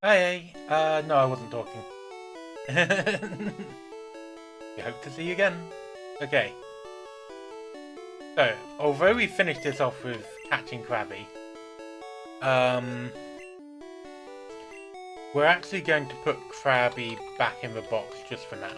Hey, no, I wasn't talking. We hope to see you again. Okay, so although we finished this off with catching Krabby, um, we're actually going to put Krabby back in the box just for now.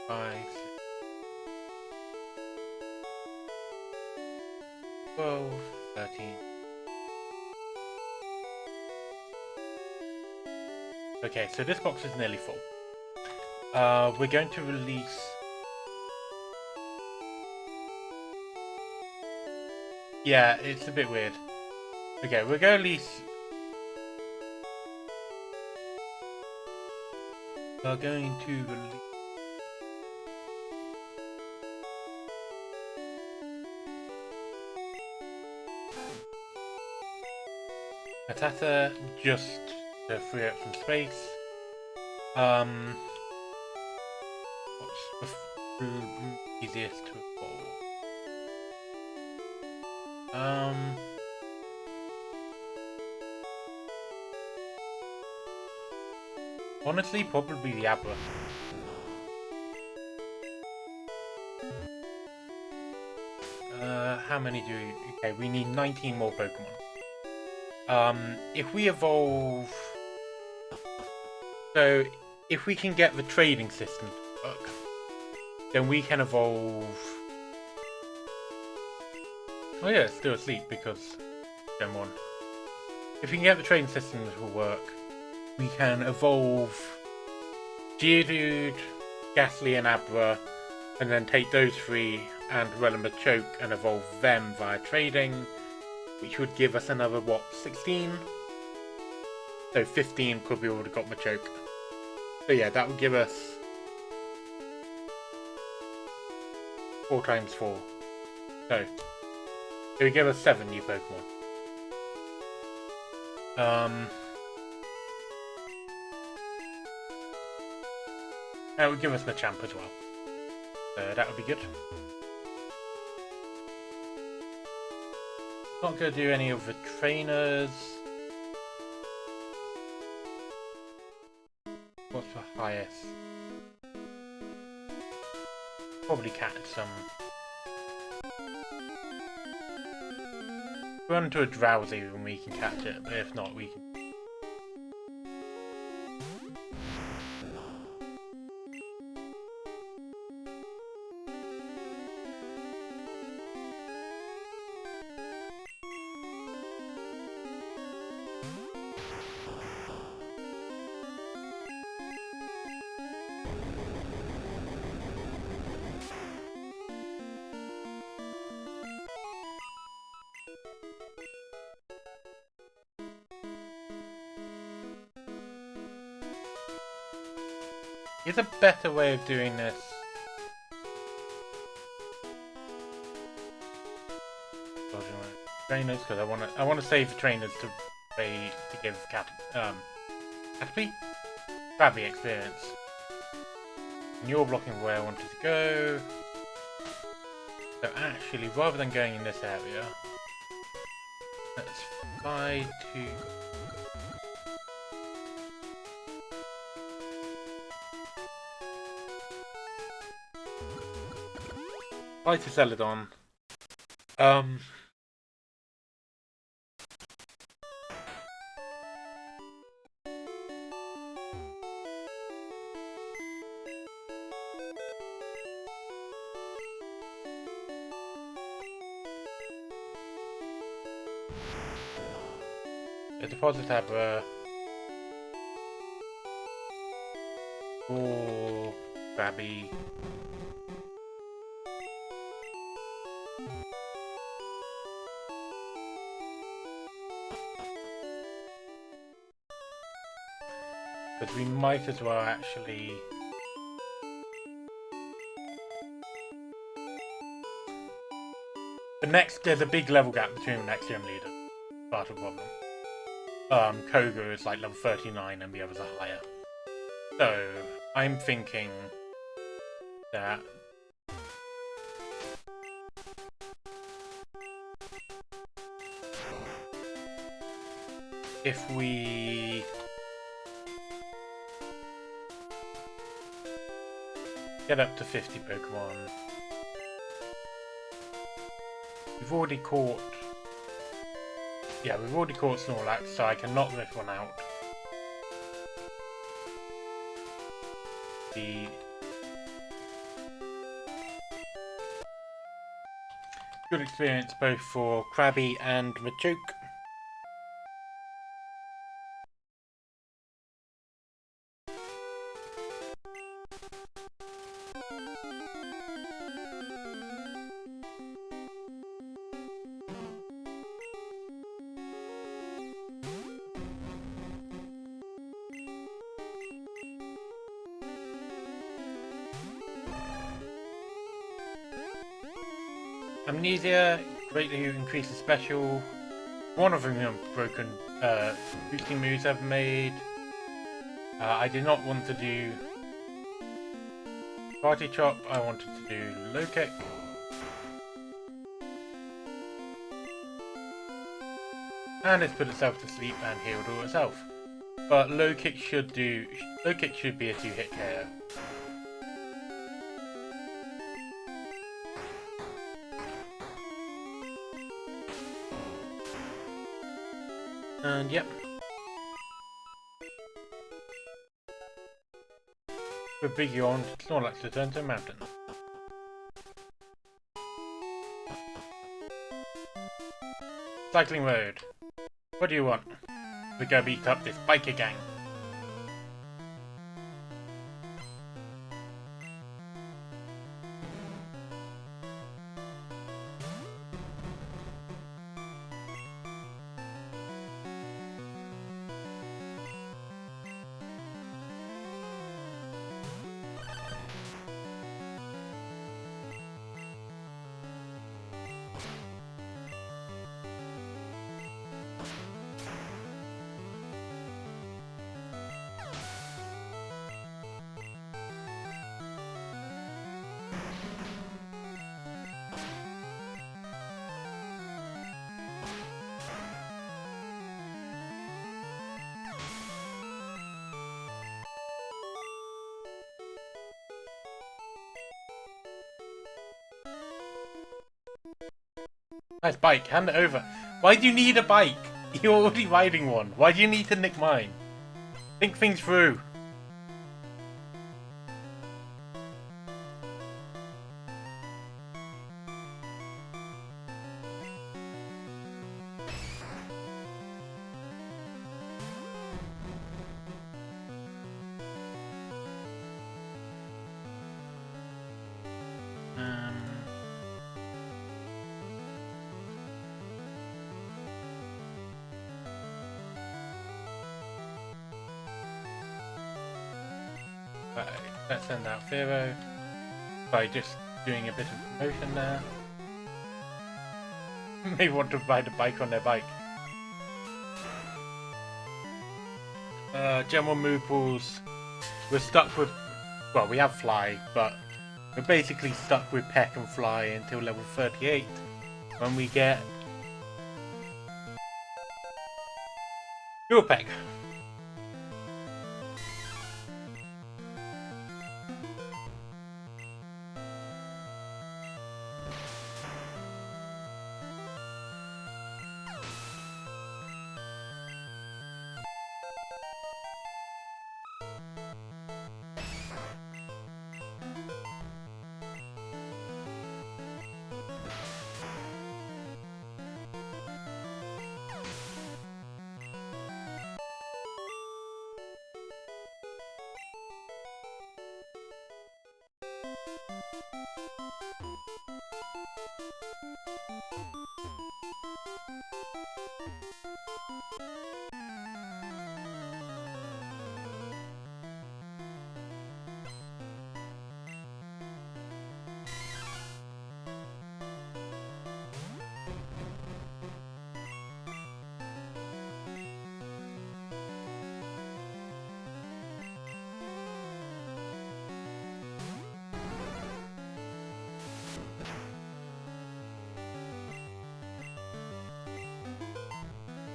Five, 12, 13. Okay, so this box is nearly full. We're going to release. Yeah, it's a bit weird. Okay, we're going to release. We're going to release. Matata just to free up some space. Um, what's the easiest to evolve? Um, honestly, probably the Abra. How many do we? Okay, we need 19 more Pokemon. If we evolve, so if we can get the trading system to work, then we can evolve. Oh yeah, it's still asleep because Gen 1. If we can get the trading system to work, we can evolve Geodude, Ghastly, and Abra, and then take those three and Realm Choke and evolve them via trading, which would give us another, what, 16? So 15 because we already got Machoke. So yeah, that would give us 4 times 4. So it would give us 7 new Pokemon. That would give us Machamp as well. That would be good. Not going to do any of the trainers. What's the highest? Probably catch some. Run to a Drowsy when we can catch it, but if not, we can. Is a better way of doing this. Trainers, because I want to save the trainers to give Caterpie Krabby experience. And you're blocking where I wanted to go. So actually, rather than going in this area, let's fly to. Fly to Celadon. A deposit Abra. Oh, Krabby. But we might as well actually. There's a big level gap between the next gym leader. part of the problem. Koga is like level 39 and the others are higher. So, I'm thinking that if we get up to 50 Pokemon, we've already caught Snorlax, so I can knock this one out. The good experience both for Krabby and Machoke. Amnesia greatly increases special. One of them broken boosting moves I've made. I did not want to do Party Chop, I wanted to do Low Kick. And it's put itself to sleep and healed all itself. But Low Kick should be a 2-hit KO. And yep. With Big Yawn, Snorlax returns to a mountain. Cycling mode. What do you want? We go beat up this biker gang. Nice bike, hand it over. Why do you need a bike? You're already riding one. Why do you need to nick mine? Think things through. Right, let's send out Firo by just doing a bit of promotion there. May want to ride a bike on their bike. General move pools. We're stuck with, well, we have Fly, but we're basically stuck with Peck and Fly until level 38 when we get Dual Peck.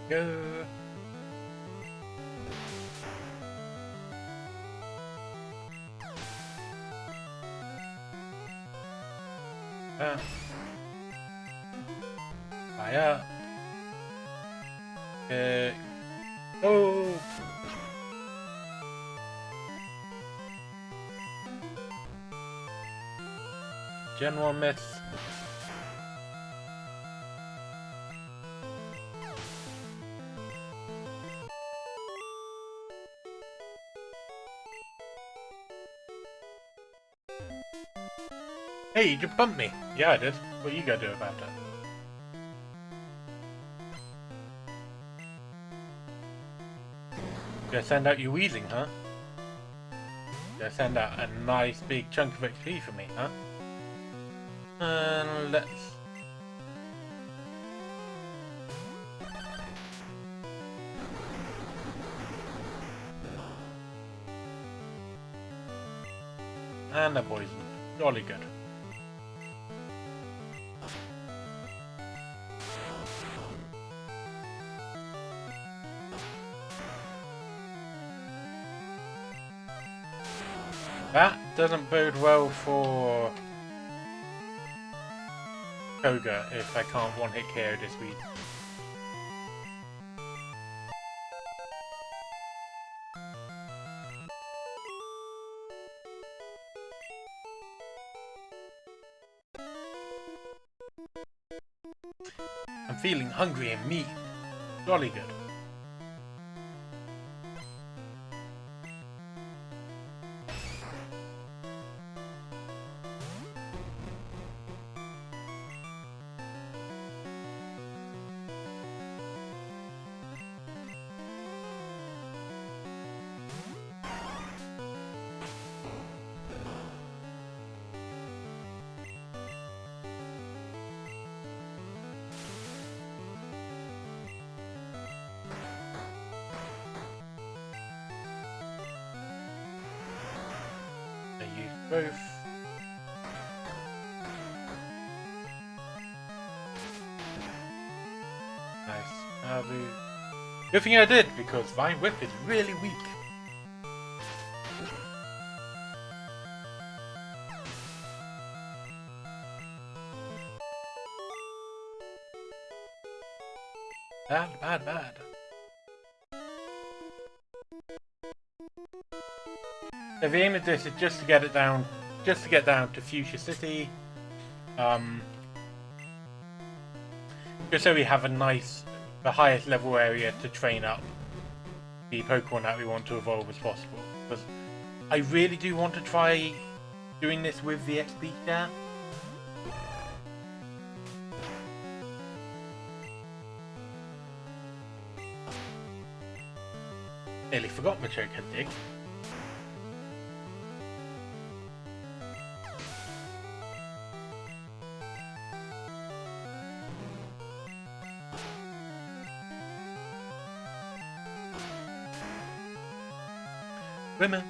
Go. Fire. Oh. Gen 1 miss. Hey, you just bumped me. Yeah, I did. What are you gonna do about it? Gonna send out your wheezing, huh? Gonna send out a nice big chunk of XP for me, huh? And let's... And a poison. Jolly good. That doesn't bode well for Koga if I can't one-hit KO this week. I'm feeling hungry and meat. Jolly good. Both. Nice. Good thing I did, because Vine Whip is really weak. Bad. So the aim of this is just to get it down, to Fuchsia City. Just so we have the highest level area to train up the Pokemon that we want to evolve as possible. Because I really do want to try doing this with the XP share. Nearly forgot Machoke had Dig. Rumor.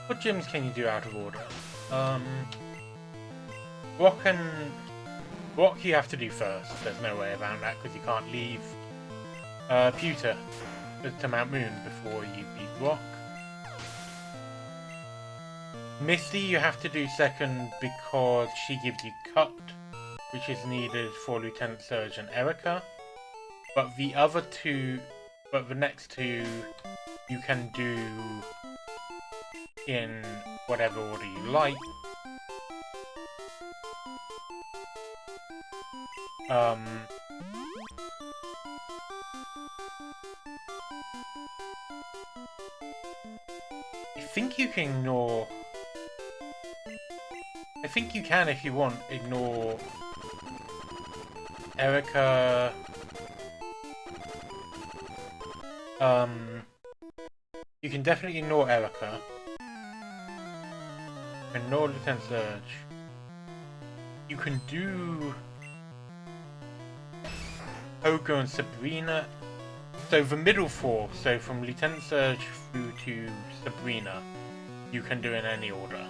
What gyms can you do out of order? Rock you have to do first. There's no way around that because you can't leave Pewter to Mount Moon before you beat Rock. Misty you have to do second because she gives you Cut, which is needed for Lieutenant Surge and Erica. But the next two you can do in whatever order you like. I think you can, if you want, ignore Erica. You can definitely ignore Erica. Ignore Lieutenant Surge. You can do Poco and Sabrina. So the middle four, so from Lieutenant Surge through to Sabrina, you can do in any order.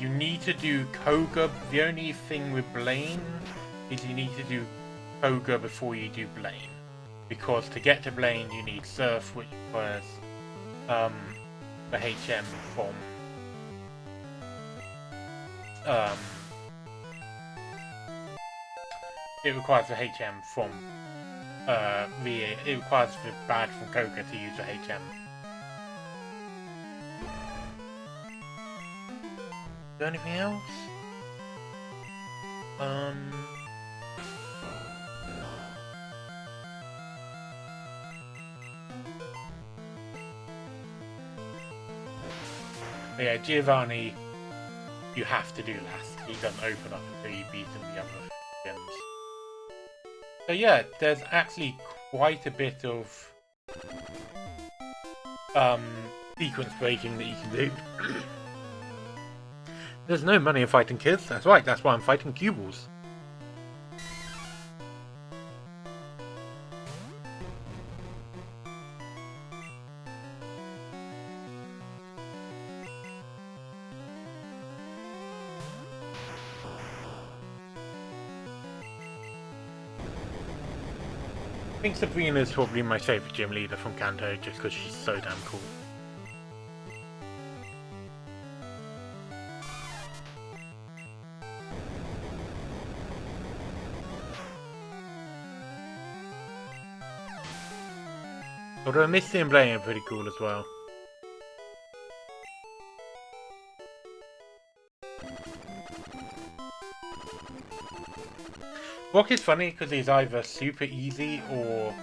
You need to do Koga. The only thing with Blaine is you need to do Koga before you do Blaine. Because to get to Blaine you need Surf, which requires the HM from it requires the HM from it requires the badge from Koga to use the HM. Is there anything else? Yeah, Giovanni, you have to do last. He doesn't open up until you beat him the other gems. So yeah, there's actually quite a bit of sequence breaking that you can do. There's no money in fighting kids. That's right. That's why I'm fighting cue balls. I think Sabrina is probably my favourite gym leader from Kanto just because she's so damn cool. Although Misty and Blaine are pretty cool as well. Rock is funny because he's either super easy or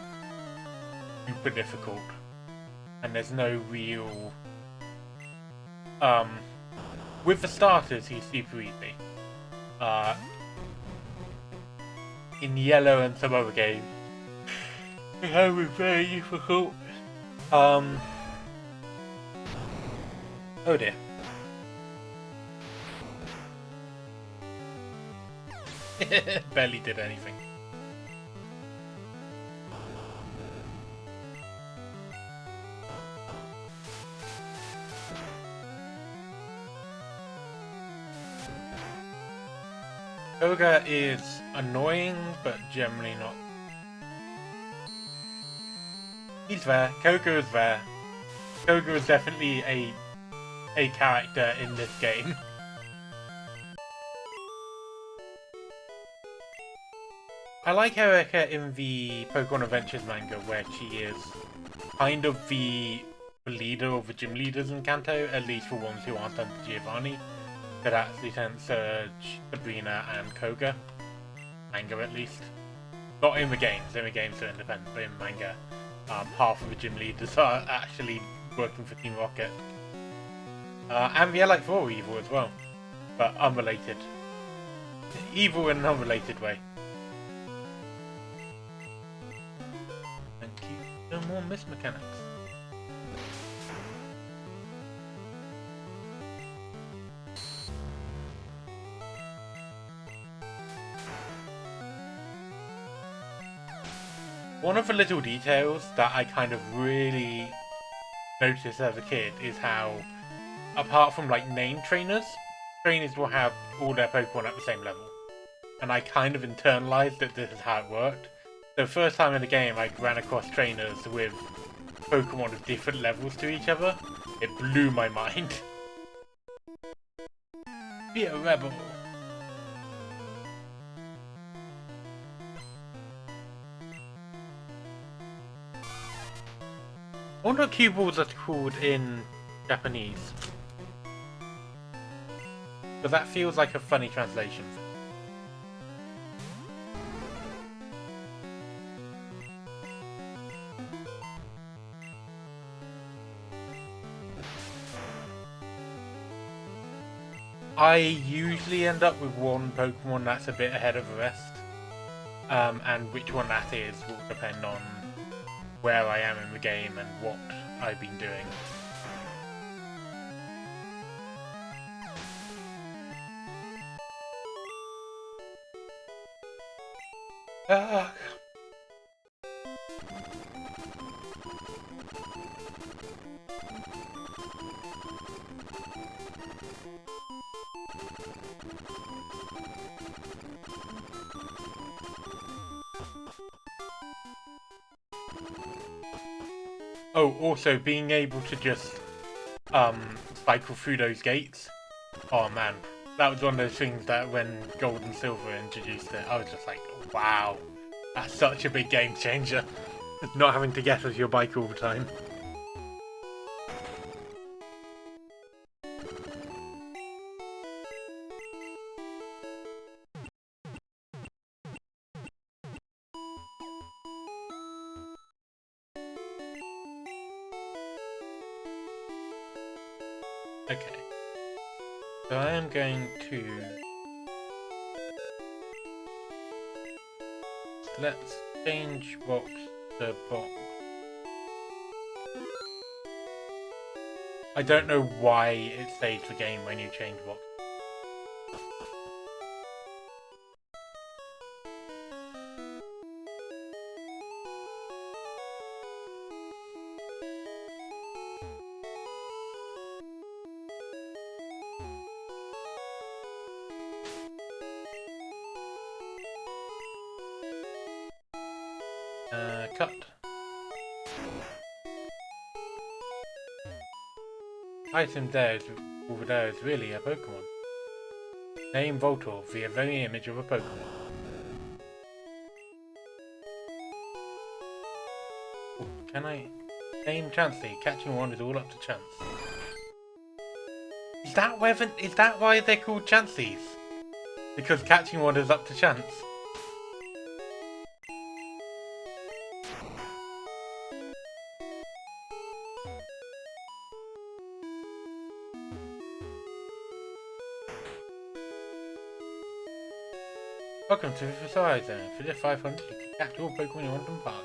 super difficult. And there's no real... with the starters, he's super easy. In Yellow and some other games, it was very difficult. Oh dear. Barely did anything. Koga is annoying, but generally not. He's there. Koga is there. Koga is definitely a character in this game. I like Erika in the Pokemon Adventures manga, where she is kind of the leader of the gym leaders in Kanto, at least for ones who aren't under Giovanni. So that's Lieutenant Surge, Sabrina, and Koga. Manga, at least. Not in the games. In the games they're independent, but in manga, half of the gym leaders are actually working for Team Rocket. And the Allied 4 are evil as well, but unrelated. Evil in an unrelated way. Thank you. No more miss mechanics. One of the little details that I kind of really noticed as a kid is how, apart from like named trainers, trainers will have all their Pokemon at the same level. And I kind of internalized that this is how it worked. The first time in the game I ran across trainers with Pokemon of different levels to each other, it blew my mind. Be a rebel. I wonder what cue balls are called in Japanese. But that feels like a funny translation. I usually end up with one Pokemon that's a bit ahead of the rest. And which one that is will depend on where I am in the game and what I've been doing. Oh, also being able to just cycle through those gates. Oh man, that was one of those things that when Gold and Silver introduced it, I was just like, wow, that's such a big game changer. Not having to guess with your bike all the time. Okay. So I am going to... Let's change box to box. I don't know why it saves the game when you change box. Cut. Item there over there is really a Pokemon. Name Voltorb, the very image of a Pokemon. Ooh, can I name Chansey? Catching one is all up to chance. Is that why they're called Chanseys? Because catching one is up to chance. Welcome to the Facade Zone. For just 500, you can catch all Pokemon you want in the park.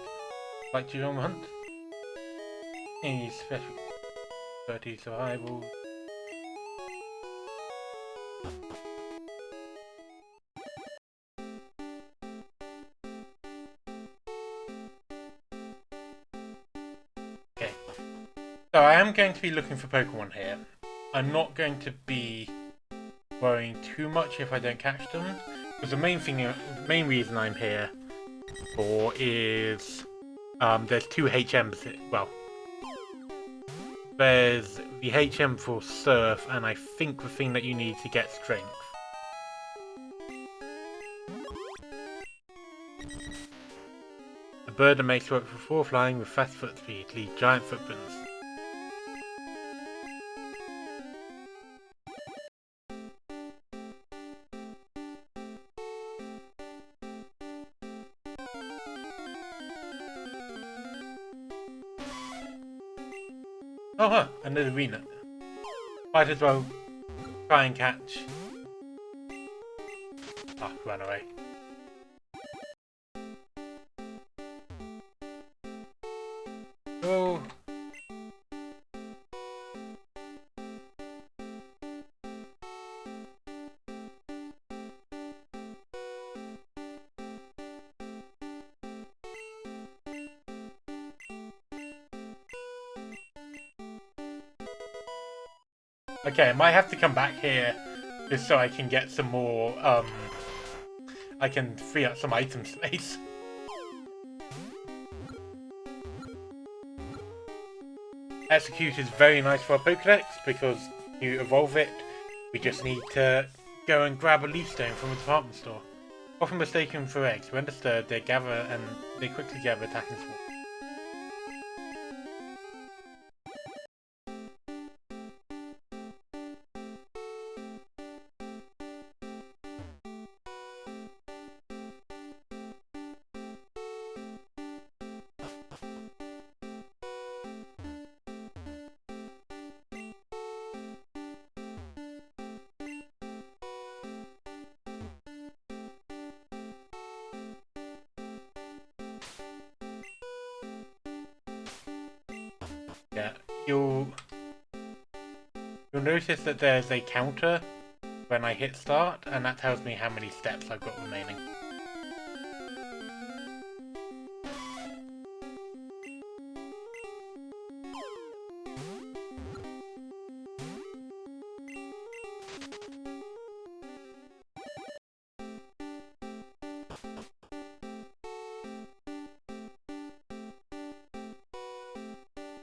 Like to on the hunt? Any special 30 survival. Okay. So I am going to be looking for Pokemon here. I'm not going to be worrying too much if I don't catch them. Because the main reason I'm here for is there's two HMs. Well, there's the HM for Surf, and I think the thing that you need to get Strength. A bird that makes work for 4 flying with fast foot speed leaves giant footprints. Oh, huh, another arena. Might as well try and catch. Ah, ran away. Oh. Okay, I might have to come back here just so I can get some more, I can free up some item space. Execute is very nice for our Pokedex because you evolve it. We just need to go and grab a leaf stone from a department store. Often mistaken for eggs, when disturbed they gather and they quickly gather, attacking swarms. Yeah, you'll notice that there's a counter when I hit start, and that tells me how many steps I've got remaining.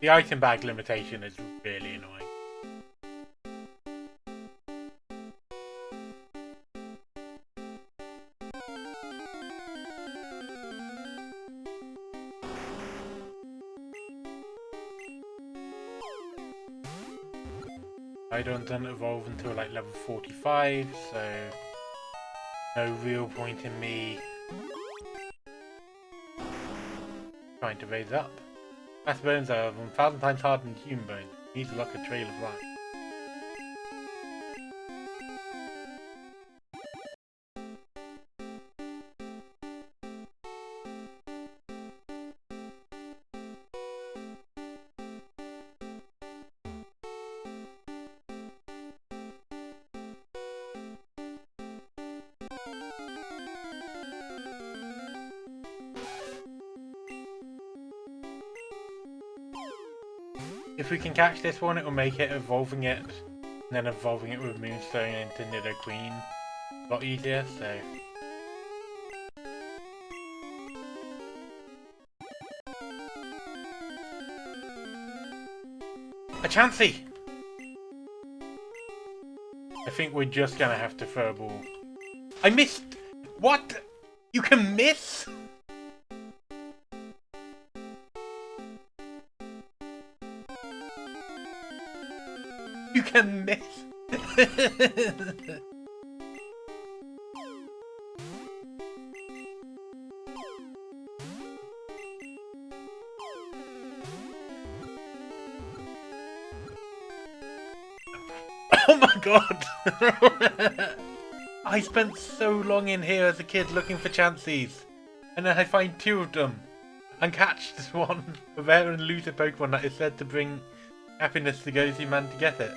The item bag limitation is really annoying. I don't evolve until like level 45, so no real point in me trying to raise up. Fast bones are 1,000 times harder than human bones. These are like a trail of life. If we can catch this one, it will make it evolving it, and then evolving it with Moonstone into Nidoqueen a lot easier, so... A Chansey! I think we're just gonna have to throw a ball. I missed! What? You can miss? You can miss. Oh my god! I spent so long in here as a kid looking for Chanseys, and then I find 2 of them and catch this one, a rare and elusive Pokemon that is said to bring happiness to those who manage to get it.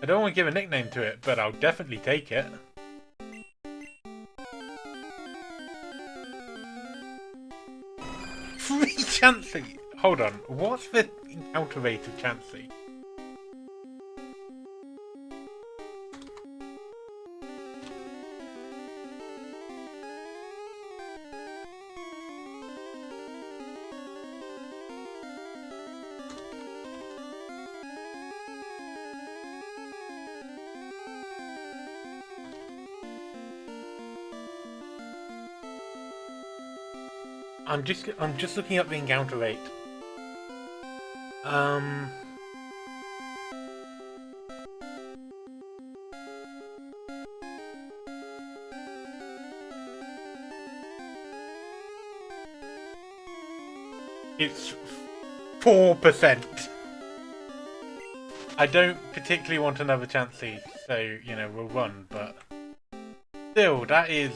I don't want to give a nickname to it, but I'll definitely take it. Free Chansey! Hold on, what's the encounter rate of Chansey? I'm just looking up the encounter rate. It's 4%. I don't particularly want another Chansey, so, you know, we'll run, but still, that is...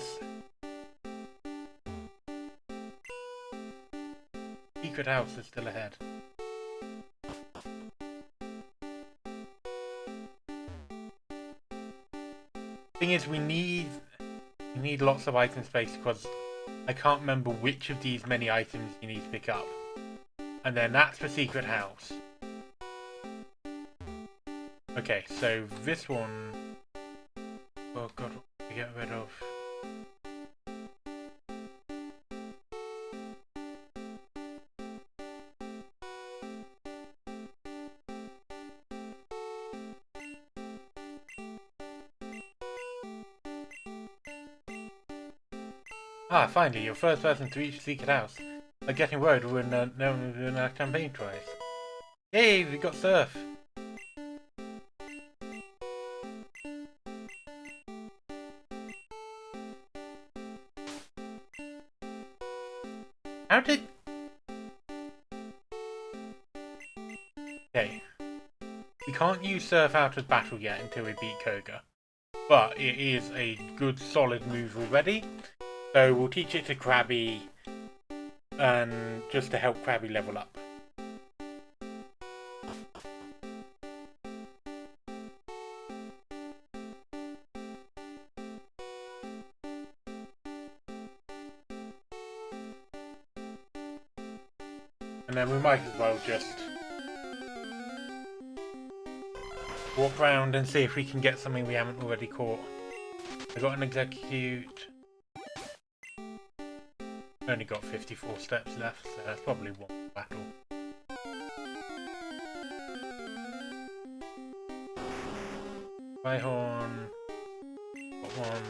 Secret House is still ahead. Thing is, we need lots of item space because I can't remember which of these many items you need to pick up. And then that's the Secret House. Okay, so this one... Oh god, what do we get rid of? Ah, finally, you're first person to reach Secret House. I'm getting worried when no one in our campaign tries. Yay, we got Surf! How did... Okay. We can't use Surf out of battle yet until we beat Koga. But it is a good solid move already. So we'll teach it to Krabby, and just to help Krabby level up. And then we might as well just walk around and see if we can get something we haven't already caught. I got an Execute. Only got 54 steps left, so that's probably one battle. Rhyhorn. Got one.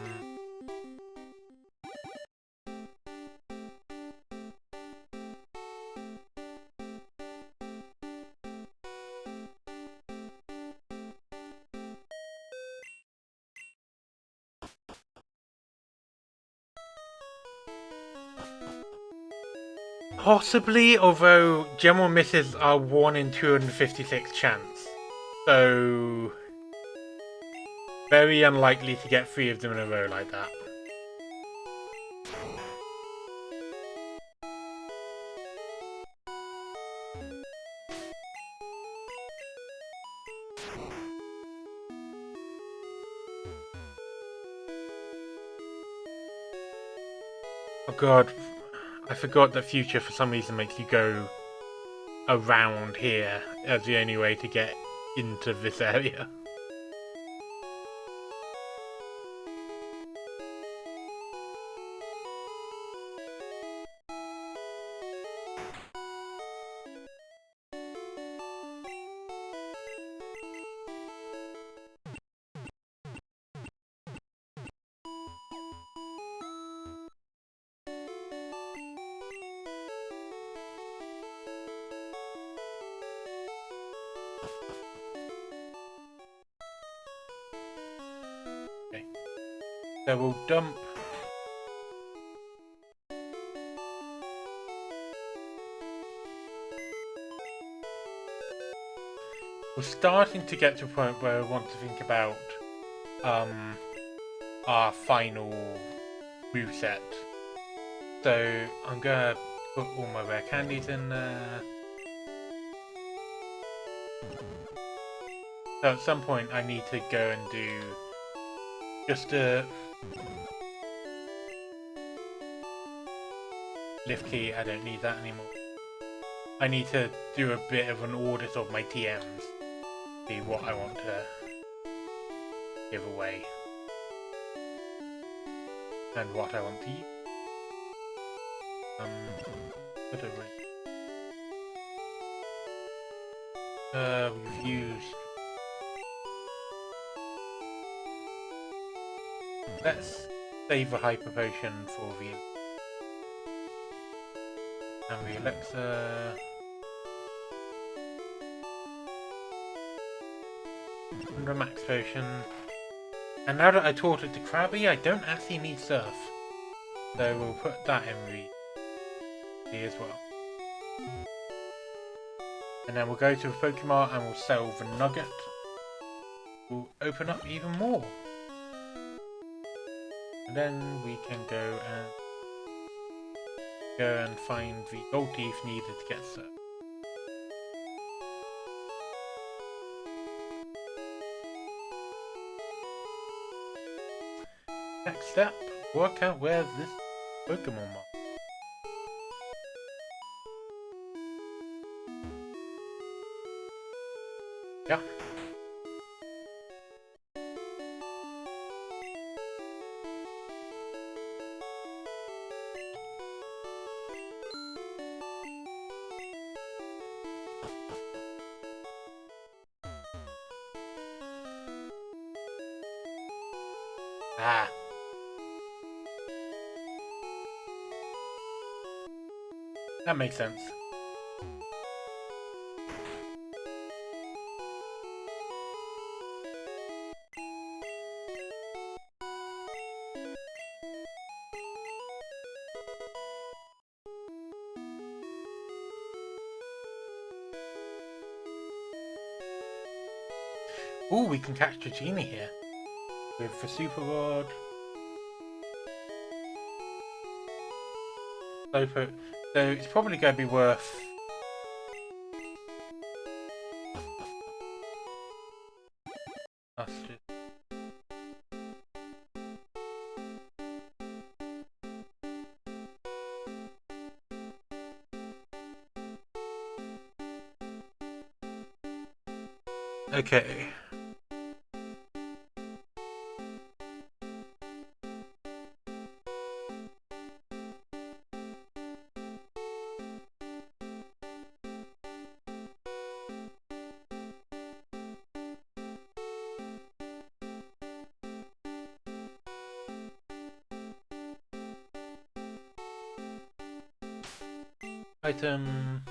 Possibly, although general misses are 1 in 256 chance. So very unlikely to get 3 of them in a row like that. Oh god, I forgot that Future for some reason makes you go around here as the only way to get into this area. Okay. So we'll dump we're starting to get to a point where I want to think about our final move set. So I'm gonna put all my rare candies in there. So at some point I need to go and do just a lift key. I don't need that anymore. I need to do a bit of an audit of my TMs. See what I want to give away. And what I want to use. Put a ring. We've used. Let's save a hyper potion for the. And the elixir. And a max potion. And now that I taught it to Krabby, I don't actually need surf. So we'll put that in the as well. And then we'll go to a Pokemon and we'll sell the nugget. We'll open up even more. And then we can go and find the gold teeth needed to get surf. Next step, work out where this Pokemon mark. Yeah. Ah. That makes sense. Ooh, we can catch a genie here. With the Super Rod. So it's probably going to be worth... us just... Okay. Item.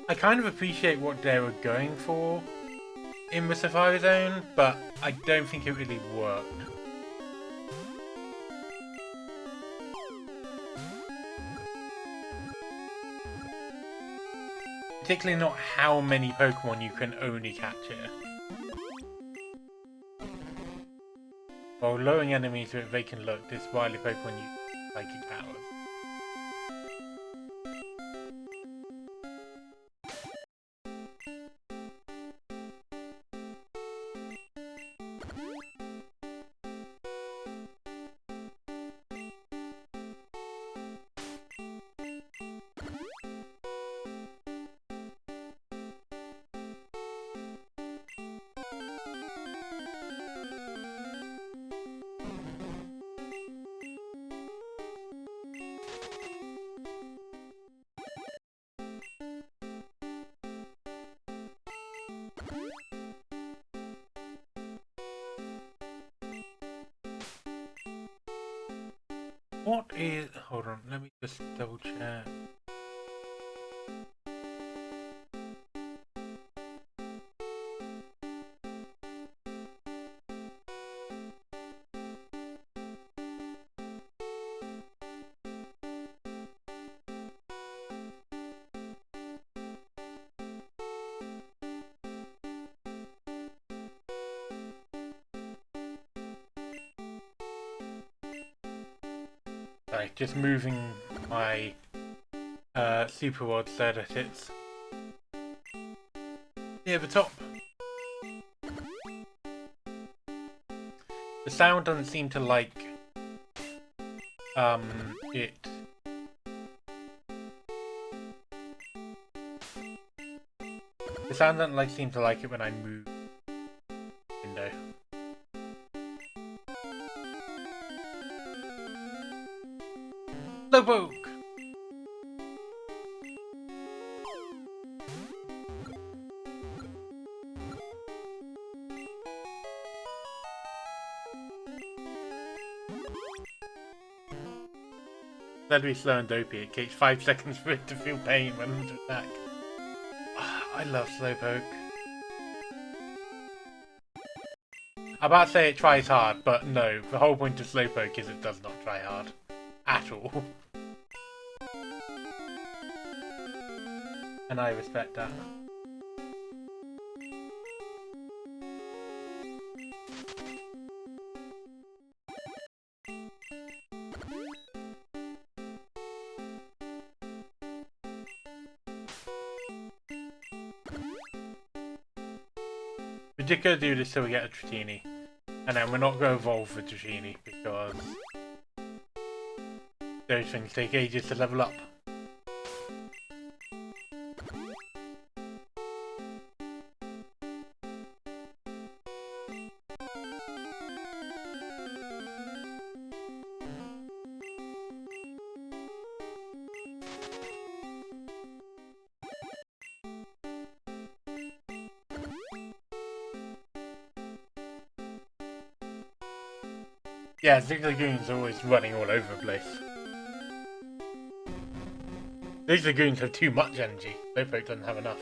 I kind of appreciate what they were going for in the Safari Zone, but I don't think it really worked. Particularly not how many Pokemon you can only catch here. While luring enemies with vacant look, this wily Pokemon uses psychic powers. What is... Hold on, let me just double check. Sorry, just moving my Super World so that it's near the top. The sound doesn't seem to like it. The sound doesn't seem to like it when I move window. Slowpoke! That'd be slow and dopey. It takes 5 seconds for it to feel pain when under attack. I love Slowpoke. I'm about to say it tries hard, but no. The whole point of Slowpoke is it does not try hard. At all. And I respect that. We're just going to do this till we get a Dratini. And then we're not going to evolve the Dratini because those things take ages to level up. Yeah, Zigzagoon's always running all over the place. Zigzagoons have too much energy. Slowpoke doesn't have enough.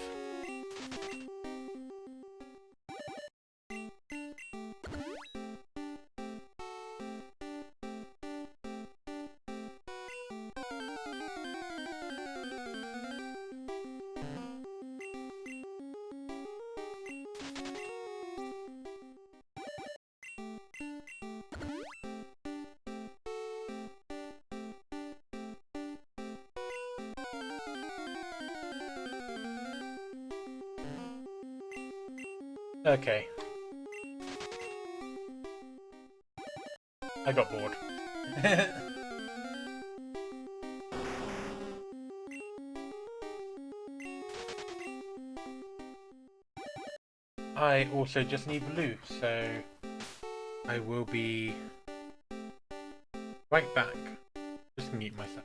Okay. I got bored. I also just need blue, so I will be Right back. Just mute myself.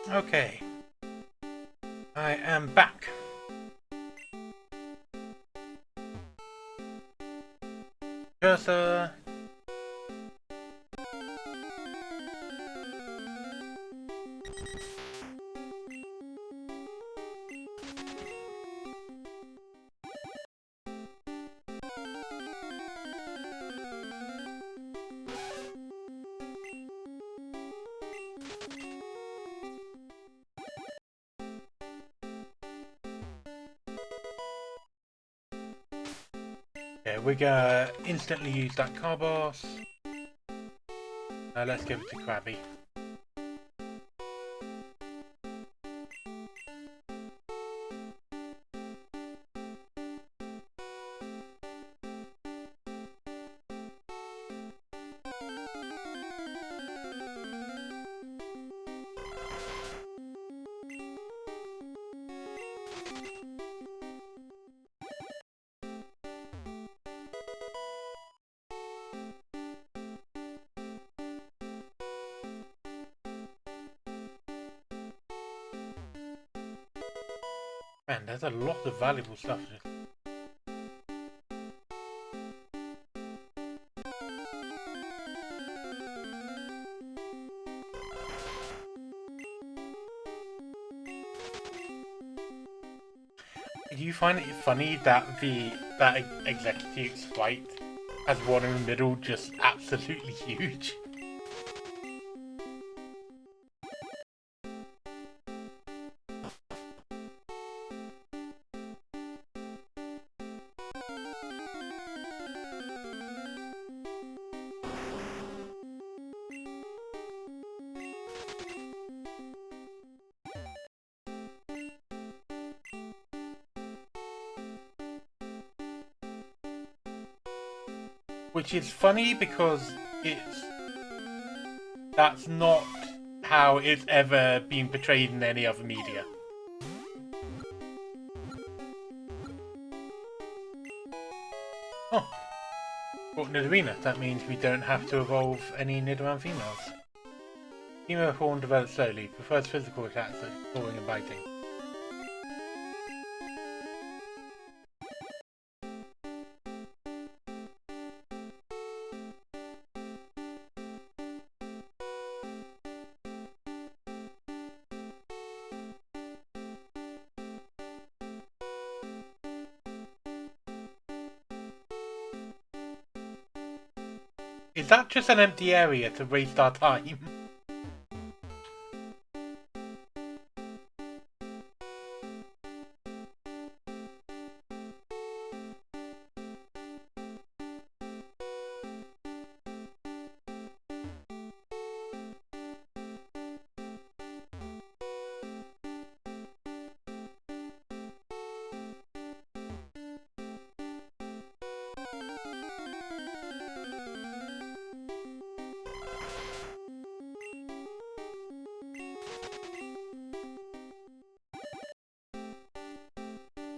Okay. I am back. Cursor. Yeah, we're gonna instantly use that car boss. Let's give it to Krabby. Man, there's a lot of valuable stuff. Do you find it funny that that Execute's fight has one in the middle just absolutely huge? Which is funny because that's not how it's ever been portrayed in any other media. Oh, brought Nidorina. That means we don't have to evolve any Nidoran females. Female form develops slowly, prefers physical attacks like clawing and biting. Is that just an empty area to waste our time?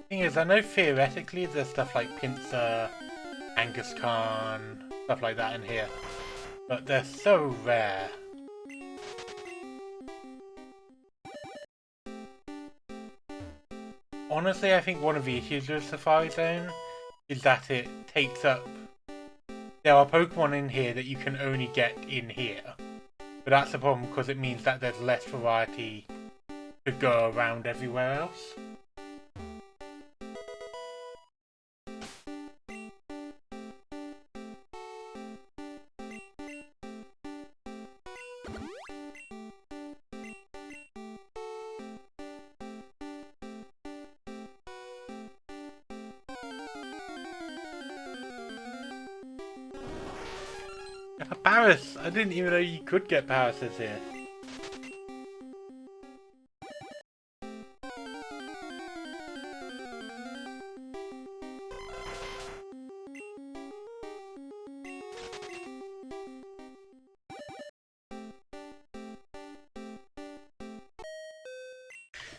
Thing is, I know theoretically there's stuff like Pinsir, Kangaskhan, stuff like that in here, but they're so rare. Honestly, I think one of the issues with Safari Zone is that it takes up... There are Pokemon in here that you can only get in here, but that's a problem because it means that there's less variety to go around everywhere else. Paris! I didn't even know you could get Parises here.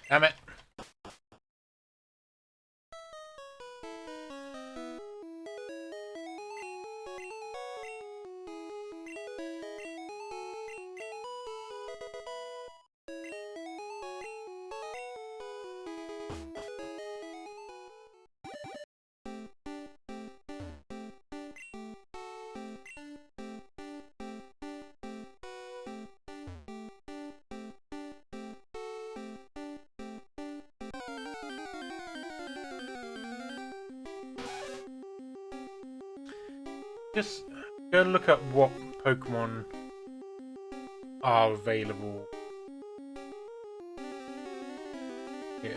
Damn it. just go look up what Pokemon are available. Yeah.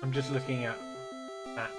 I'm just looking at map.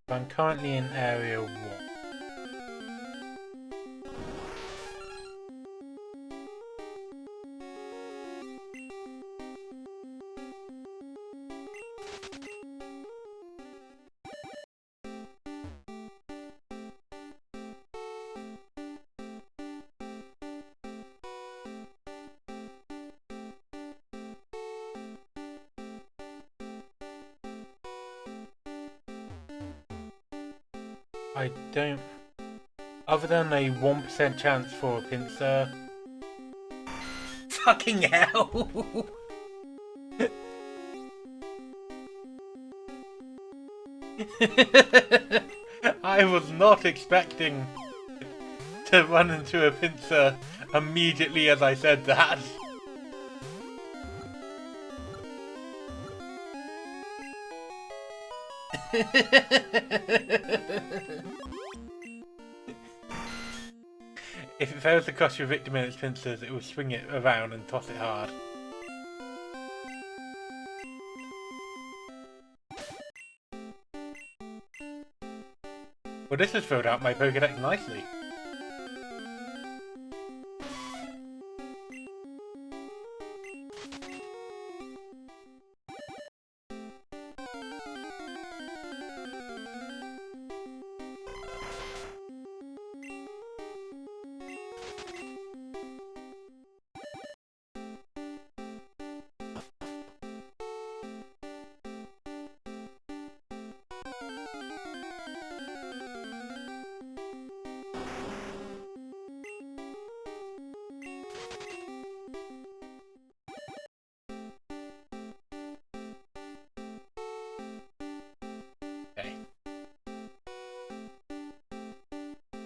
I'm currently in area 1. I don't... Other than a 1% chance for a Pinsir... Fucking hell! I was not expecting to run into a Pinsir immediately as I said that. If it fails to crush your victim in its pincers, it will swing it around and toss it hard. Well, this has filled out my Pokédex nicely.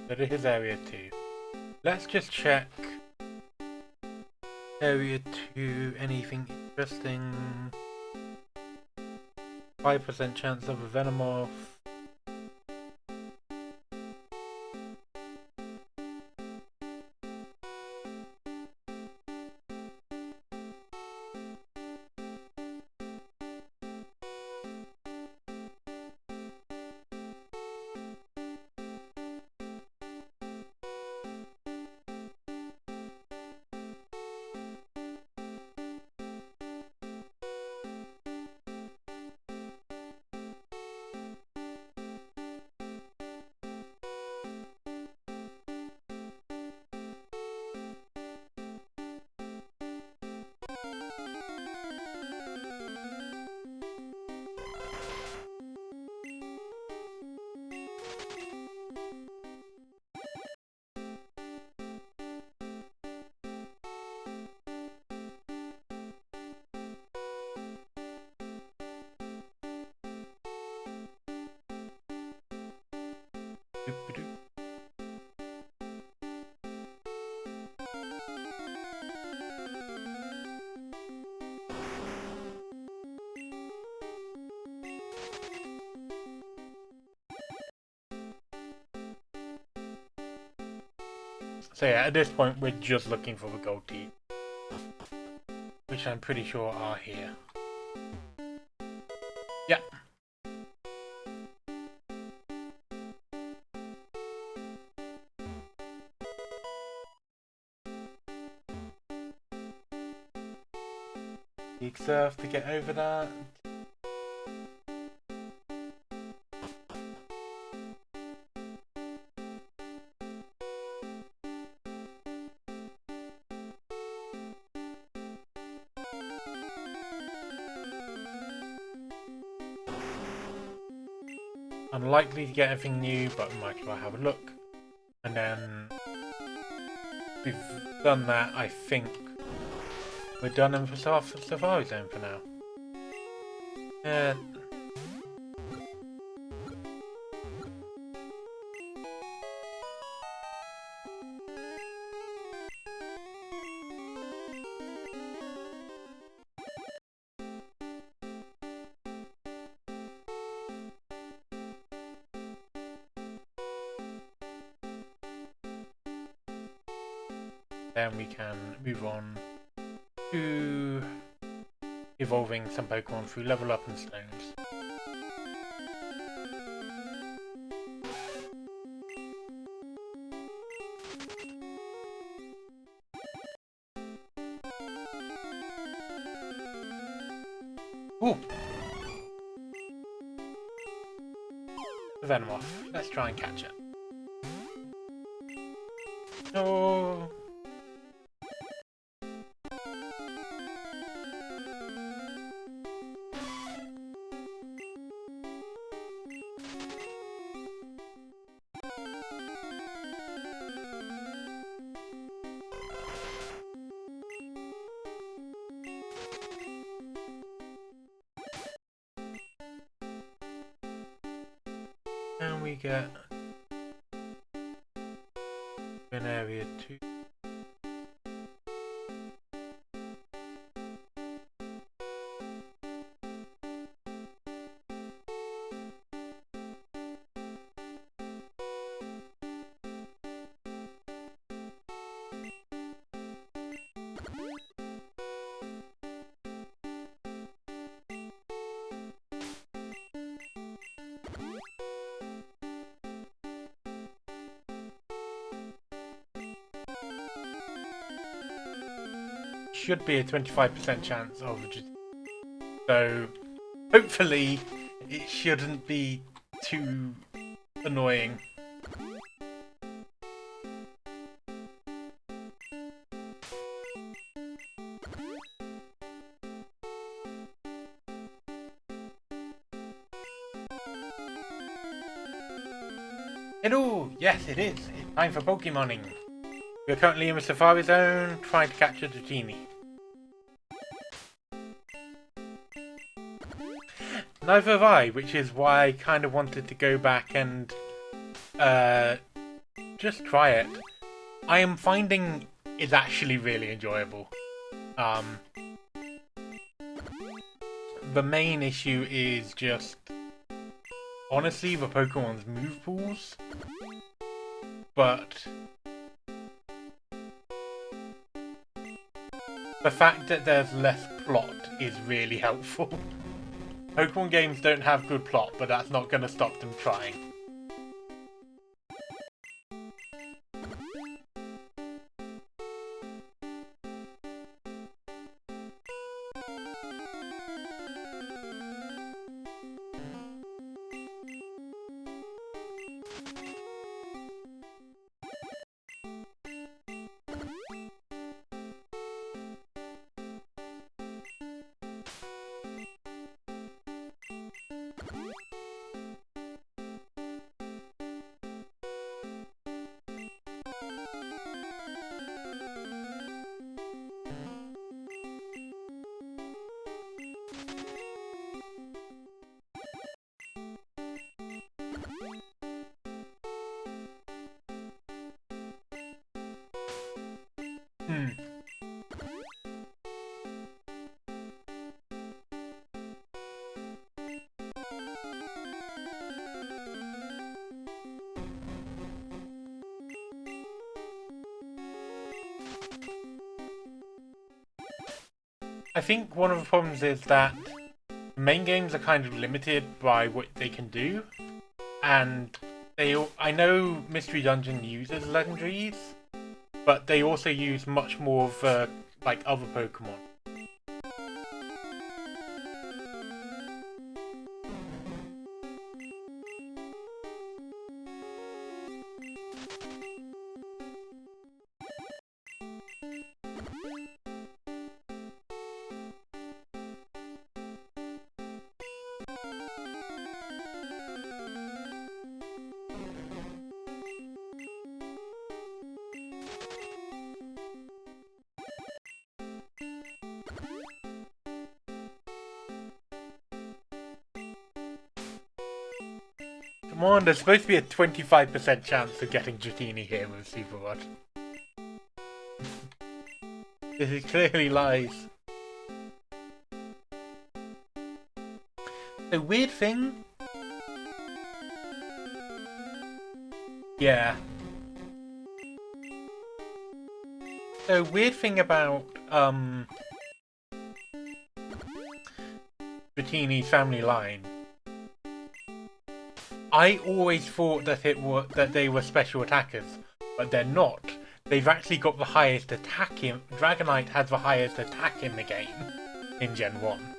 But it is area 2. Let's just check area 2, anything interesting. 5% chance of a Venomoth. Doop-a-doop. So yeah, at this point we're just looking for the gold teeth, which I'm pretty sure are here. Yep. Big surf to get over that. Unlikely to get anything new, but might as well have a look. And then we've done that. I think we're done in the Safari Zone for now. Then we can move on to evolving some Pokemon through level up and stones. Ooh! Venomoth. Let's try and catch it. No! And we get an area 2. Should be a 25% chance of just, so hopefully it shouldn't be too annoying. Hello! Yes, it is. It's time for Pokemoning. We're currently in the Safari Zone, trying to capture the genie. Neither have I, which is why I kind of wanted to go back and just try it. I am finding it's actually really enjoyable. The main issue is just, honestly, the Pokemon's move pools. But the fact that there's less plot is really helpful. Pokemon games don't have good plot, but that's not going to stop them trying. Hmm. I think one of the problems is that main games are kind of limited by what they can do, and I know Mystery Dungeon uses legendaries, but they also use much more of like other Pokemon. Come on, there's supposed to be a 25% chance of getting Dratini here with Super Rod. This is clearly lies. The weird thing... Yeah. The weird thing about, Dratini's family line, I always thought that they were special attackers, but they're not. They've actually got the highest attack in... Dragonite has the highest attack in the game in Gen 1.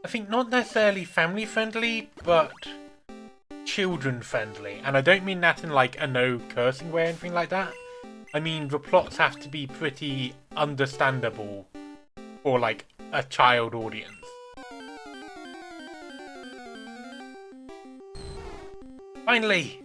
I think not necessarily family friendly, but children friendly. And I don't mean that in like a no cursing way or anything like that. I mean the plots have to be pretty understandable for like a child audience. Finally!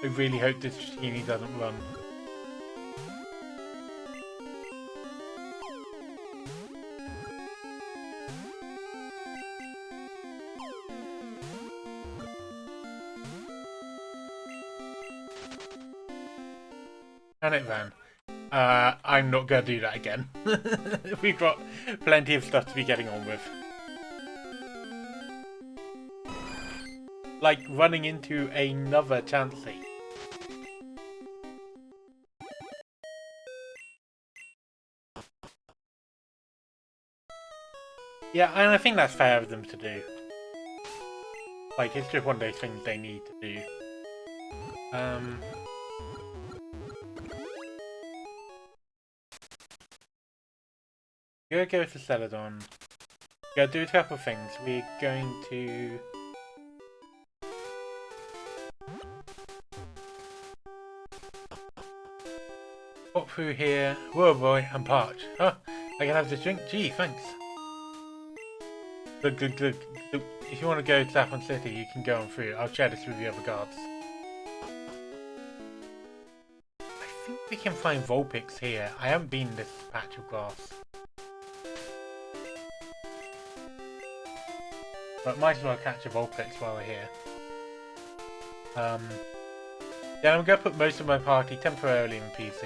I really hope this Dratini doesn't run. Can it ran? I'm not gonna do that again. We've got plenty of stuff to be getting on with. Like running into another Chansey. Yeah, and I think that's fair of them to do. Like, it's just one of those things they need to do. We're gonna go to Celadon. We're gonna do a couple of things. We're going to... pop through here. Whoa boy, I'm parched. Huh? I can have this drink? Gee, thanks. Look. If you want to go to Saffron City, you can go on through. I'll share this with the other guards. I think we can find Vulpix here. I haven't been in this patch of grass. But might as well catch a Vulpix while we're here. Yeah, I'm going to put most of my party temporarily in PC.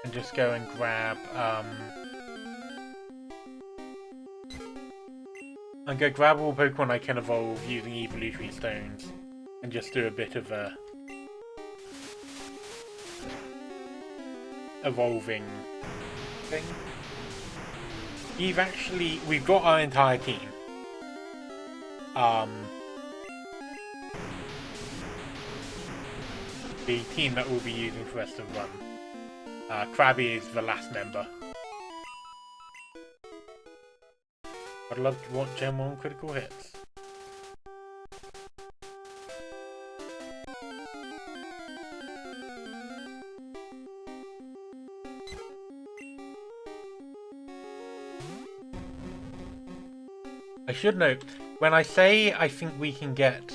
And just go and grab, I'm going to grab all Pokemon I can evolve using Evolutionary Stones. And just do a bit of a... evolving thing. We've got our entire team. The team that we'll be using for the rest of the run. Krabby is the last member. I'd love to want Gen 1 critical hits. I should note, when I say I think we can get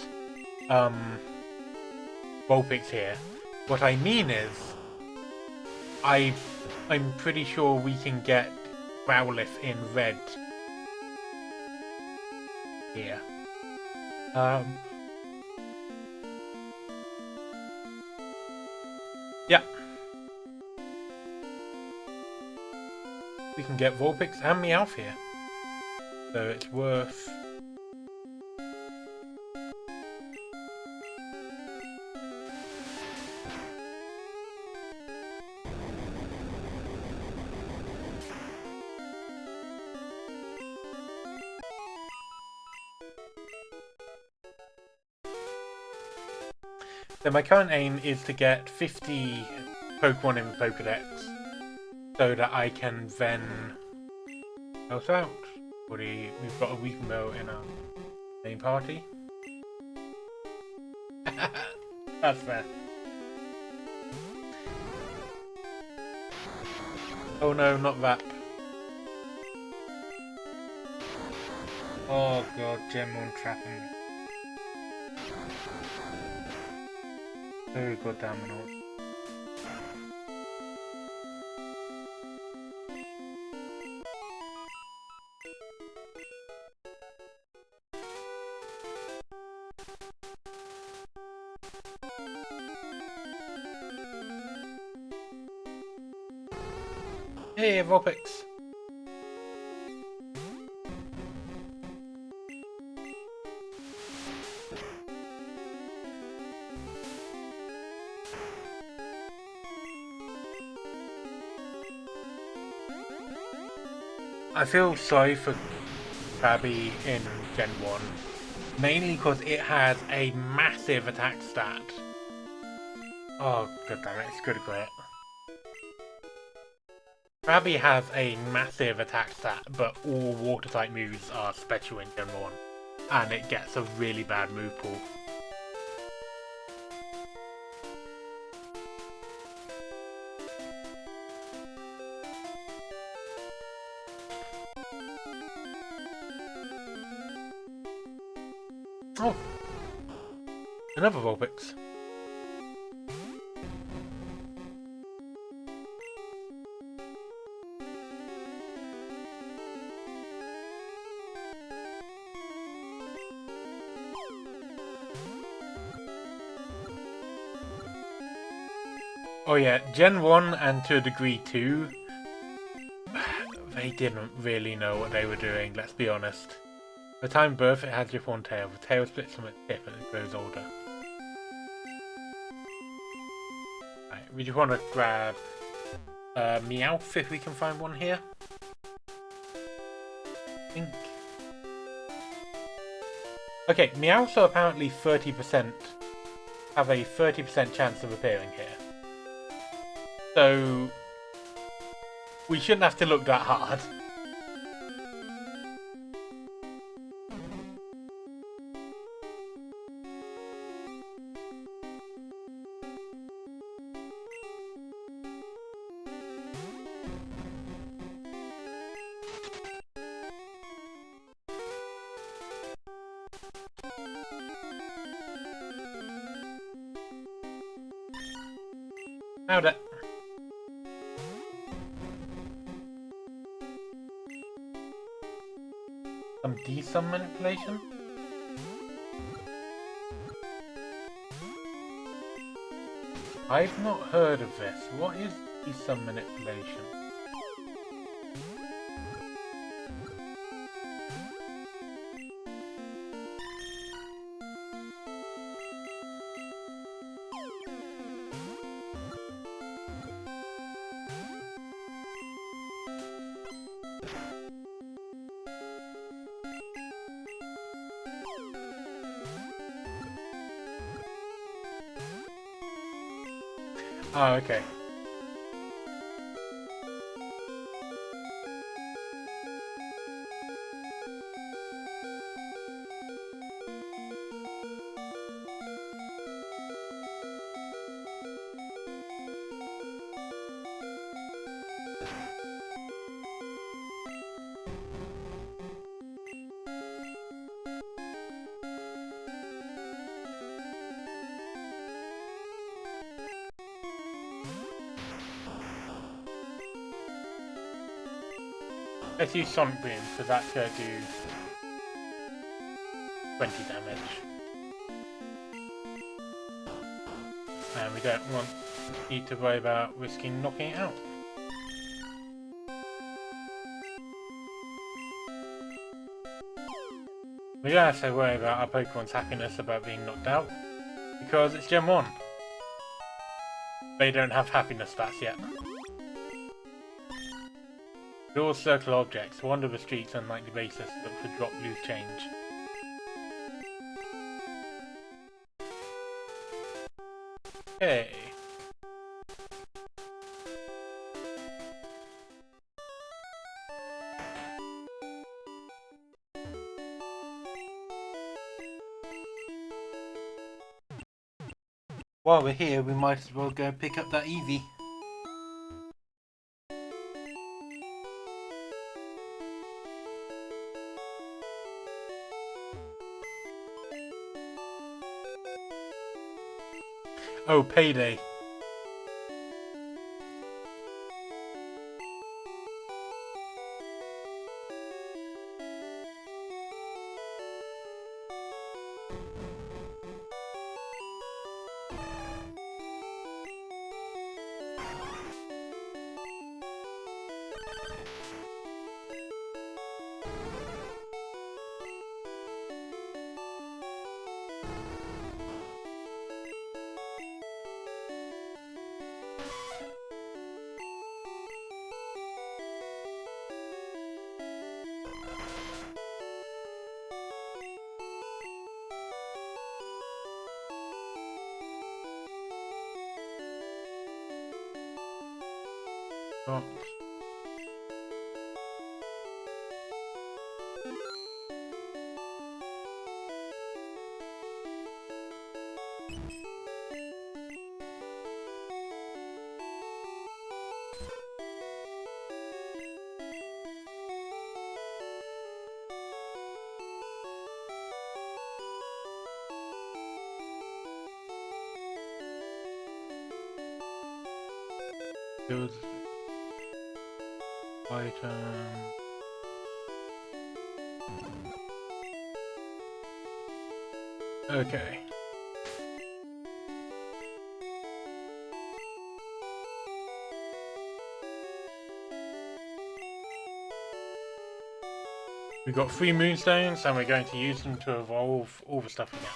Vulpix here, what I mean is I'm pretty sure we can get Growlithe in red here. Yeah. We can get Vulpix and Meowth here. So it's worth... So my current aim is to get 50 Pokemon in the Pokedex so that I can then help out. We've got a Weakenbo in our main party. That's fair. Oh no, not that. Oh god, Gen 1 trapping me. Very goddamn annoying. Hey, Vulpix. I feel sorry for Krabby in Gen 1, mainly because it has a massive attack stat. Oh, god damn it, it's good great. Krabby has a massive attack stat, but all water-type moves are special in Gen 1, and it gets a really bad move pool. Oh, another Vulpix. Oh yeah, Gen 1 and to a degree 2, they didn't really know what they were doing, let's be honest. By the time birth, it had just one tail. The tail splits from its tip as it grows older. Right, we just want to grab Meowth if we can find one here. I think. Okay, Meowths are apparently 30%, have a 30% chance of appearing here. So, we shouldn't have to look that hard. Found it. Some D-sum manipulation? I've not heard of this. What is D-sum manipulation? Oh, okay. Let's use Sonic Boom, because that's going to do 20 damage. And we don't want you to worry about risking knocking it out. We don't have to worry about our Pokemon's happiness about being knocked out, because it's Gen 1. They don't have happiness stats yet. Draw circle objects, wander the streets on a nightly basis, look for drop loose change. Okay. While we're here, we might as well go pick up that Eevee. Oh, payday. Oh. Good. Item. Okay. We've got 3 moonstones and we're going to use them to evolve all the stuff we get.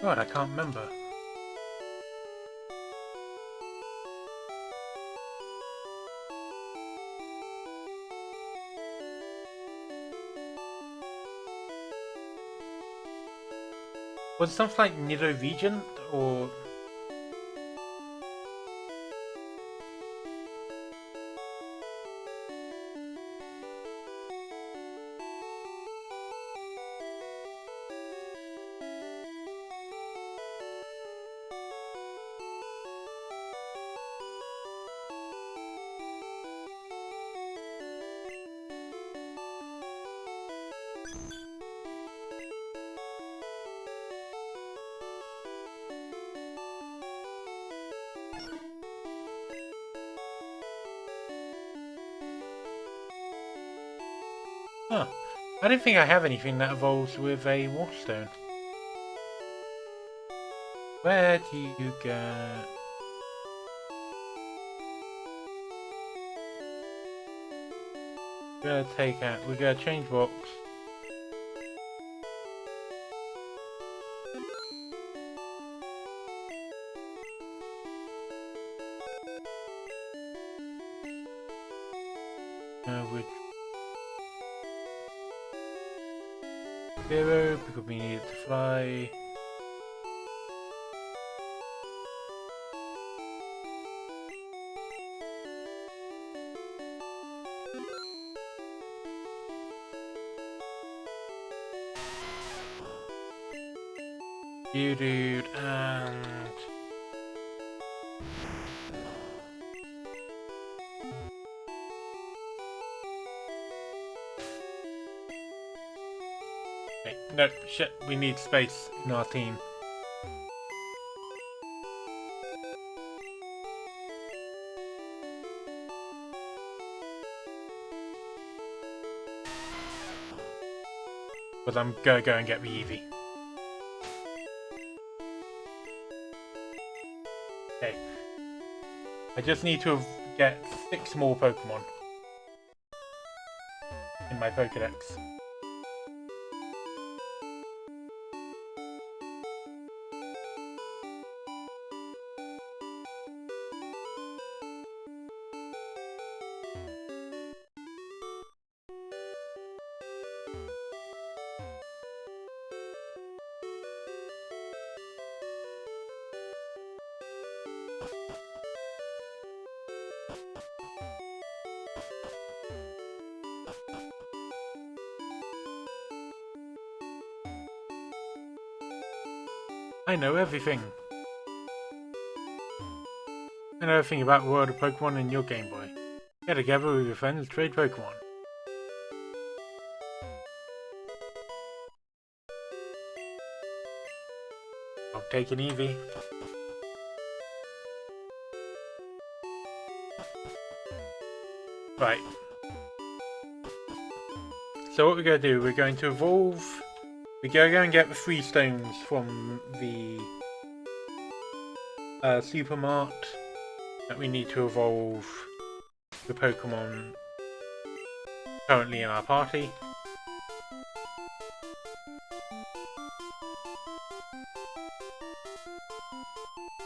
God, I can't remember. Was it something like Nido Regent or? Huh. I don't think I have anything that evolves with a Waterstone. Where do you get... We're gonna take out. We're gonna change box. With 0 because we need it to fly. You dude and okay, no shit, we need space in our team. But I'm gonna go and get the Eevee. Okay. I just need to get 6 more Pokemon in my Pokedex. I know everything. I know everything about the world of Pokemon in your Game Boy. Get together with your friends, trade Pokemon. I'll take an Eevee. Right. So what we're going to do, we're going to evolve. We're going to go and get the 3 stones from the Super Mart that we need to evolve the Pokemon currently in our party.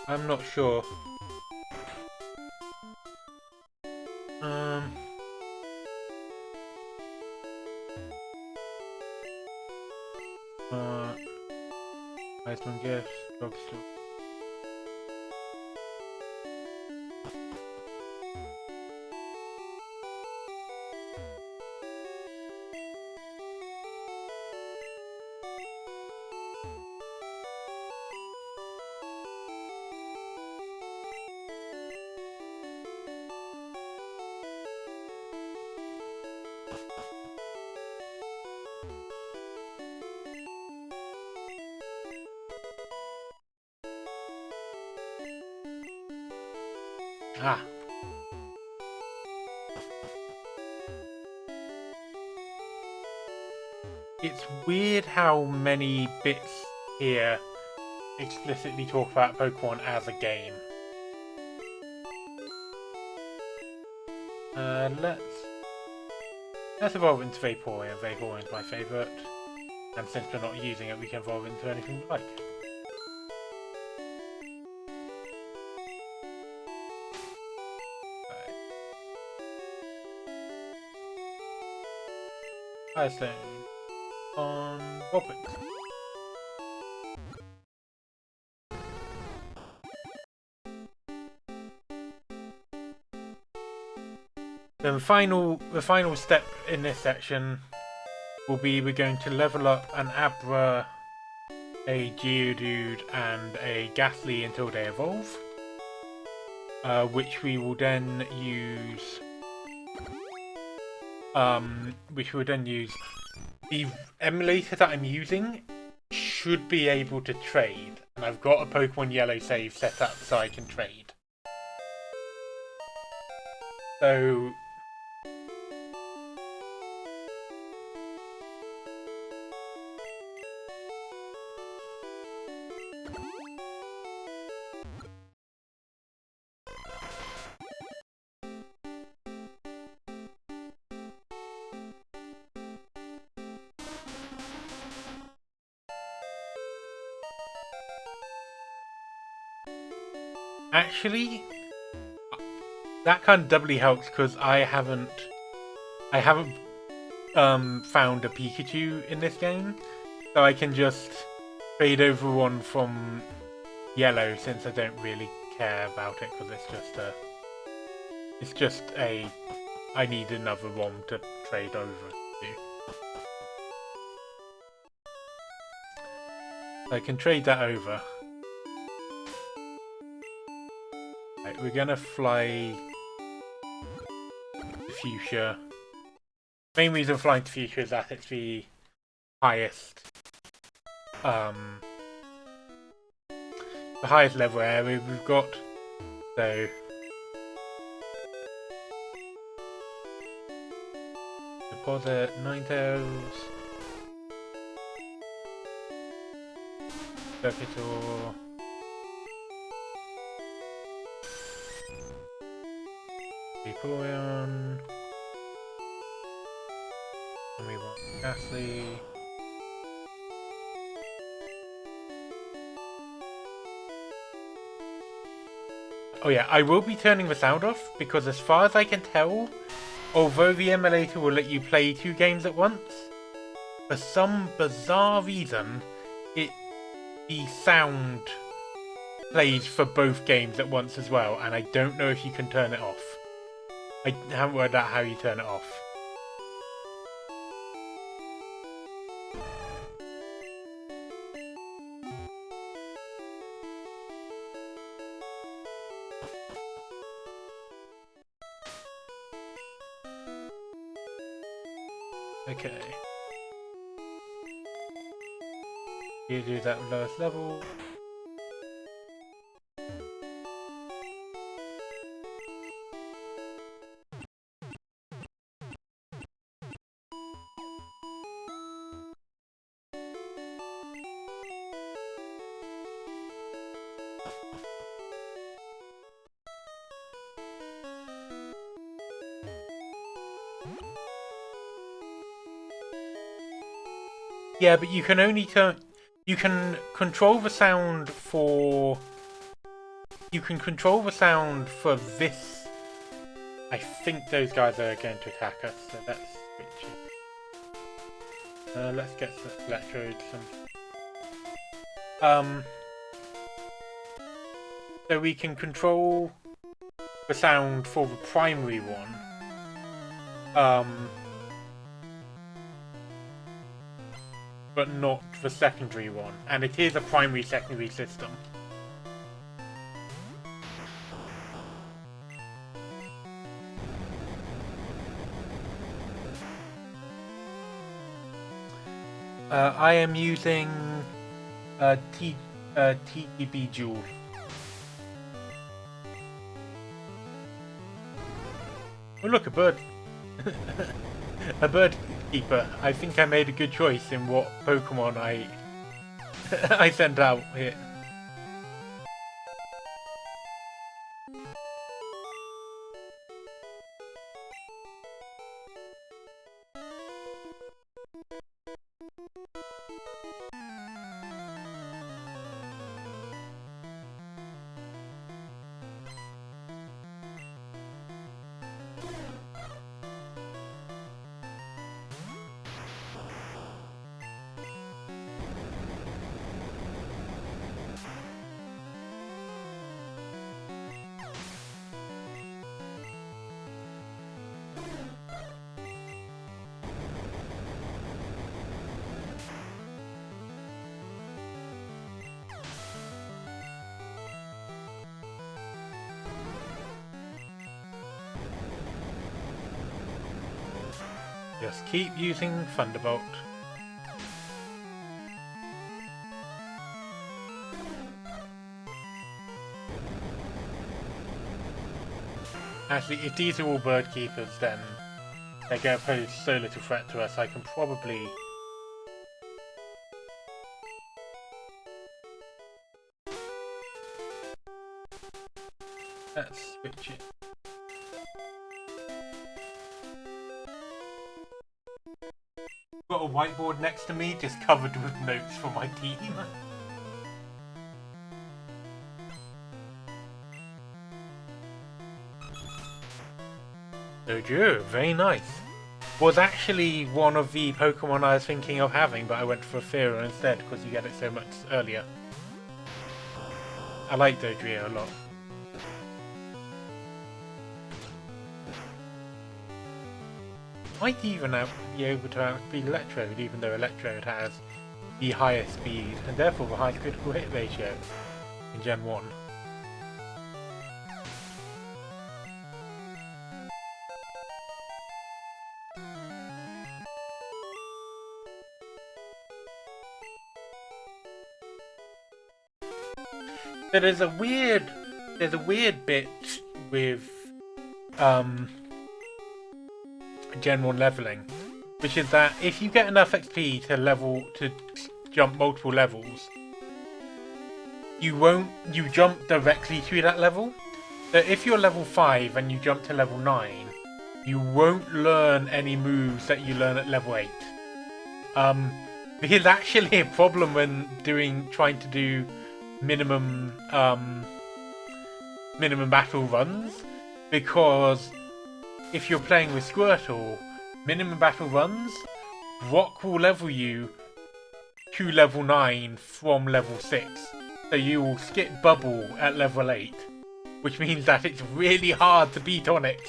I'm not sure. Iceman Gifts, Drugstore. Ah. It's weird how many bits here explicitly talk about Pokemon as a game. Let's evolve into Vaporeon. Vaporeon is my favourite. And since we're not using it, we can evolve into anything we like. Firestone on Vulpix. Then the final step in this section will be we're going to level up an Abra, a Geodude, and a Ghastly until they evolve, which we will then use. The emulator that I'm using should be able to trade, and I've got a Pokemon Yellow save set up so I can trade. So Actually, that kind of doubly helps because I haven't found a Pikachu in this game, so I can just trade over one from yellow since I don't really care about it because it's just a I need another one to trade over to. I can trade that over. Right, we're gonna fly to Fuchsia. Main reason flying to Fuchsia is that it's the highest level area we've got. So deposit Ninetales. Circuitor. Vaporeon. And we want Ghastly. Oh yeah, I will be turning the sound off because as far as I can tell, although the emulator will let you play 2 games at once, for some bizarre reason, the sound plays for both games at once as well, and I don't know if you can turn it off. I haven't worked out how you turn it off. Okay. You do that lowest level. Yeah, but you can only turn. You can control the sound for. You can control the sound for this. I think those guys are going to attack us, so let's switch it. Let's get some electrodes. So we can control the sound for the primary one. But not the secondary one. And it is a primary-secondary system. I am using TTB Jewel. Oh look, a bird. A bird keeper. I think I made a good choice in what Pokemon I I sent out here. Just keep using Thunderbolt. Actually, if these are all bird keepers, then they're going to pose so little threat to us, I can probably... Let's switch it. Got a whiteboard next to me, just covered with notes for my team. Doju, very nice. Was actually one of the Pokemon I was thinking of having, but I went for Fearow instead because you get it so much earlier. I like Dodrio a lot. Might even be able to outspeed Electrode, even though Electrode has the highest speed and therefore the highest critical hit ratio in Gen 1. So there's a weird bit with Gen 1 leveling, which is that if you get enough XP to jump multiple levels, you jump directly to that level. So if you're level 5 and you jump to level 9, you won't learn any moves that you learn at level 8. This is actually a problem when trying to do minimum battle runs, because if you're playing with Squirtle, minimum battle runs, Brock will level you to level 9 from level 6. So you will skip Bubble at level 8, which means that it's really hard to beat Onix.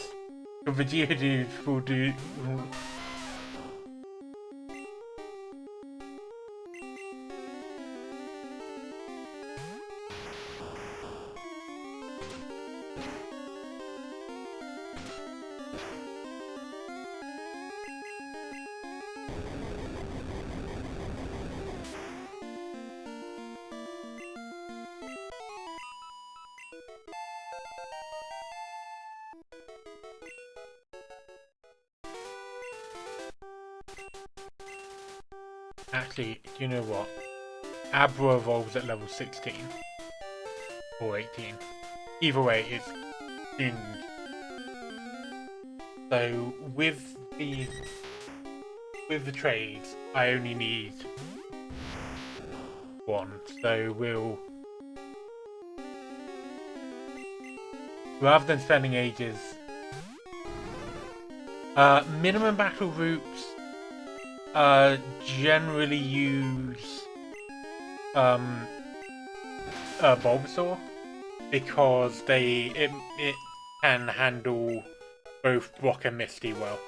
Because the Geodude will do... Actually, do you know what? Abra evolves at level 16. Or 18. Either way, it's in. So, with the trades, I only need one. So, we'll... rather than spending ages... minimum battle routes generally use Bulbasaur, because it can handle both Brock and Misty well.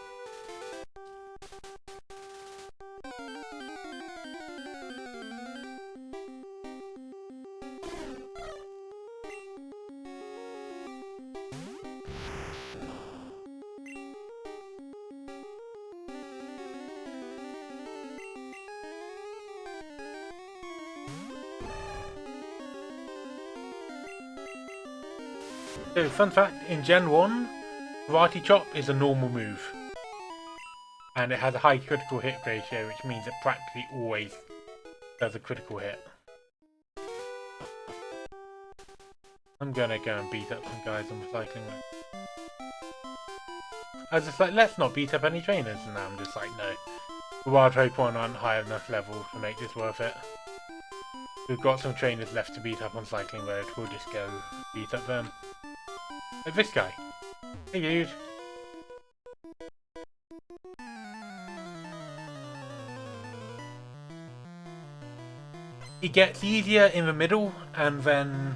So, fun fact, in Gen 1, Karate Chop is a normal move. And it has a high critical hit ratio, which means it practically always does a critical hit. I'm gonna go and beat up some guys on Recycling Mode. I was just like, let's not beat up any trainers, and now I'm just like, no. The wild Pokemon aren't high enough level to make this worth it. We've got some trainers left to beat up on Cycling Road, we'll just go beat up them. Like this guy. Hey dude. It gets easier in the middle, and then,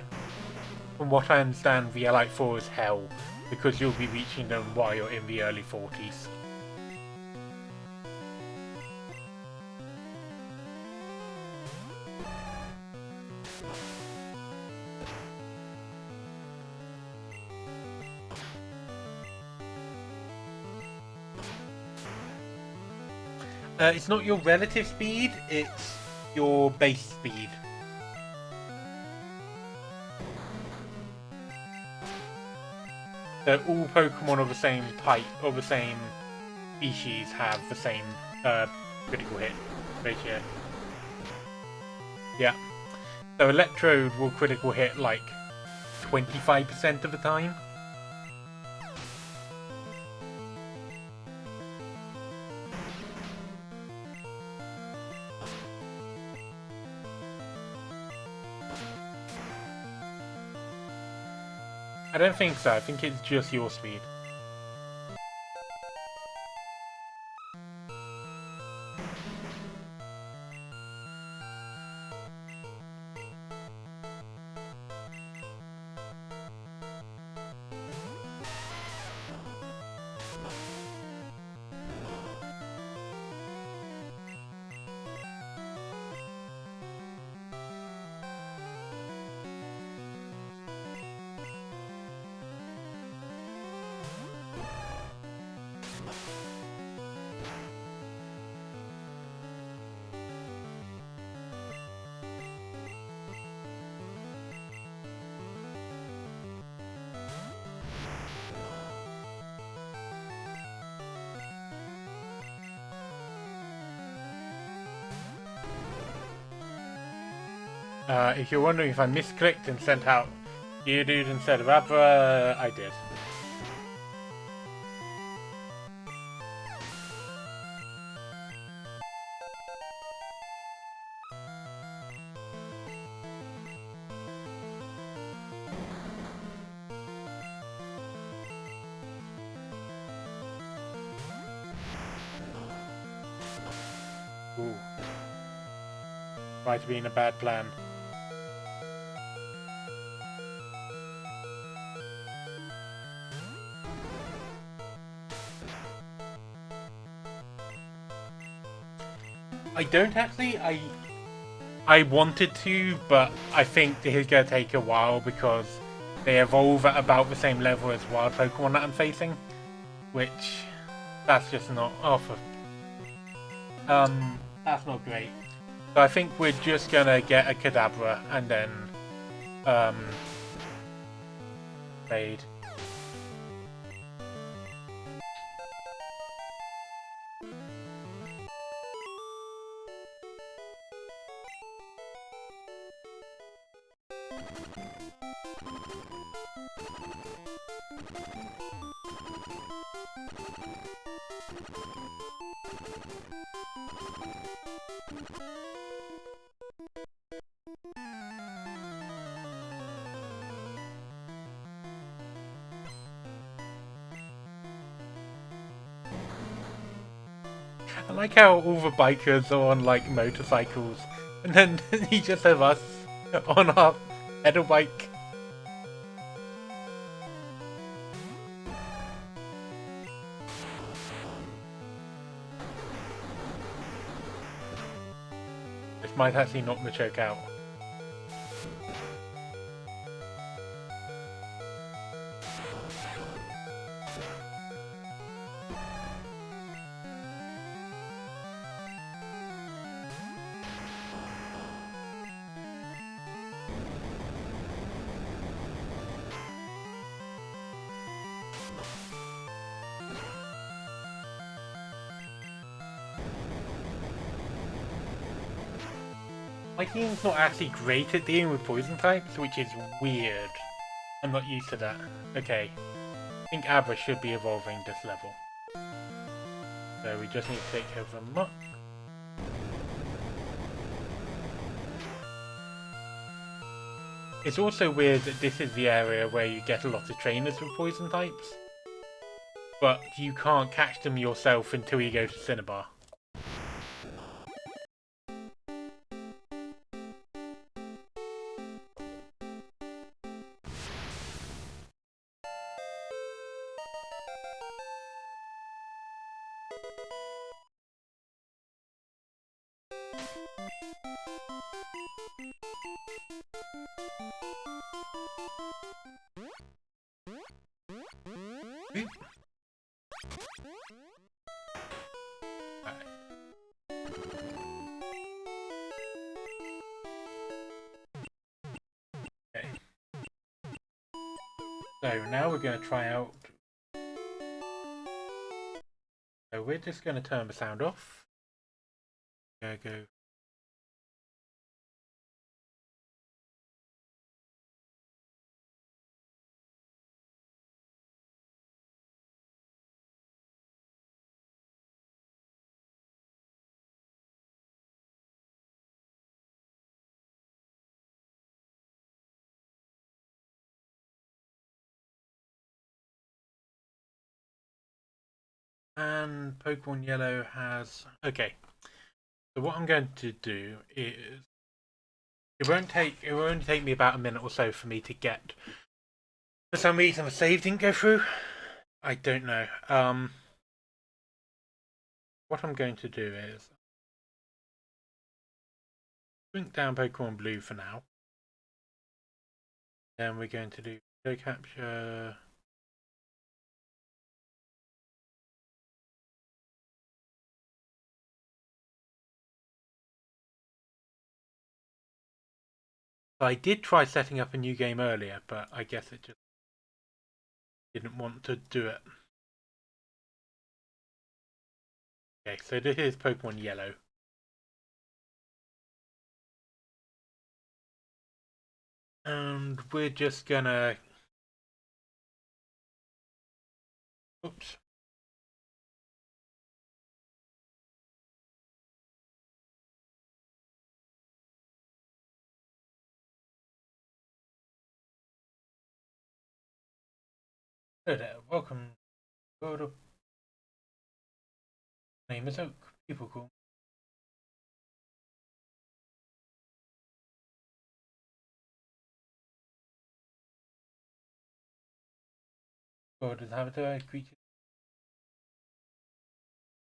from what I understand, the Elite 4 is hell, because you'll be reaching them while you're in the early 40s. It's not your relative speed, it's your base speed. So all Pokemon of the same type, or the same species, have the same critical hit ratio. Yeah. So Electrode will critical hit like 25% of the time. I don't think so. I think it's just your speed. If you're wondering if I misclicked and sent out Geodude instead of Abra, I did. Ooh. Might have been a bad plan. I don't actually. I wanted to, but I think this is going to take a while because they evolve at about the same level as wild Pokemon that I'm facing, which that's just not that's not great. So I think we're just gonna get a Kadabra and then fade. I like how all the bikers are on like motorcycles, and then you just have us on our pedal bike. This might actually knock the choke out. My team's not actually great at dealing with poison types, which is weird. I'm not used to that. Okay. I think Abra should be evolving this level. So we just need to take care of the muck. It's also weird that this is the area where you get a lot of trainers with poison types. But you can't catch them yourself until you go to Cinnabar. Okay. So now we're going to try out. So we're just going to turn the sound off. Go. And Pokemon Yellow has... Okay. So what I'm going to do is... It will only take me about a minute or so for me to get... For some reason the save didn't go through. I don't know. What I'm going to do is... Shrink down Pokemon Blue for now. Then we're going to do video capture... I did try setting up a new game earlier, but I guess it just didn't want to do it. Okay, so this is Pokemon Yellow. And we're just gonna... Oops. Hello there, welcome. Go to... Name is Oak. People call. God is habitat creature.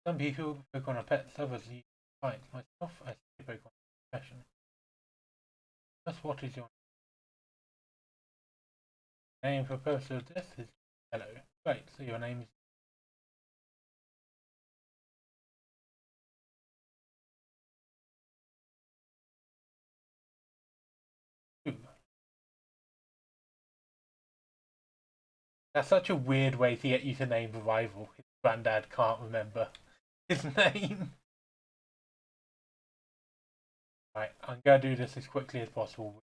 Some people Pokemon are pets, others use fights. Myself, I see Pokemon passion. Just what is your name for purpose of this is Hello. Right, so your name is Who. That's such a weird way to get you to name a rival. His granddad can't remember his name. Right, I'm gonna do this as quickly as possible.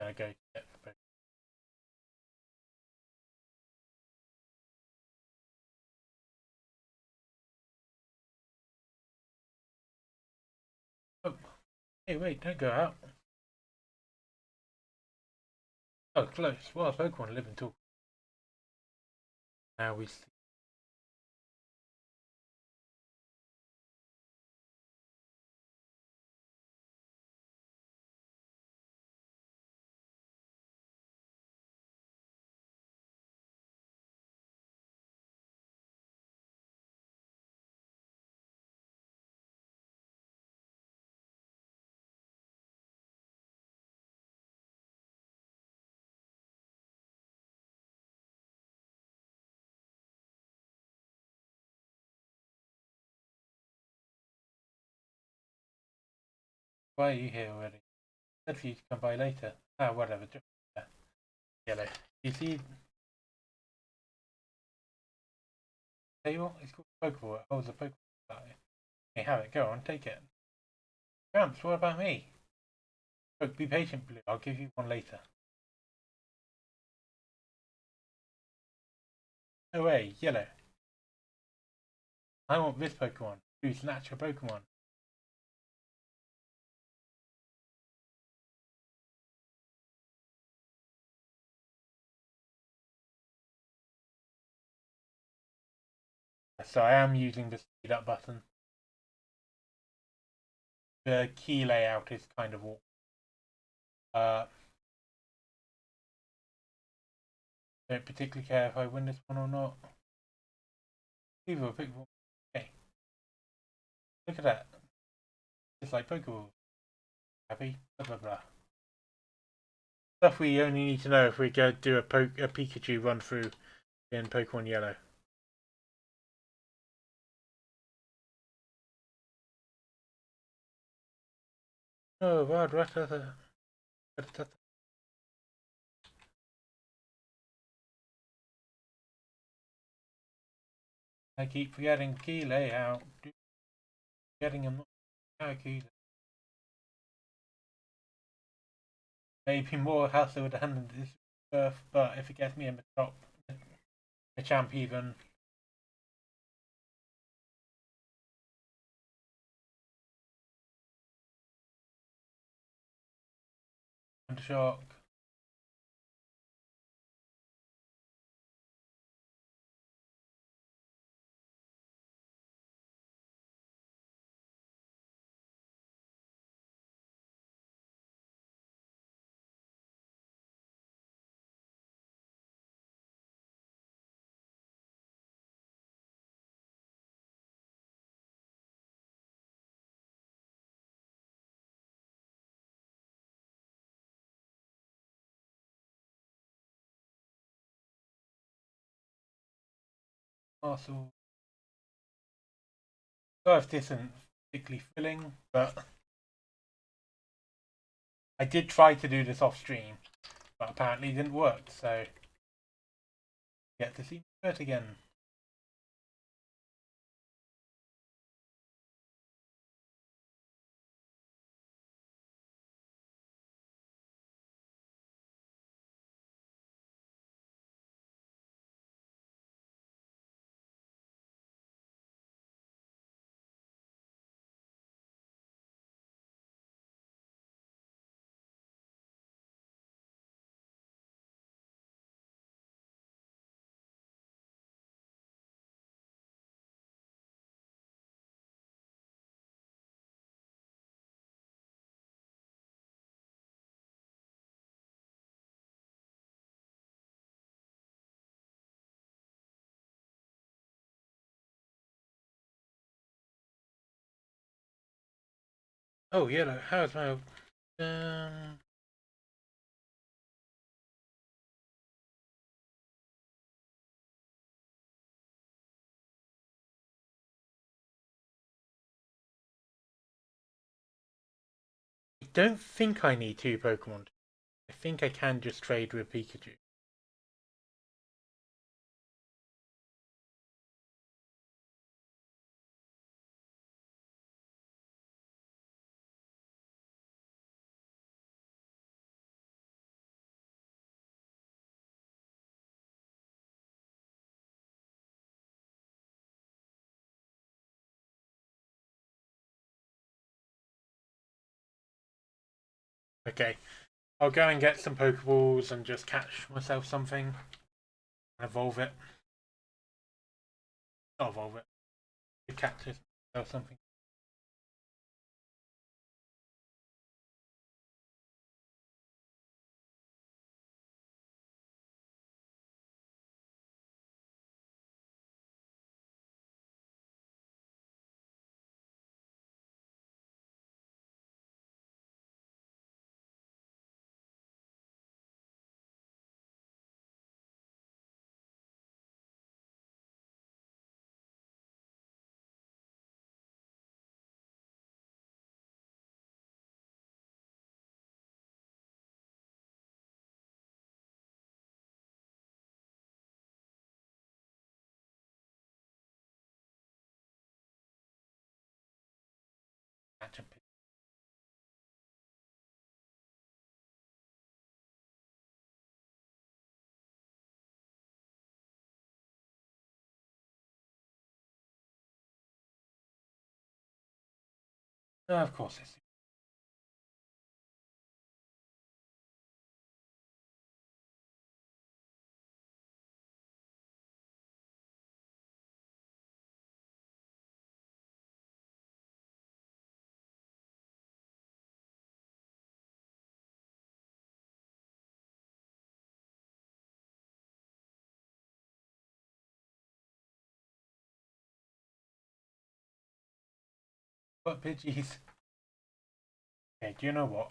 I'm gonna go get the Pokemon. Oh, hey, wait, don't go out. Oh, close. Well, Pokemon live and talk. Now we see. Why are you here already? Said for you to come by later. Ah, whatever. Just yellow. You see, tell you what, it's called Pokeball. It holds a Pokeball. You have it. Go on, take it. Gramps, what about me? Look, be patient, Blue. I'll give you one later. No way, Yellow. I want this Pokemon. Blue, snatch your Pokemon. So I am using the speed up button. The key layout is kind of awkward. Don't particularly care if I win this one or not. Either pick one. Okay. Look at that. It's like Pokeball. Happy? Blah blah blah. Stuff we only need to know if we go do a Pikachu run through in Pokemon Yellow. Oh, wow, I keep forgetting key layout. Getting them not key. Maybe more hassle with the hand than this birth, but if it gets me in the top, the champ even. Under shock. Also, sorry if this isn't particularly filling, but I did try to do this off stream, but apparently it didn't work, so get to see it again. Oh, yellow. How's my... Um... I don't think I need two Pokemon. I think I can just trade with Pikachu. Okay. I'll go and get some Pokeballs and just catch myself something. And evolve it. Not evolve it. The cactus or something. Catch a of course it's... What Pidgeys? Okay, do you know what?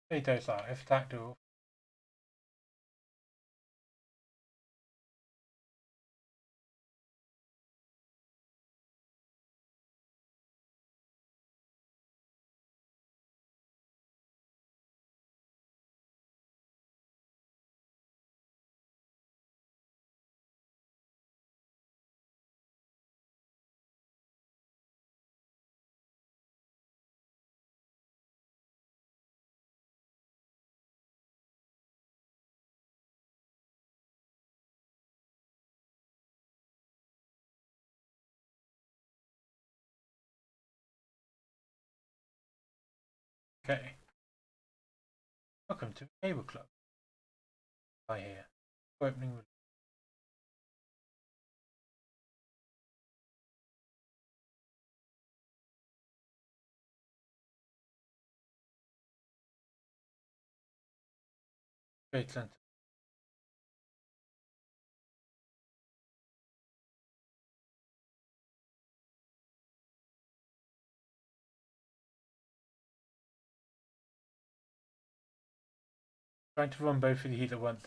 They those are. If that do... Okay. Welcome to Cable Club. I hear. Opening... Trade Center. Trying to run both of these at once.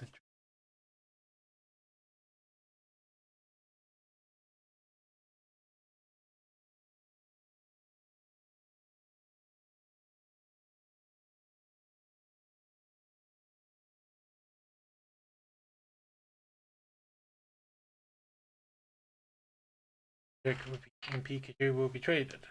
And Pikachu will be traded.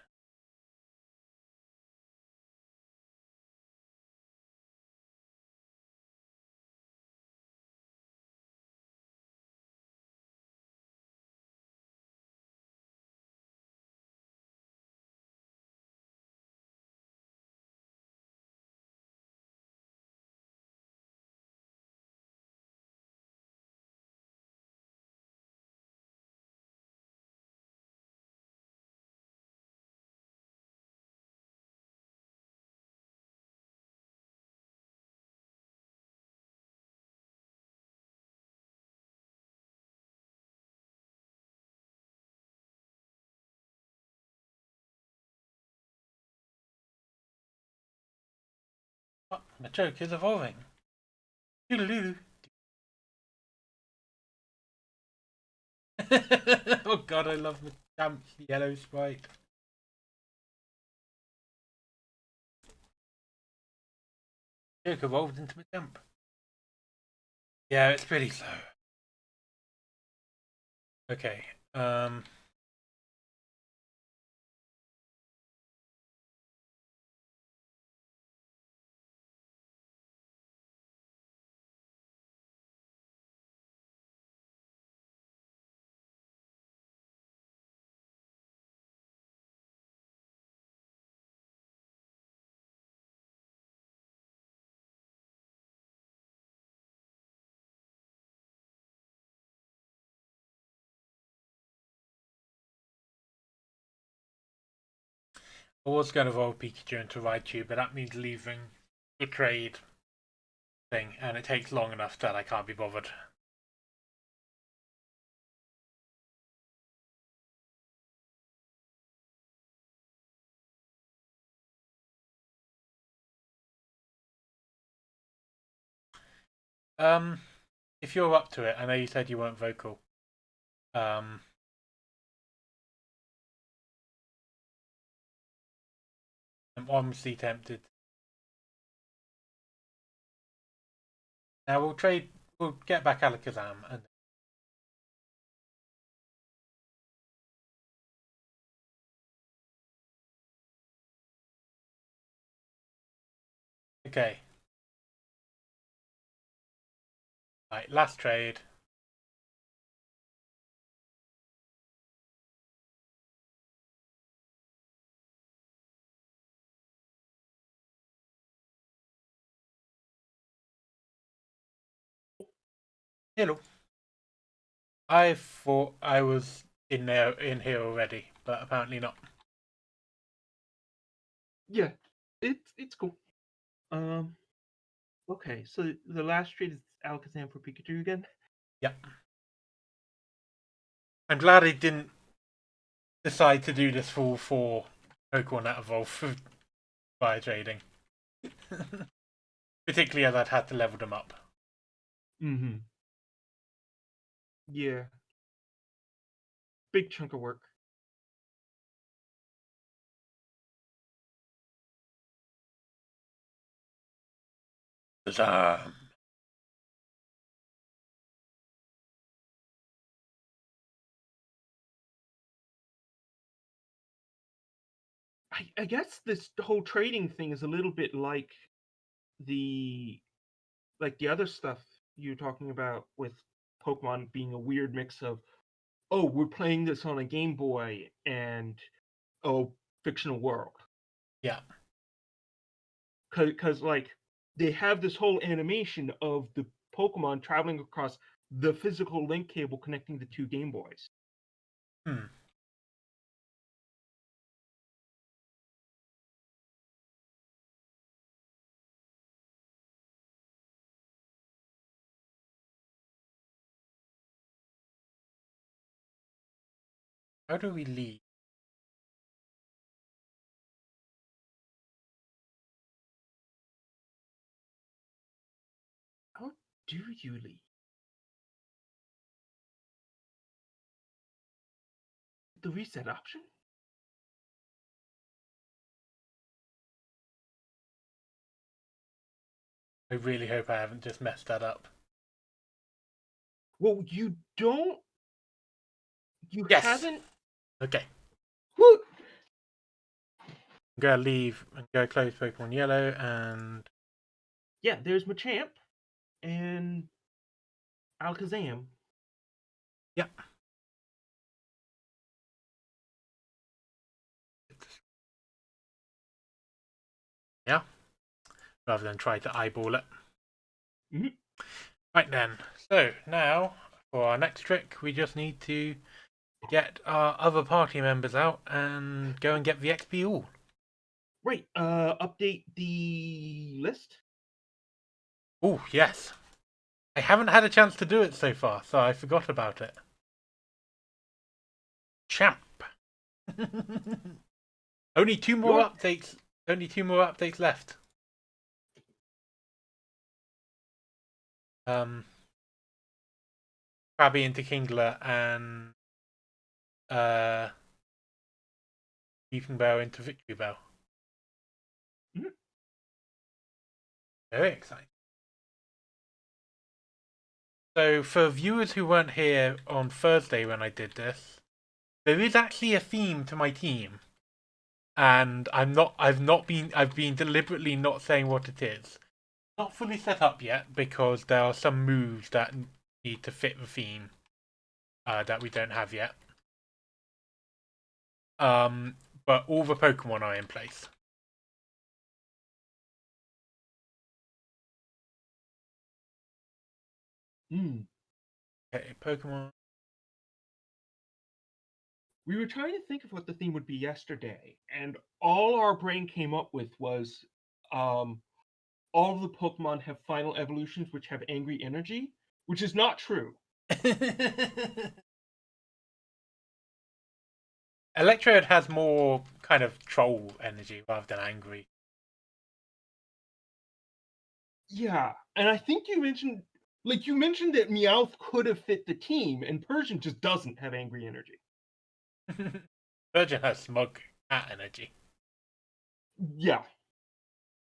my joke is evolving. Doodaloo. Oh god, I love the damp yellow sprite. Joke evolved into Machamp. Yeah, it's pretty slow. Okay. I was going to evolve Pikachu into Raichu, but that means leaving the trade thing, and it takes long enough that I can't be bothered. If you're up to it, I know you said you weren't vocal. I'm honestly tempted. Now we'll trade. We'll get back Alakazam and. Okay. Right, last trade. Hello. I thought I was in here already, but apparently not. Yeah, it's cool. Okay, so the last trade is Alakazam for Pikachu again. Yep. I'm glad I didn't decide to do this full for Pokemon that evolve by trading. Particularly as I'd had to level them up. Mm-hmm. Yeah. Big chunk of work. Shazam. I guess this whole trading thing is a little bit like the other stuff you're talking about with Pokemon being a weird mix of, oh, we're playing this on a Game Boy and oh, fictional world. Yeah. Because like they have this whole animation of the Pokemon traveling across the physical link cable connecting the two Game Boys. Hmm. How do we leave? How do you leave? The reset option? I really hope I haven't just messed that up. Well, you don't. You Yes! haven't. Okay. Woo! I'm gonna leave and go close Pokemon Yellow and. Yeah, there's Machamp and Alakazam. Yep. Yeah. Rather than try to eyeball it. Mm-hmm. Right then. So now for our next trick, we just need to get our other party members out and go and get the XP all. Right. Update the list. Oh, yes. I haven't had a chance to do it so far, so I forgot about it. Champ. Only two more updates. Only two more updates left. Krabby into Kingler and uh, Ethan Bell into Victory Bell. Mhm. Very exciting. So, for viewers who weren't here on Thursday when I did this, there is actually a theme to my team, and I've been deliberately not saying what it is. Not fully set up yet because there are some moves that need to fit the theme that we don't have yet. But all the Pokemon are in place. Mm. Okay, Pokemon. We were trying to think of what the theme would be yesterday, and all our brain came up with was all of the Pokemon have final evolutions which have angry energy, which is not true. Electrode has more kind of troll energy rather than angry. Yeah, and I think you mentioned that Meowth could have fit the team, and Persian just doesn't have angry energy. Virgin has smug cat energy. Yeah.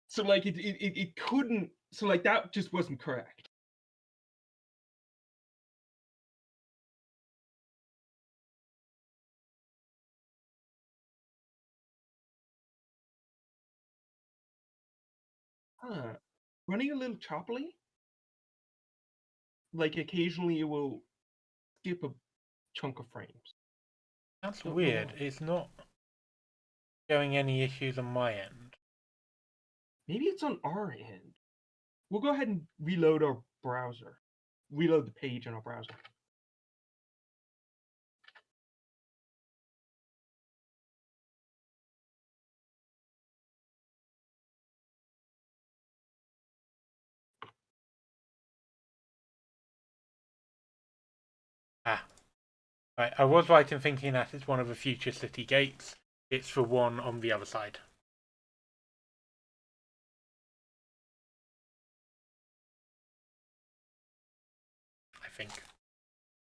So like it couldn't, so like that just wasn't correct. Huh. Running a little choppily? Like occasionally it will skip a chunk of frames. That's Don't know weird. why. It's not showing any issues on my end. Maybe it's on our end. We'll go ahead and reload our browser. Reload the page on our browser. Ah, right. I was right in thinking that it's one of the future city gates. It's the one on the other side. I think.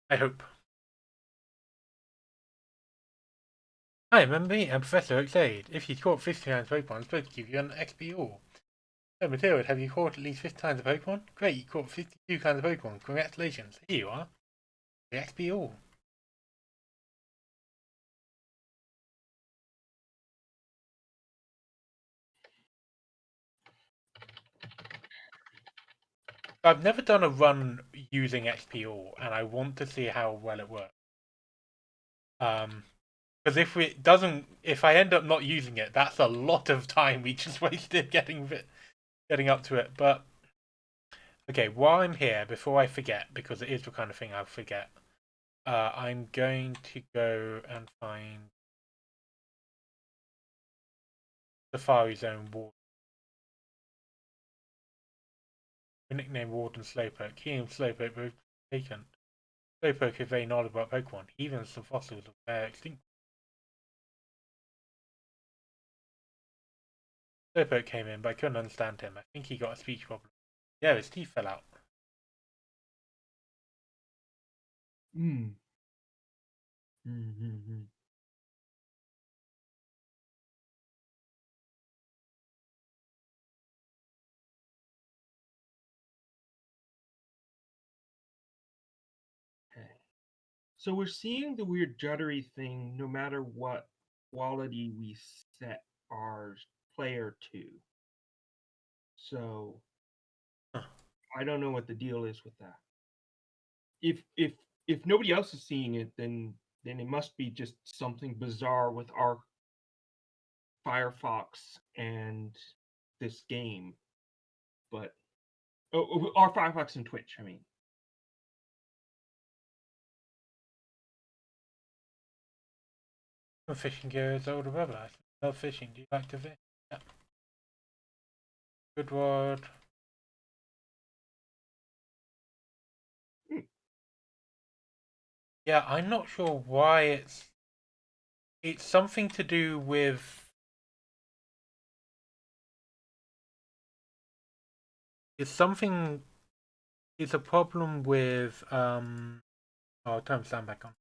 I hope. Hi, remember me? I'm Professor Oxade. If you caught 50 times Pokemon, I'm supposed to give you an XP. So, Matilda, have you caught at least 50 times a Pokemon? Great, you caught 52 kinds of Pokemon. Congratulations. Here you are. The XP all. I've never done a run using XP all, and I want to see how well it works. Because if I end up not using it, that's a lot of time we just wasted getting up to it. But okay, while I'm here, before I forget, because it is the kind of thing I'll forget, I'm going to go and find Safari Zone Warden. We nicknamed Warden Slowpoke. He and Slowpoke were vacant. Slowpoke is very knowledgeable about Pokemon, even some fossils of their extinct. Slowpoke came in, but I couldn't understand him. I think he got a speech problem. Yeah, his teeth fell out. Hmm. Mm-hmm. Okay. So we're seeing the weird juddery thing no matter what quality we set our player to. So Huh. I don't know what the deal is with that. If nobody else is seeing it, then it must be just something bizarre with our Firefox and this game. But our Firefox and Twitch, I mean. Fishing gear is older brother. I love fishing. Do you like to fish? Yeah. Good word. Hmm. Yeah, I'm not sure why it's something to do with it's something it's a problem with I'll turn the sound back on.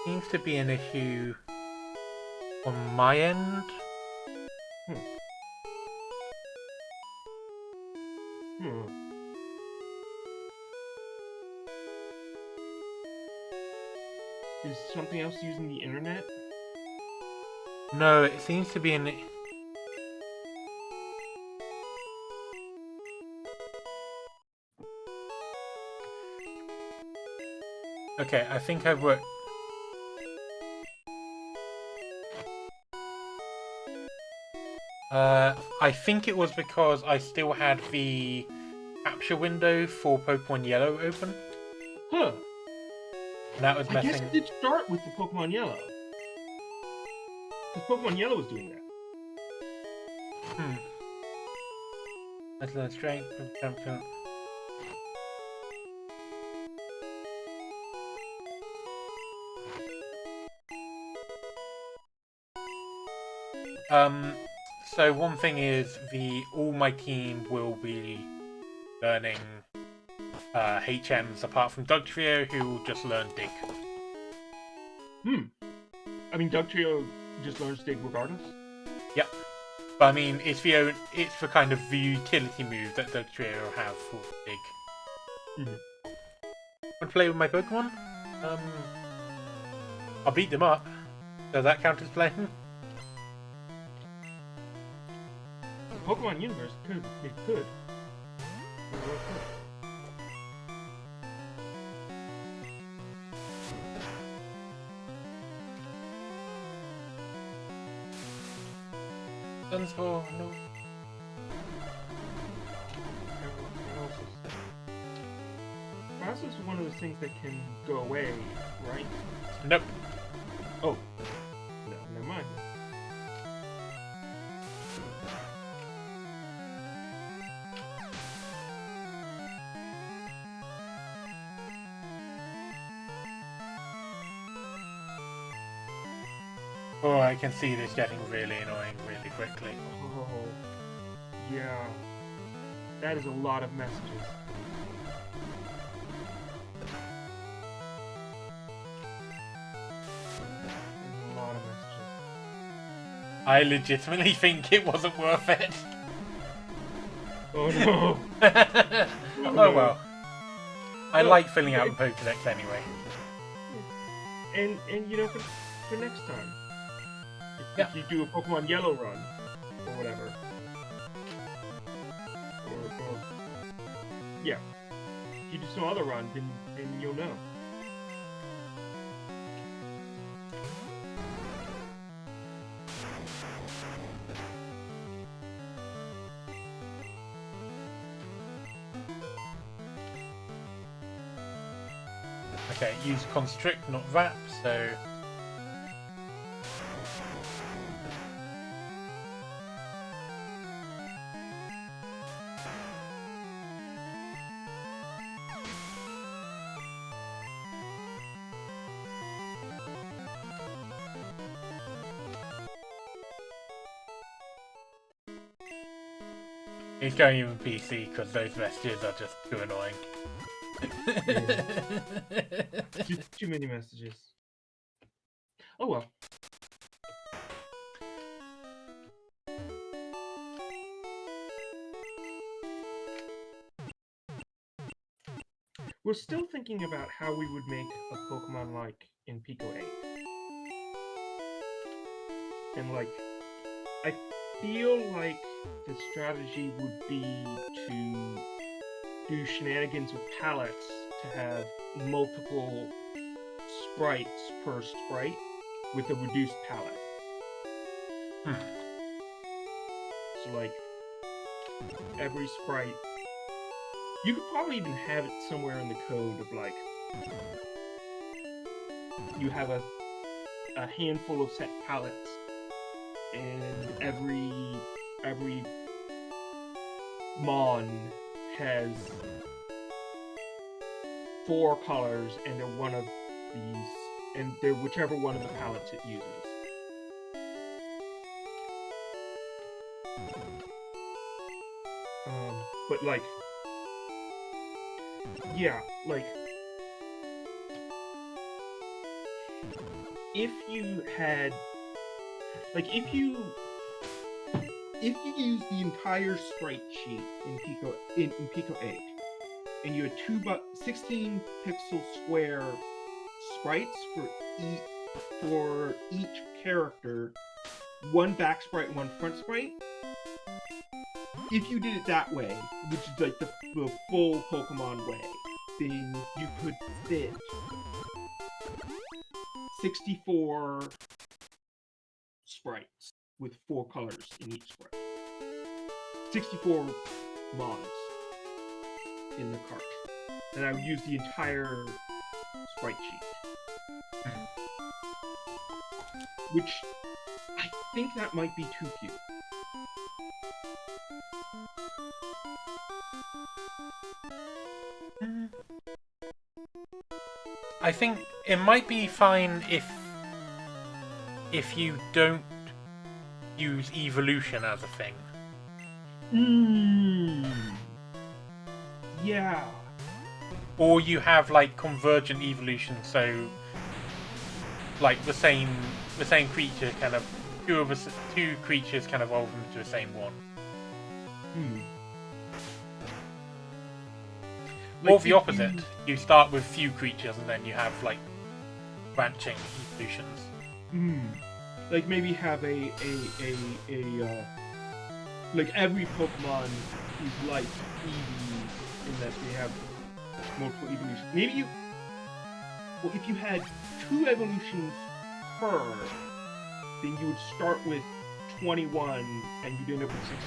Seems to be an issue on my end. Hmm. Hmm. Is something else using the internet? No, it seems to be an. Okay, I think I've worked. I think it was because I still had the capture window for Pokemon Yellow open. Huh. And that was I guess messing. it did start with the Pokemon Yellow. Because Pokemon Yellow was doing that. That's the strength of champion. So one thing is all my team will be learning HMs apart from Dugtrio, who will just learn Dig. I mean, Dugtrio just learns Dig regardless. Yep. But I mean, it's the kind of the utility move that Dugtrio have for Dig. Mhm. Want to play with my Pokemon? I'll beat them up. Does that count as playing? Pokemon Universe could. It could. Dunsparce, no. Paralysis is one of those things that can go away, right? Nope. Oh. No, never mind. Oh, I can see this getting really annoying really quickly. Oh. Yeah. That is a lot of messages. There's a lot of messages. I legitimately think it wasn't worth it. Oh no! Oh well. I No, like filling out the Pokédex anyway. And you know, for next time, if Yeah. you do a Pokemon Yellow run or whatever, or yeah, if you do some other run, then you'll know. Okay, use Constrict, not Wrap, so... He's going even PC because those messages are just too annoying. Too many messages. Oh well. We're still thinking about how we would make a Pokemon like in Pico 8. And like, I feel like the strategy would be to do shenanigans with palettes to have multiple sprites per sprite with a reduced palette. So like, every sprite... You could probably even have it somewhere in the code of like, you have a handful of set palettes, and every Mon has 4 colors, and they're one of these, and they're whichever one of the palettes it uses. But like, Yeah, like if you had, like if you use the entire sprite sheet in Pico 8, and you had 16 pixel square sprites for each character, one back sprite, one front sprite. If you did it that way, which is like the full Pokemon way, then you could fit 64 sprites with 4 colors in each sprite. 64 mons in the cart. And I would use the entire sprite sheet. Which, I think that might be too few. I think it might be fine if you don't use evolution as a thing. Yeah. Or you have like convergent evolution, so like the same creature kind of two creatures can evolve into the same one. Or the opposite. You start with few creatures and then you have like branching evolutions. Like maybe have a like every Pokemon is like Eevee in that they have multiple evolutions. Maybe if you had 2 evolutions per, then you would start with 21 and you'd end up with 63.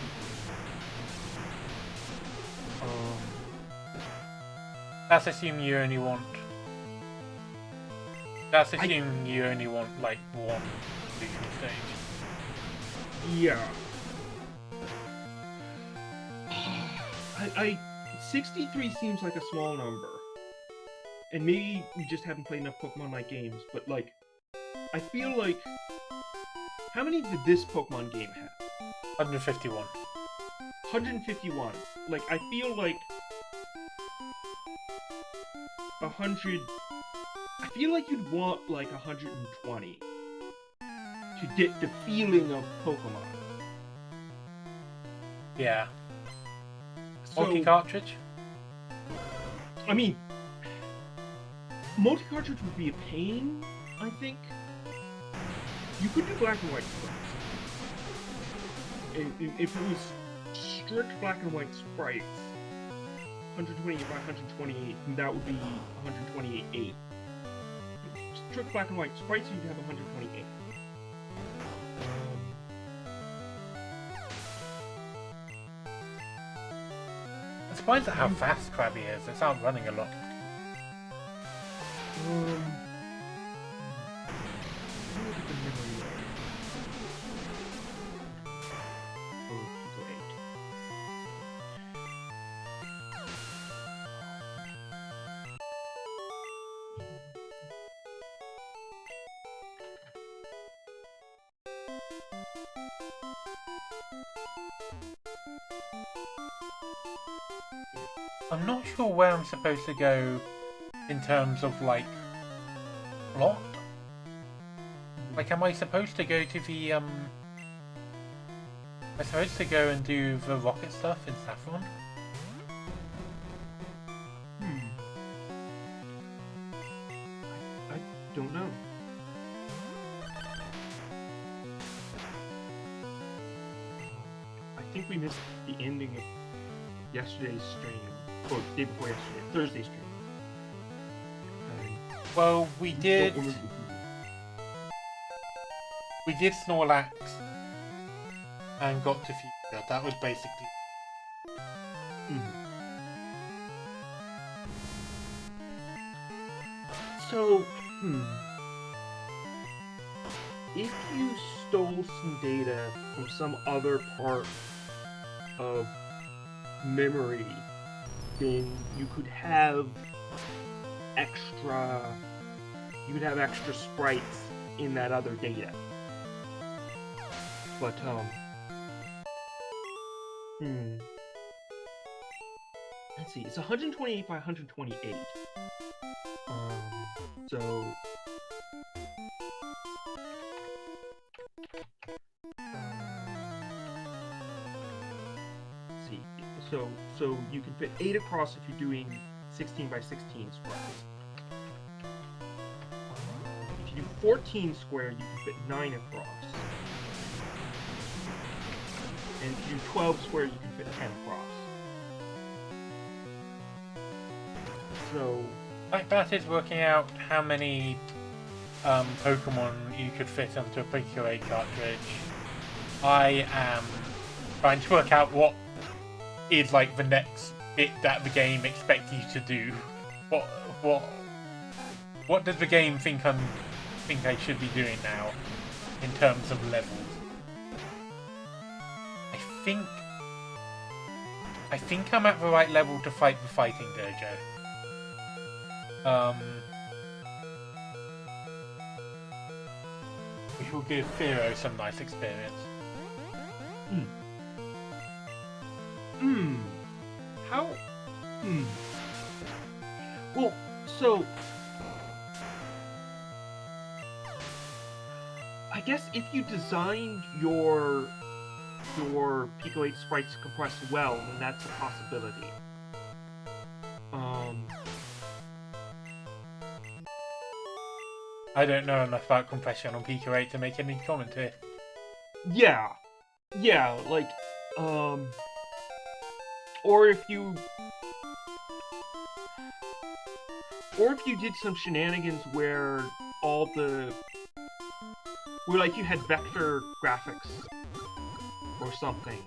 That's assuming you only want. That's assuming you only want like one evolution stage. Yeah. 63 seems like a small number. And maybe we just haven't played enough Pokemon-like games, but like, I feel like, how many did this Pokemon game have? 151. 151. Like, I feel like 100. I feel like you'd want like 120 to get the feeling of Pokemon. Yeah. So, Multi-cartridge? I mean, multi-cartridge would be a pain, I think. You could do black and white sprites. If it was strict black and white sprites, 128 by 128, that would be 128. Strict black and white sprites, you'd have 128. I'm surprised at how fast Krabby is. It's out running a lot. I'm not sure where I'm supposed to go in terms of like plot. Like, am I supposed to go to the am I supposed to go and do the rocket stuff in Saffron? I don't know. I think we missed the ending of yesterday's stream, or the day before yesterday, Thursday's stream. Well, we did Snorlax and got to Fuchsia. That was basically. So, if you stole some data from some other part of memory, then you could have extra sprites in that other data. But let's see, it's 128 by 128. So let's see, so you can fit 8 across if you're doing 16 by 16 squares. If you do 14 square, you can fit 9 across. And if you do 12 square, you can fit 10 across. So Like that is working out how many Pokemon you could fit onto a Pikachu 8 cartridge. I am trying to work out what is like the next bit that the game expects you to do. What does the game think I should be doing now in terms of levels? I think I'm at the right level to fight the Fighting Dojo. Which will give Firo some nice experience. How? Well, so I guess if you designed your Pico 8 sprites to compress well, then that's a possibility. I don't know enough about compression on Pico 8 to make any comment here. Yeah, like, or if you did some shenanigans where like you had vector graphics or something,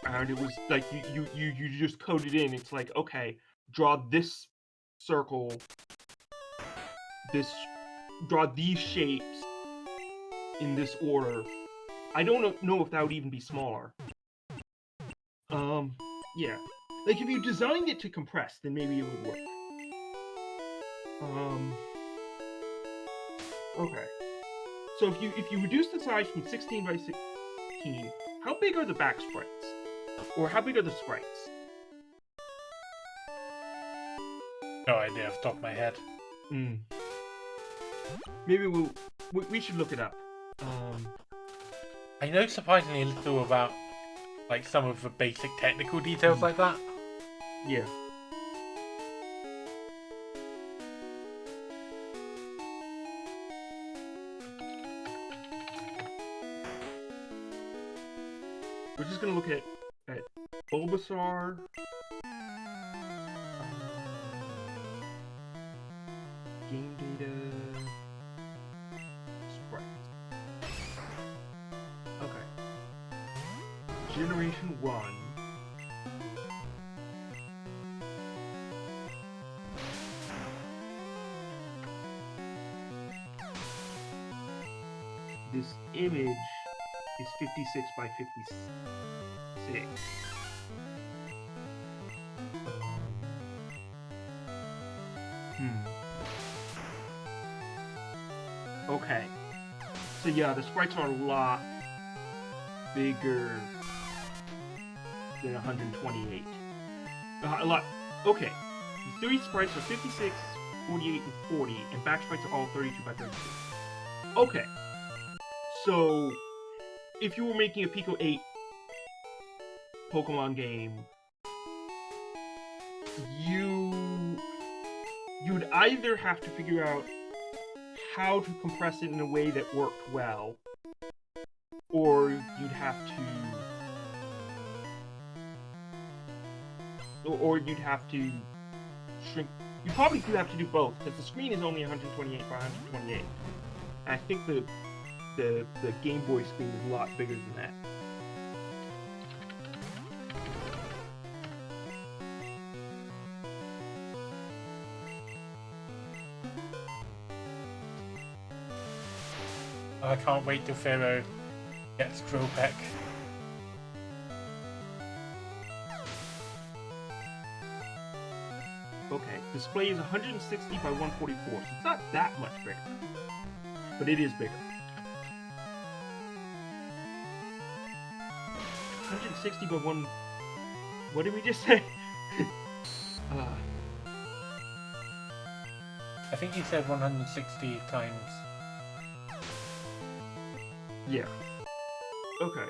and it was like you just coded in. It's like, okay, draw this circle, draw these shapes in this order. I don't know if that would even be smaller. Yeah. Like, if you designed it to compress, then maybe it would work. Okay. So if you reduce the size from 16 by 16, how big are the back sprites? Or how big are the sprites? No idea off the top of my head. Maybe we should look it up. I know surprisingly little about like some of the basic technical details like that. Yeah. We're just gonna look at Bulbasaur. Game data. Sprites. Okay. Generation 1. This image is 56 by 56. Okay. So yeah, the sprites are a lot bigger than 128. A lot. Okay. The 3 sprites are 56, 48, and 40, and back sprites are all 32 by 32. Okay. So, if you were making a Pico 8 Pokemon game, you'd either have to figure out how to compress it in a way that worked well, or you'd have to shrink. You probably do have to do both, because the screen is only 128 by 128. And I think the Game Boy screen is a lot bigger than that. I can't wait till Firo gets Drillpeck. Okay, display is 160 by 144, so it's not that much bigger. But it is bigger. 160 by What did we just say? I think you said 160 times. Yeah. Okay.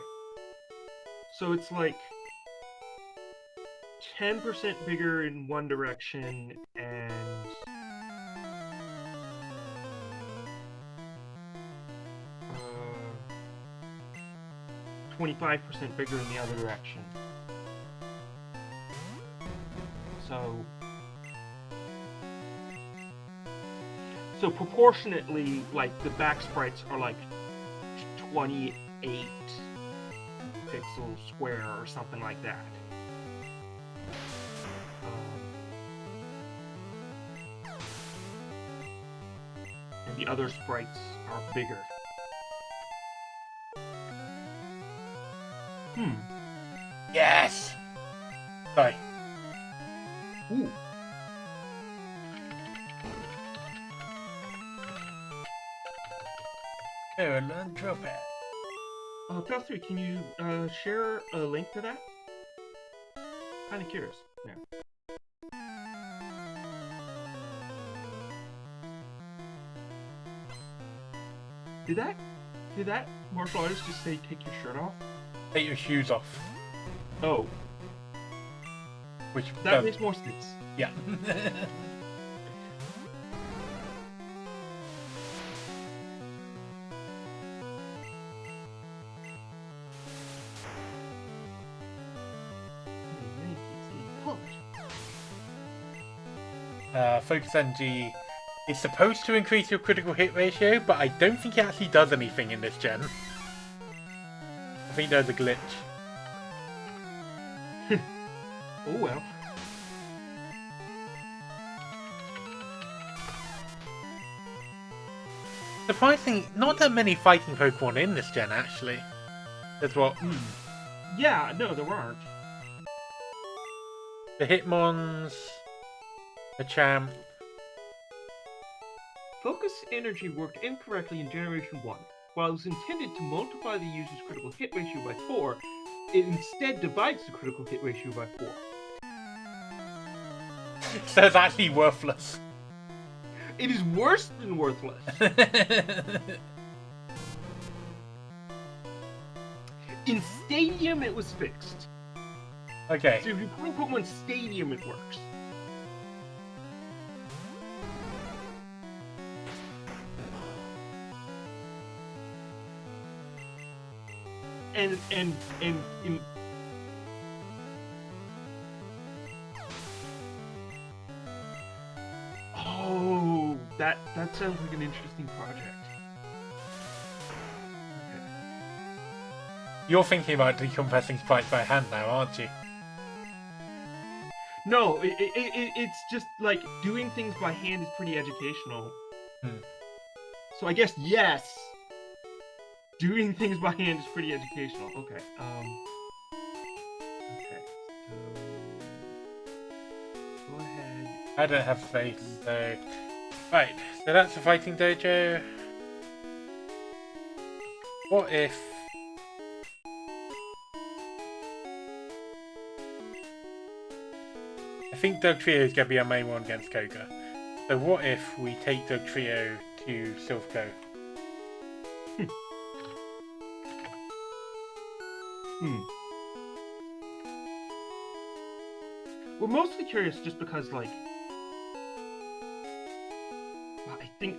So it's like 10% bigger in one direction and 25% bigger in the other direction. So proportionately, like the back sprites are like 28 pixels square or something like that. And the other sprites are bigger. Yes! Sorry. Ooh. Oh, a learn drop it. Pal3, can you share a link to that? Kind of curious. Yeah. Did that martial artist just say take your shirt off? Take your shoes off. Oh. Which that makes more sense. Yeah. Focus NG is supposed to increase your critical hit ratio, but I don't think it actually does anything in this gen. I think there's a glitch. Oh well. Surprisingly, not that many fighting Pokemon in this gen, actually. There's what? Yeah, no, there aren't. The Hitmons, the Champ. Focus Energy worked incorrectly in Generation 1. While it was intended to multiply the user's critical hit ratio by 4, it instead divides the critical hit ratio by 4. So it's actually worthless. It is worse than worthless. In Stadium, it was fixed. Okay. So if you play Pokemon Stadium, it works. And oh, that sounds like an interesting project. Okay. You're thinking about decompressing sprites by hand now, aren't you? No, it's just like doing things by hand is pretty educational. So I guess yes. Doing things by hand is pretty educational. Okay. Okay. So go ahead. I don't have faith, so... Right, so that's the Fighting Dojo. What if... I think Dugtrio is going to be our main one against Koga. So what if we take Dugtrio to Silph Co? We're mostly curious just because, like,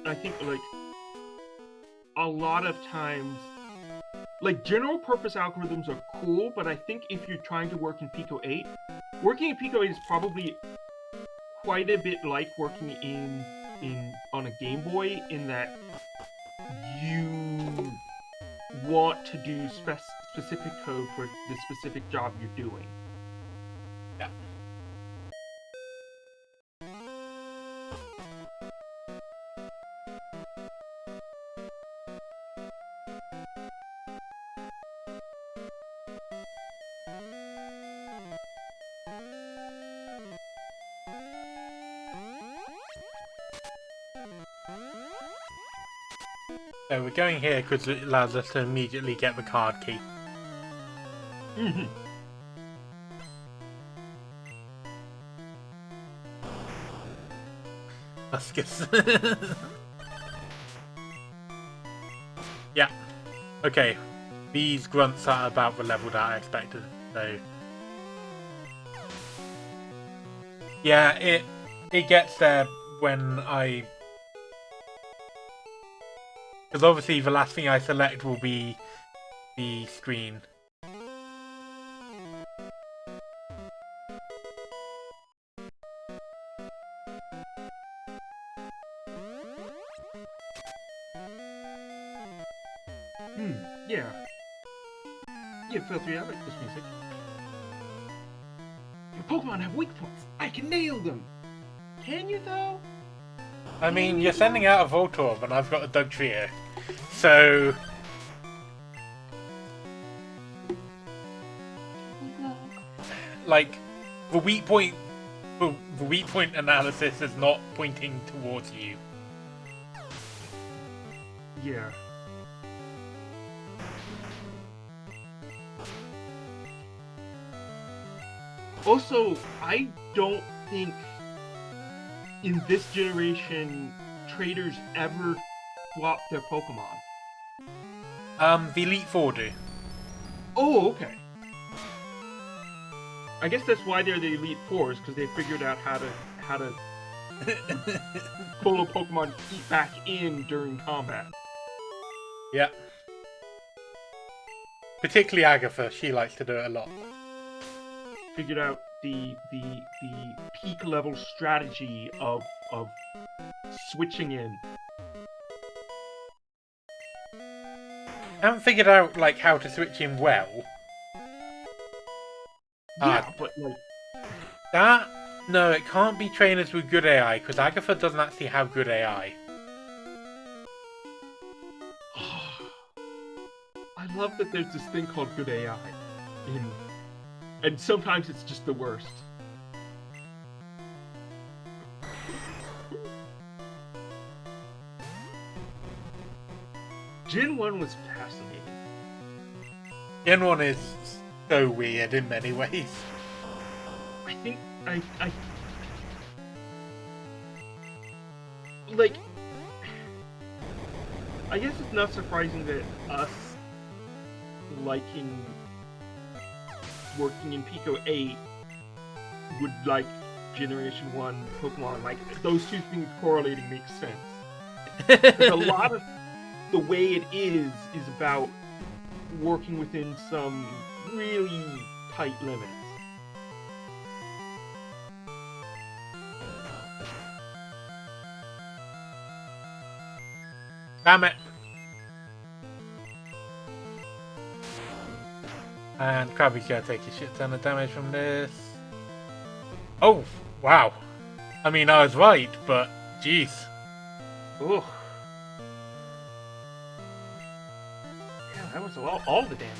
I think like a lot of times, like, general purpose algorithms are cool, but I think if you're trying to work in Pico 8, working in Pico 8 is probably quite a bit like working on a Game Boy, in that you want to do specific code for the specific job you're doing. Yeah. So we're going here because it allows us to immediately get the card key. Muscus. Yeah. Okay. These grunts are about the level that I expected, so... Yeah, it gets there when I... Because obviously the last thing I select will be the screen. Yeah. Yeah, Filthy, I like this music. Your Pokemon have weak points. I can nail them. Can you, though? I mean, you're sending out a Voltorb and I've got a Dugtrio. So... Like, the weak point analysis is not pointing towards you. Yeah. Also, I don't think in this generation traders ever swap their Pokemon. The Elite Four do. Oh, okay. I guess that's why they're the Elite Fours, because they figured out how to pull a Pokemon back in during combat. Yeah. Particularly Agatha, she likes to do it a lot. Figured out the peak level strategy of switching in. I haven't figured out like how to switch in well. Yeah, but like that. No, it can't be trainers with good AI because Agatha doesn't actually have good AI. I love that there's this thing called good AI, and sometimes it's just the worst. Gen 1 was fascinating. Gen 1 is so weird in many ways. I think I like. I guess it's not surprising that us liking working in Pico 8 would like Generation 1 Pokemon. Like, those two things correlating makes sense. Because a lot of the way it is about working within some really tight limits. Damn it! And Krabby's gonna take a shit ton of damage from this. Oh, wow. I mean, I was right, but jeez. Ugh. Yeah, that was all the damage.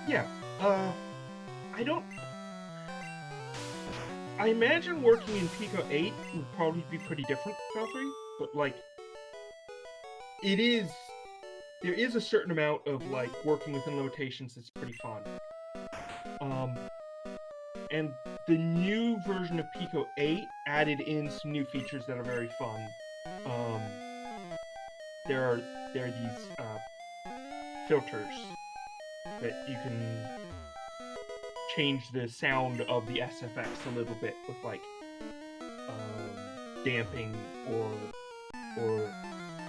Yeah, I imagine working in Pico 8 would probably be pretty different, Valkyrie, but like, there is a certain amount of like working within limitations that's pretty fun. And the new version of Pico 8 added in some new features that are very fun. There are these filters that you can change the sound of the SFX a little bit with like damping or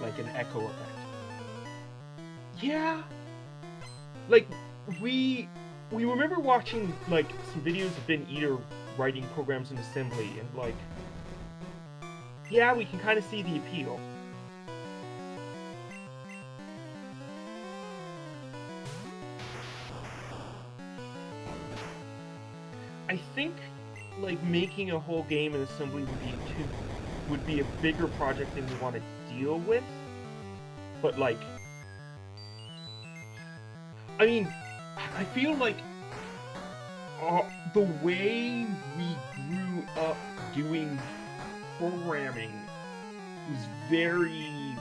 like an echo effect. Yeah, like we remember watching like some videos of Ben Eater writing programs in assembly, and like, yeah, we can kind of see the appeal. I think like making a whole game in assembly would be a bigger project than we want to deal with. But like, I mean, I feel like the way we grew up doing programming was very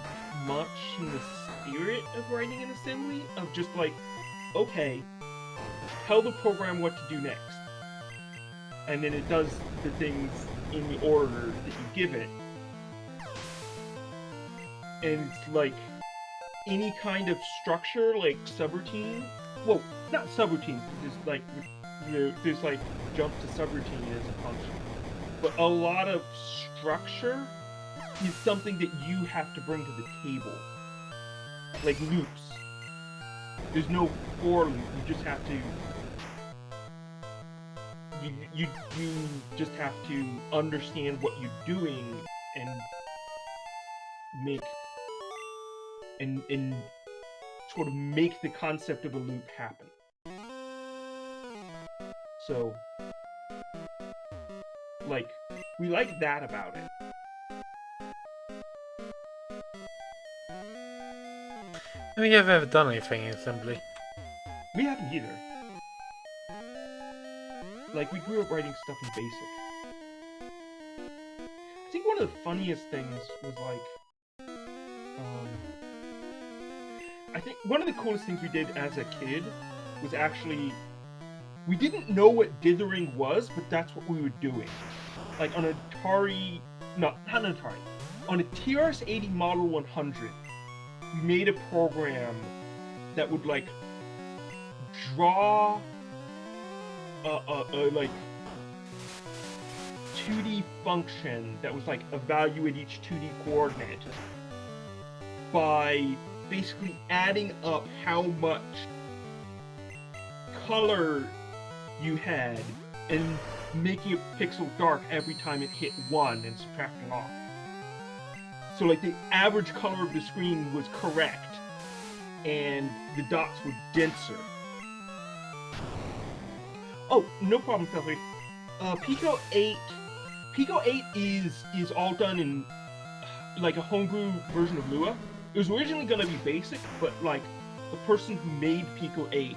much in the spirit of writing an assembly, of just like, okay, tell the program what to do next. And then it does the things in the order that you give it. And it's like any kind of structure, like subroutine. Well, not subroutines, just like there's like jump to subroutine as a function. But a lot of structure is something that you have to bring to the table. Like loops. There's no for loop, you just have to you just have to understand what you're doing and make and sort of make the concept of a loop happen. So, like, we like that about it. I don't think I've ever done anything in assembly. We haven't either. Like, we grew up writing stuff in BASIC. I think one of the funniest things was like, I think one of the coolest things we did as a kid was actually, we didn't know what dithering was, but that's what we were doing. Like on Atari, not an Atari, on a TRS-80 Model 100, we made a program that would like draw a like 2D function that was like evaluate each 2D coordinate by basically adding up how much color you had and making it pixel dark every time it hit 1 and subtracting off. So like the average color of the screen was correct and the dots were denser. Oh, no problem, Felfrey. Pico 8 is all done in like a homebrew version of Lua. It was originally going to be basic, but like the person who made Pico 8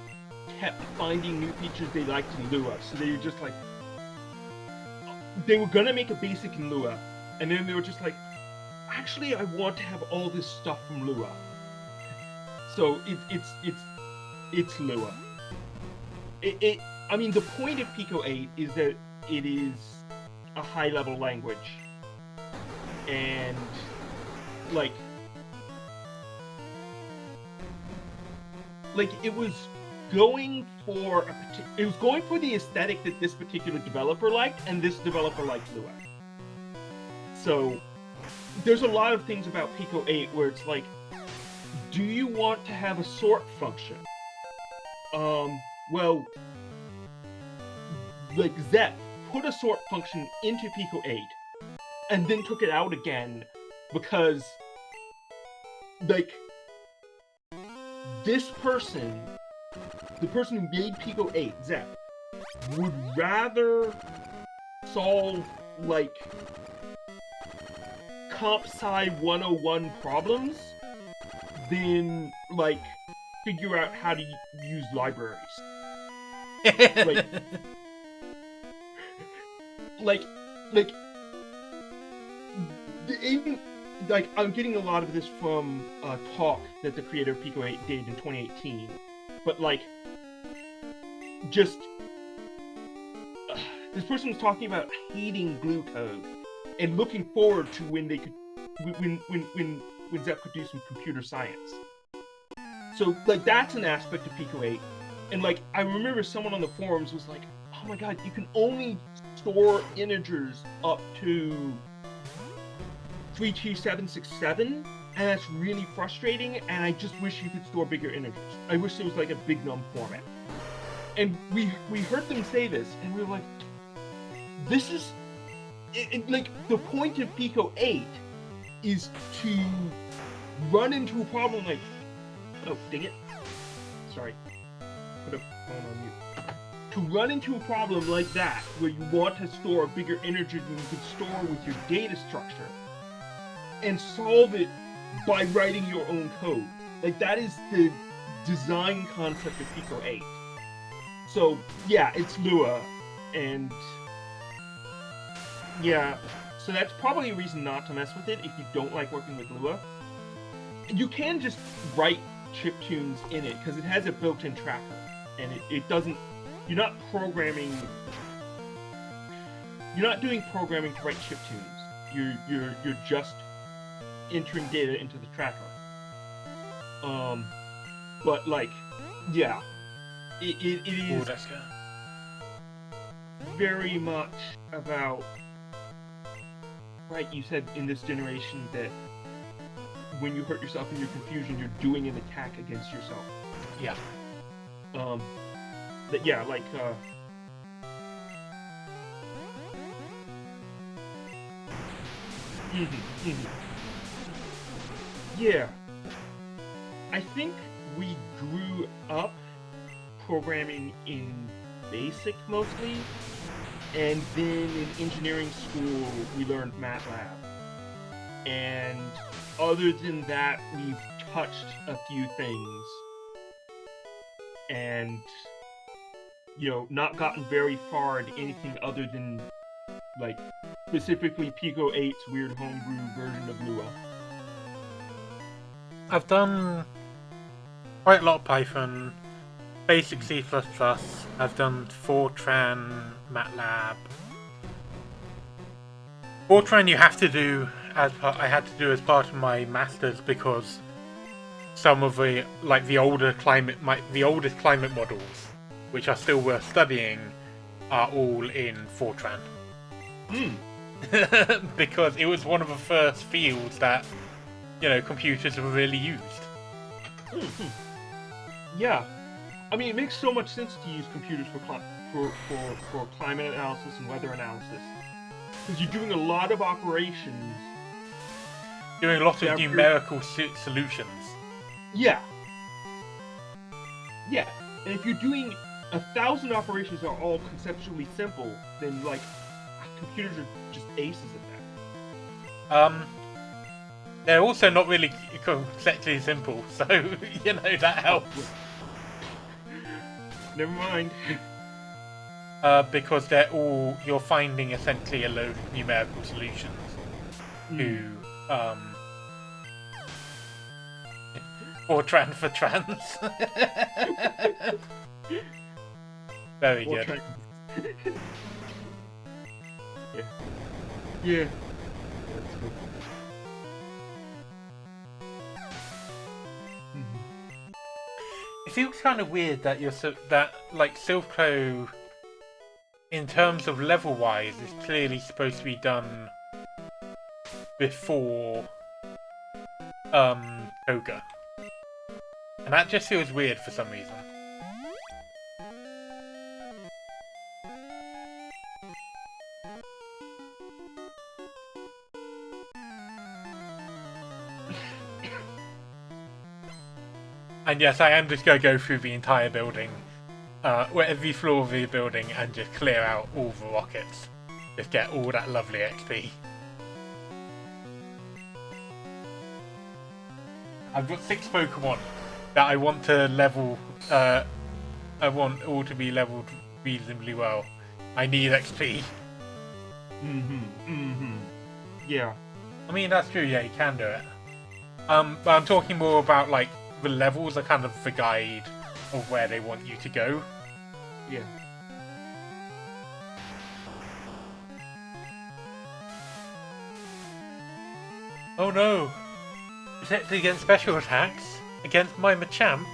kept finding new features they liked in Lua, so they were just like, they were going to make a basic in Lua, and then they were just like, actually I want to have all this stuff from Lua. So it's Lua. I mean, the point of Pico 8 is that it is a high-level language, and like it was going for the aesthetic that this particular developer liked, and this developer liked Lua. So there's a lot of things about Pico 8 where it's like, do you want to have a sort function? Well, like Zep put a sort function into Pico 8 and then took it out again because like this person, the person who made Pico 8, Zep, would rather solve like comp sci 101 problems than like figure out how to use libraries. I'm getting a lot of this from a talk that the creator of Pico 8 did in 2018, but like, just this person was talking about hating glue code and looking forward to when they could, when Zep could do some computer science. So like that's an aspect of Pico 8, and like I remember someone on the forums was like, "Oh my god, you can only store integers up to 32767, and that's really frustrating, and I just wish you could store bigger integers. I wish there was like a big num format." And we heard them say this, and we were like, this is like the point of Pico 8 is to run into a problem like, oh dang it, sorry, put a phone on mute. To run into a problem like that, where you want to store a bigger integer than you could store with your data structure, and solve it by writing your own code. Like that is the design concept of Pico 8. So yeah, it's Lua, and yeah, So that's probably a reason not to mess with it if you don't like working with Lua. You can just write chiptunes in it because it has a built-in tracker, and it doesn't. You're not programming. You're not doing programming to write chiptunes. You're just entering data into the tracker. But like, yeah, it is that's good. very much about. Right, you said in this generation that when you hurt yourself in your confusion, you're doing an attack against yourself. Yeah. That yeah, like yeah. I think we grew up programming in BASIC mostly, and then in engineering school we learned MATLAB. And other than that, we've touched a few things. And, you know, not gotten very far in anything other than, like, specifically Pico 8's weird homebrew version of Lua. I've done quite a lot of Python, basic C++. I've done Fortran, MATLAB. Fortran you have to do I had to do as part of my masters because some of the the oldest climate models, which are still worth studying, are all in Fortran. Because it was one of the first fields that computers were really used. Yeah, I mean it makes so much sense to use computers for climate analysis and weather analysis because you're doing a lot of operations. Doing a lot of numerical solutions. Yeah. Yeah. And if you're doing 1,000 operations that are all conceptually simple, then like computers are just aces at that. They're also not really conceptually simple, so that helps. Never mind. Because you're finding essentially a load of numerical solutions to Fortran for trans. Very good. Yeah. That's good. It feels kind of weird that Silpho, in terms of level-wise, is clearly supposed to be done before Koga. And that just feels weird for some reason. And yes, I am just going to go through the entire building, every floor of the building, and just clear out all the rockets. Just get all that lovely XP. I've got 6 Pokemon that I want to level. I want all to be leveled reasonably well. I need XP. Yeah. I mean, that's true, yeah, you can do it. But I'm talking more about, the levels are kind of the guide of where they want you to go. Yeah. Oh no! Protected against special attacks? Against my Machamp?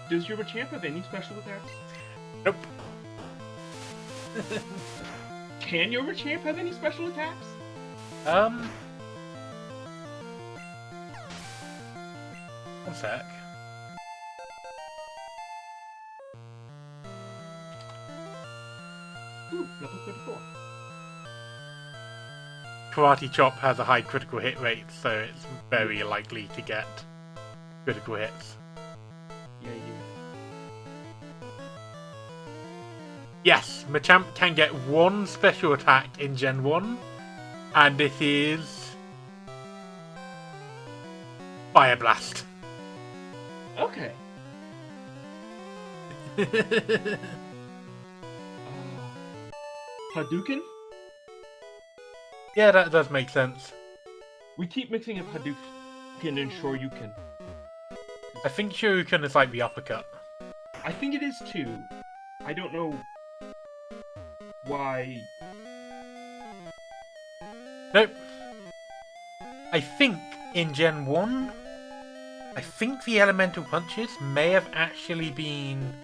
Does your Machamp have any special attacks? Nope. Can your Machamp have any special attacks? One sec. Ooh, level 34. Karate Chop has a high critical hit rate, so it's very likely to get critical hits. Yeah. Yes, Machamp can get 1 special attack in Gen 1, and it is Fire Blast. Okay. Hadouken? Yeah, that does make sense. We keep mixing up Hadouken and Shoryuken. I think Shoryuken is like the uppercut. I think it is too. I don't know why. Nope. I think in Gen 1, I think the elemental punches may have actually been...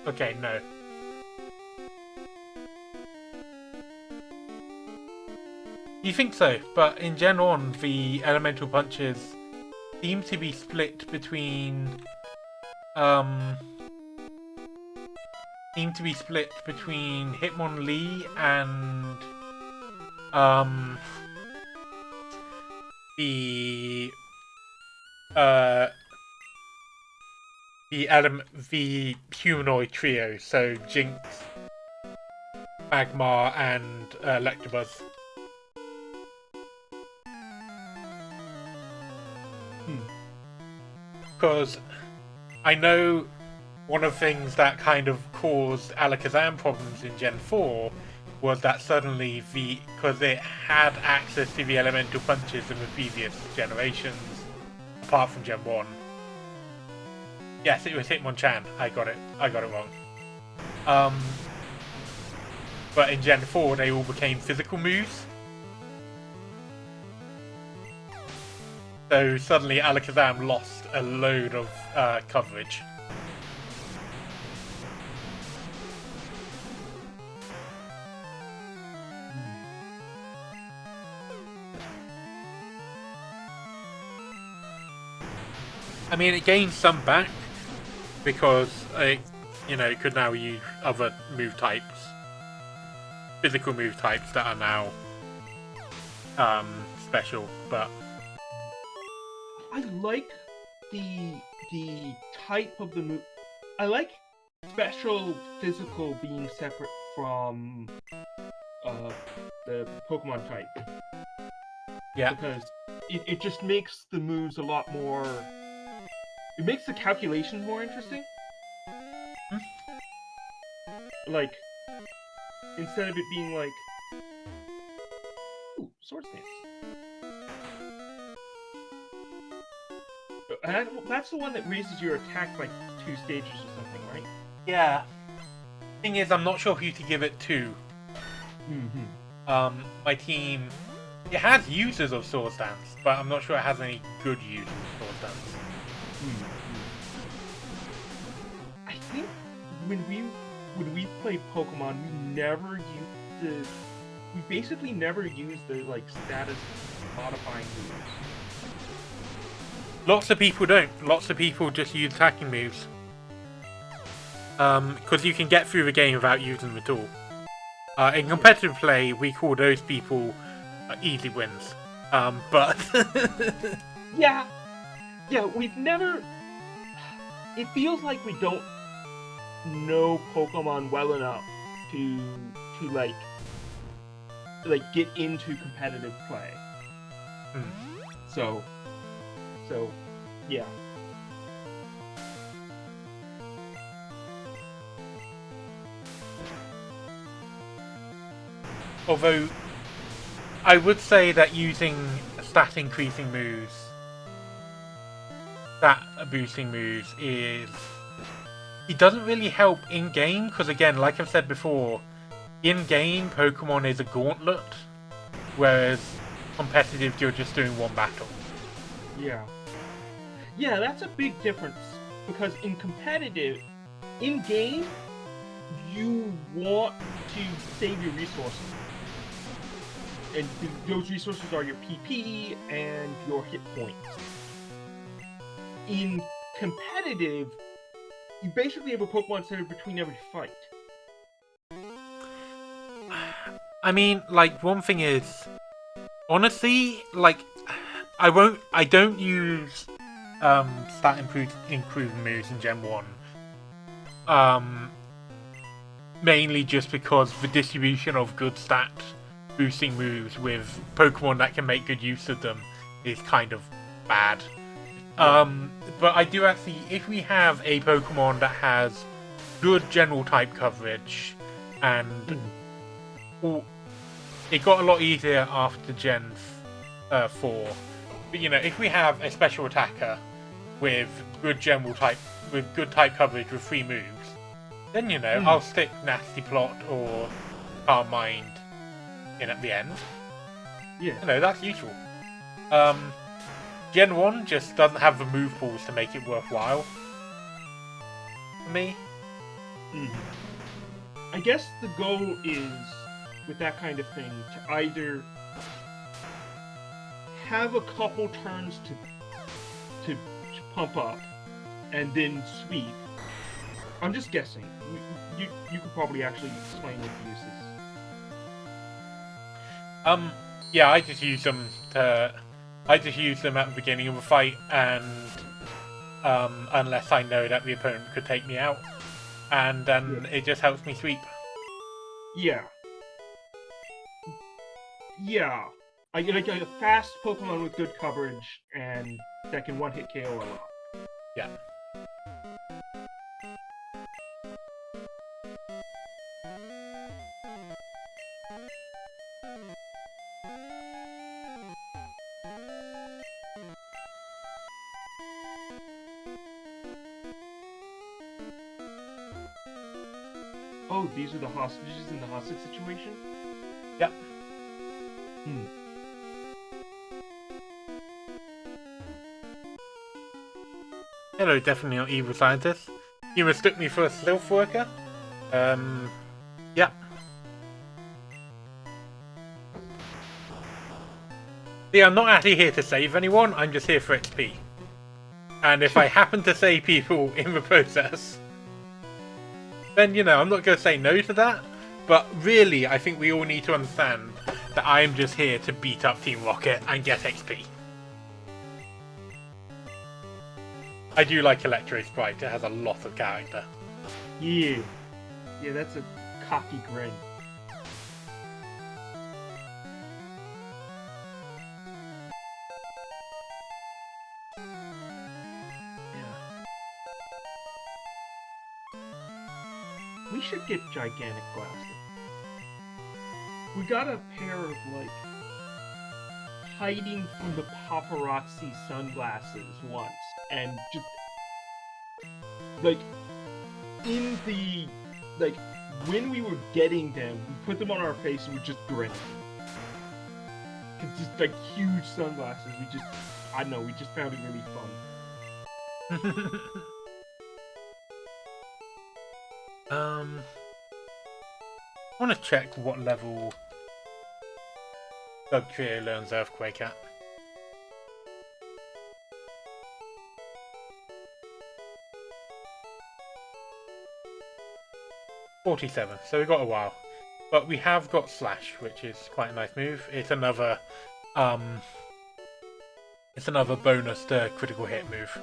Okay, no. You think so, but in Gen 1, the elemental punches seem to be split between... Hitmonlee and... the humanoid trio, so Jinx, Magmar, and Electabuzz. Because I know one of the things that kind of caused Alakazam problems in Gen 4 was that suddenly because it had access to the elemental punches in the previous generations, apart from Gen 1. Yes, it was Hitmonchan. I got it wrong. But in Gen 4, they all became physical moves. So suddenly Alakazam lost a load of coverage. I mean, it gained some back because it could now use other move types, physical move types that are now special. But I like the type of the move. I like special physical being separate from the Pokemon type. Yeah, because it just makes the moves a lot more. It makes the calculations more interesting. Like, instead of it being like, ooh, Sword Stance. That's the one that raises your attack by 2 stages or something, right? yeah. Thing is, I'm not sure who to give it to. My team, it has users of Sword Stance, but I'm not sure it has any good users of Sword Stance. I think when we play Pokemon, we basically never used the like status modifying moves. Lots of people don't. Lots of people just use attacking moves. Because you can get through the game without using them at all. In competitive play, we call those people easy wins. But yeah, we've never. It feels like we don't know Pokemon well enough to like get into competitive play. So yeah. although I would say that using stat increasing moves, stat boosting moves it doesn't really help in game because, again, like I've said before, in game Pokemon is a gauntlet, whereas competitive you're just doing one battle. Yeah, that's a big difference because in competitive, in game, you want to save your resources. And those resources are your PP and your hit points. In competitive, you basically have a Pokemon Center between every fight. I mean, like, one thing is, honestly, like, I don't use stat improving moves in Gen 1. Mainly just because the distribution of good stat boosting moves with Pokemon that can make good use of them is kind of bad. But I do actually, if we have a Pokemon that has good general type coverage, and it got a lot easier after Gen 4. But if we have a special attacker with good general type, with good type coverage with 3 moves, then I'll stick Nasty Plot or Calm Mind in at the end. Yeah. That's useful. Gen 1 just doesn't have the move pools to make it worthwhile for me. I guess the goal is, with that kind of thing, to either have a couple turns to pump up and then sweep. I'm just guessing. You could probably actually explain what the use is. Yeah, I just use them at the beginning of a fight, and unless I know that the opponent could take me out, and then it just helps me sweep. Yeah. I like a fast Pokemon with good coverage and that can one-hit KO a lot. Yeah. Oh, these are the hostages in the hostage situation? Yep. Hello, definitely not evil scientist. You mistook me for a stealth worker? Yeah. See, I'm not actually here to save anyone, I'm just here for XP. And if I happen to save people in the process, then, I'm not going to say no to that. But really, I think we all need to understand that I'm just here to beat up Team Rocket and get XP. I do like Electro Sprite, it has a lot of character. Yeah, that's a cocky grin. We should get gigantic glasses. We got a pair of, hiding from the paparazzi sunglasses once, and just, in the, when we were getting them, we put them on our face and we just grinning. It's just, huge sunglasses. I don't know, we just found it really fun. I want to check what level Dugtrio learns Earthquake at. $47, so we've got a while. But we have got Slash, which is quite a nice move. It's another bonus to critical hit move.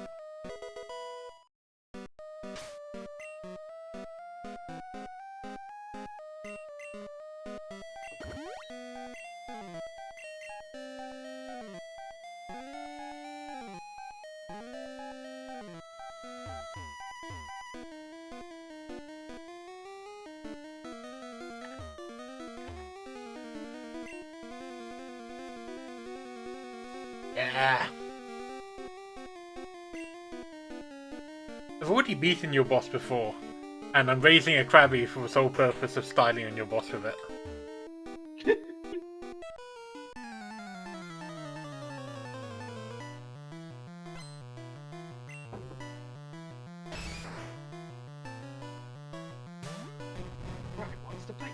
Yeah. I've already beaten your boss before, and I'm raising a Krabby for the sole purpose of styling on your boss with it. Rocket wants to fight.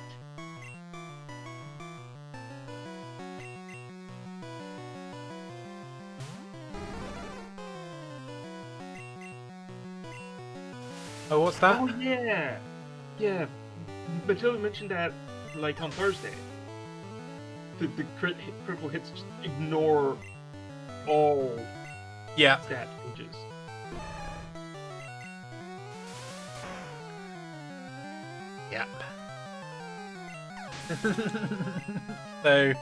Oh, what's that? Oh yeah. Matilda mentioned that on Thursday. The critical hits just ignore all stat changes. Yep. So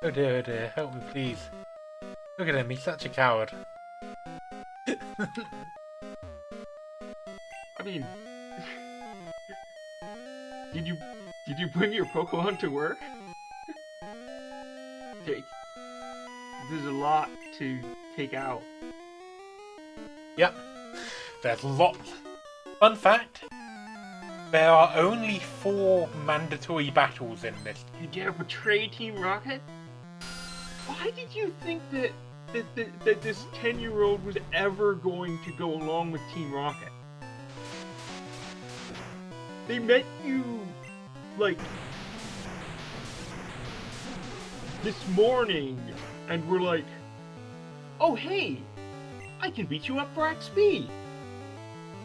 Oh dear, help me please. Look at him, he's such a coward. I mean, did you bring your Pokemon to work? There's a lot to take out. Yep, there's lots. Fun fact, there are only 4 mandatory battles in this. You dare betray Team Rocket? Why did you think that this 10-year-old was ever going to go along with Team Rocket? They met you, like, this morning, and were like, oh hey, I can beat you up for XP!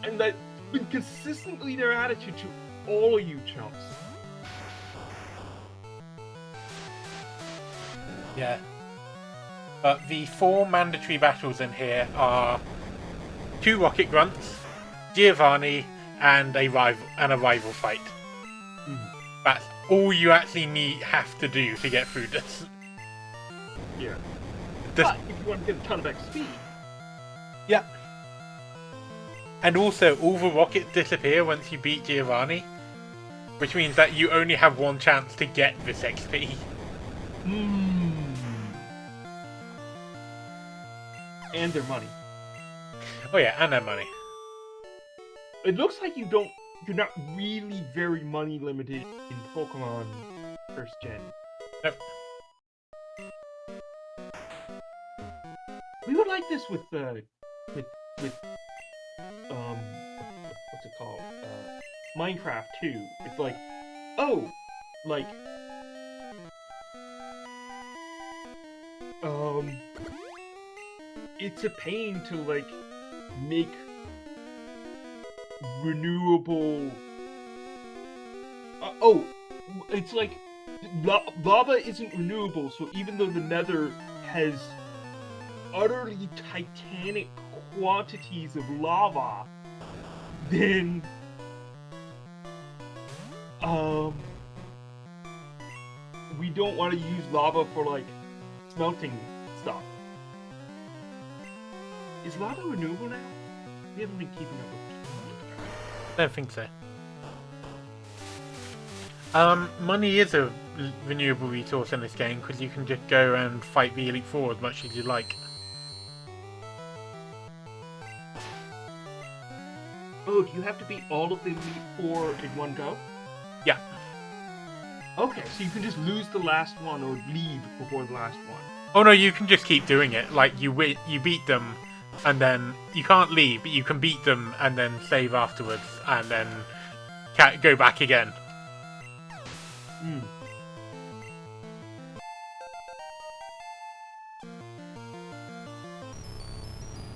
And that's been consistently their attitude to all of you chumps. Yeah. But the 4 mandatory battles in here are 2 Rocket Grunts, Giovanni, and a rival fight. That's all you actually have to do to get through this. Yeah. But if you want to get a ton of XP... Yeah. And also, all the rockets disappear once you beat Giovanni, which means that you only have 1 chance to get this XP. And their money. Oh yeah, and their money. It looks like you're not really very money limited in Pokemon First Gen. Nope. We would like this with what's it called? Minecraft too. It's like, oh, like, it's a pain to like make renewable. It's like lava isn't renewable, so even though the Nether has utterly titanic quantities of lava, then we don't want to use lava for like smelting stuff. Is lava renewable now? We haven't been keeping up with it. I don't think so. Money is a renewable resource in this game because you can just go and fight the Elite Four as much as you like. Oh, do you have to beat all of the Elite Four in one go? Yeah. Okay, so you can just lose the last one or leave before the last one. Oh no, you can just keep doing it. Like you beat them, and then you can't leave, but you can beat them and then save afterwards, and then go back again.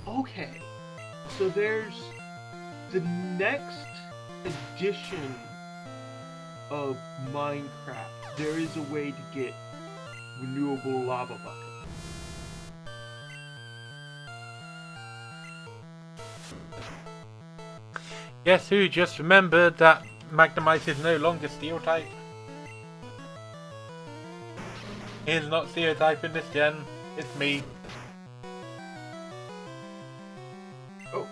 Okay, so there's the next edition of Minecraft. There is a way to get renewable lava buckets. Guess who just remembered that Magnemite is no longer Steel type? He's not Steel type in this gen. It's me. Oh.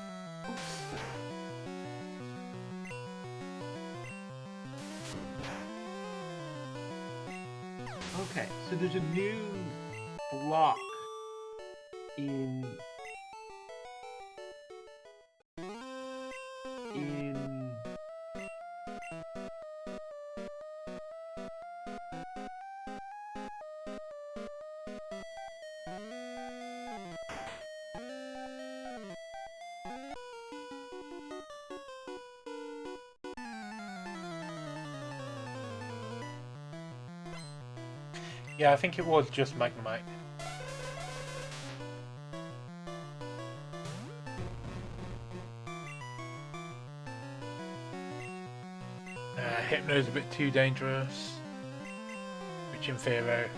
Okay, so there's a new block in Yeah, I think it was just Magnemite. Hypno's a bit too dangerous. Which in Pharaoh.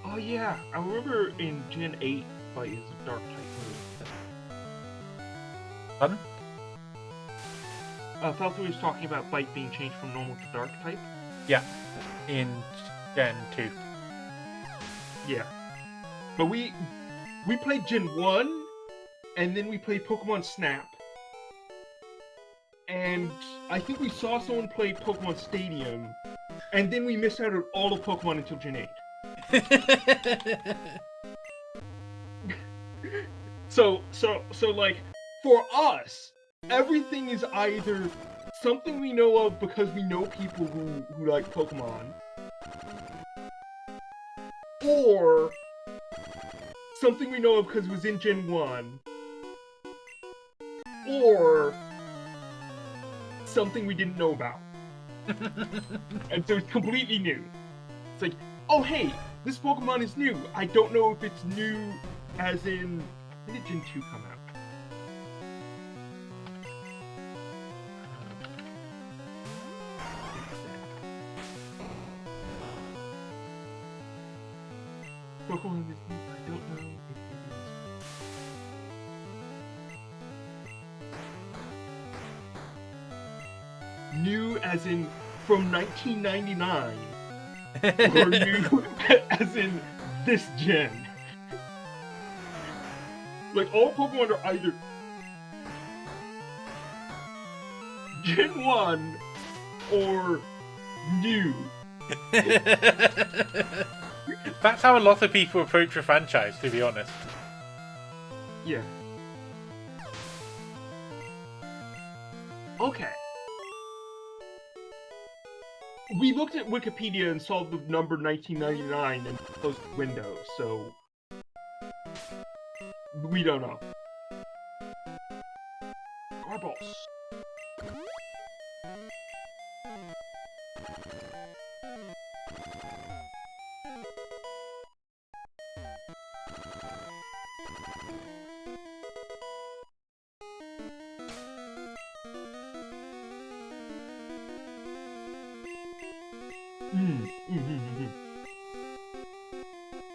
Oh yeah, I remember in Gen 8 fight is a dark type move. Pardon? Feltry was talking about Bite being changed from normal to dark type. Yeah, in Gen 2. Yeah. But we played Gen 1, and then we played Pokemon Snap. And I think we saw someone play Pokemon Stadium, and then we missed out on all of Pokemon until Gen 8. So like, for us, everything is either something we know of because we know people who like Pokemon, or something we know of because it was in Gen 1, or something we didn't know about. And so it's completely new. It's like, oh hey, this Pokemon is new. I don't know if it's new as in, when did Gen 2 come out? Pokemon is new. I don't know if it is. New as in from 1999. Or new as in this gen. Like, all Pokemon are either Gen 1 or new. That's how a lot of people approach a franchise, to be honest. Yeah. Okay. We looked at Wikipedia and saw the number 1999 and closed the window, so we don't know. Garboss.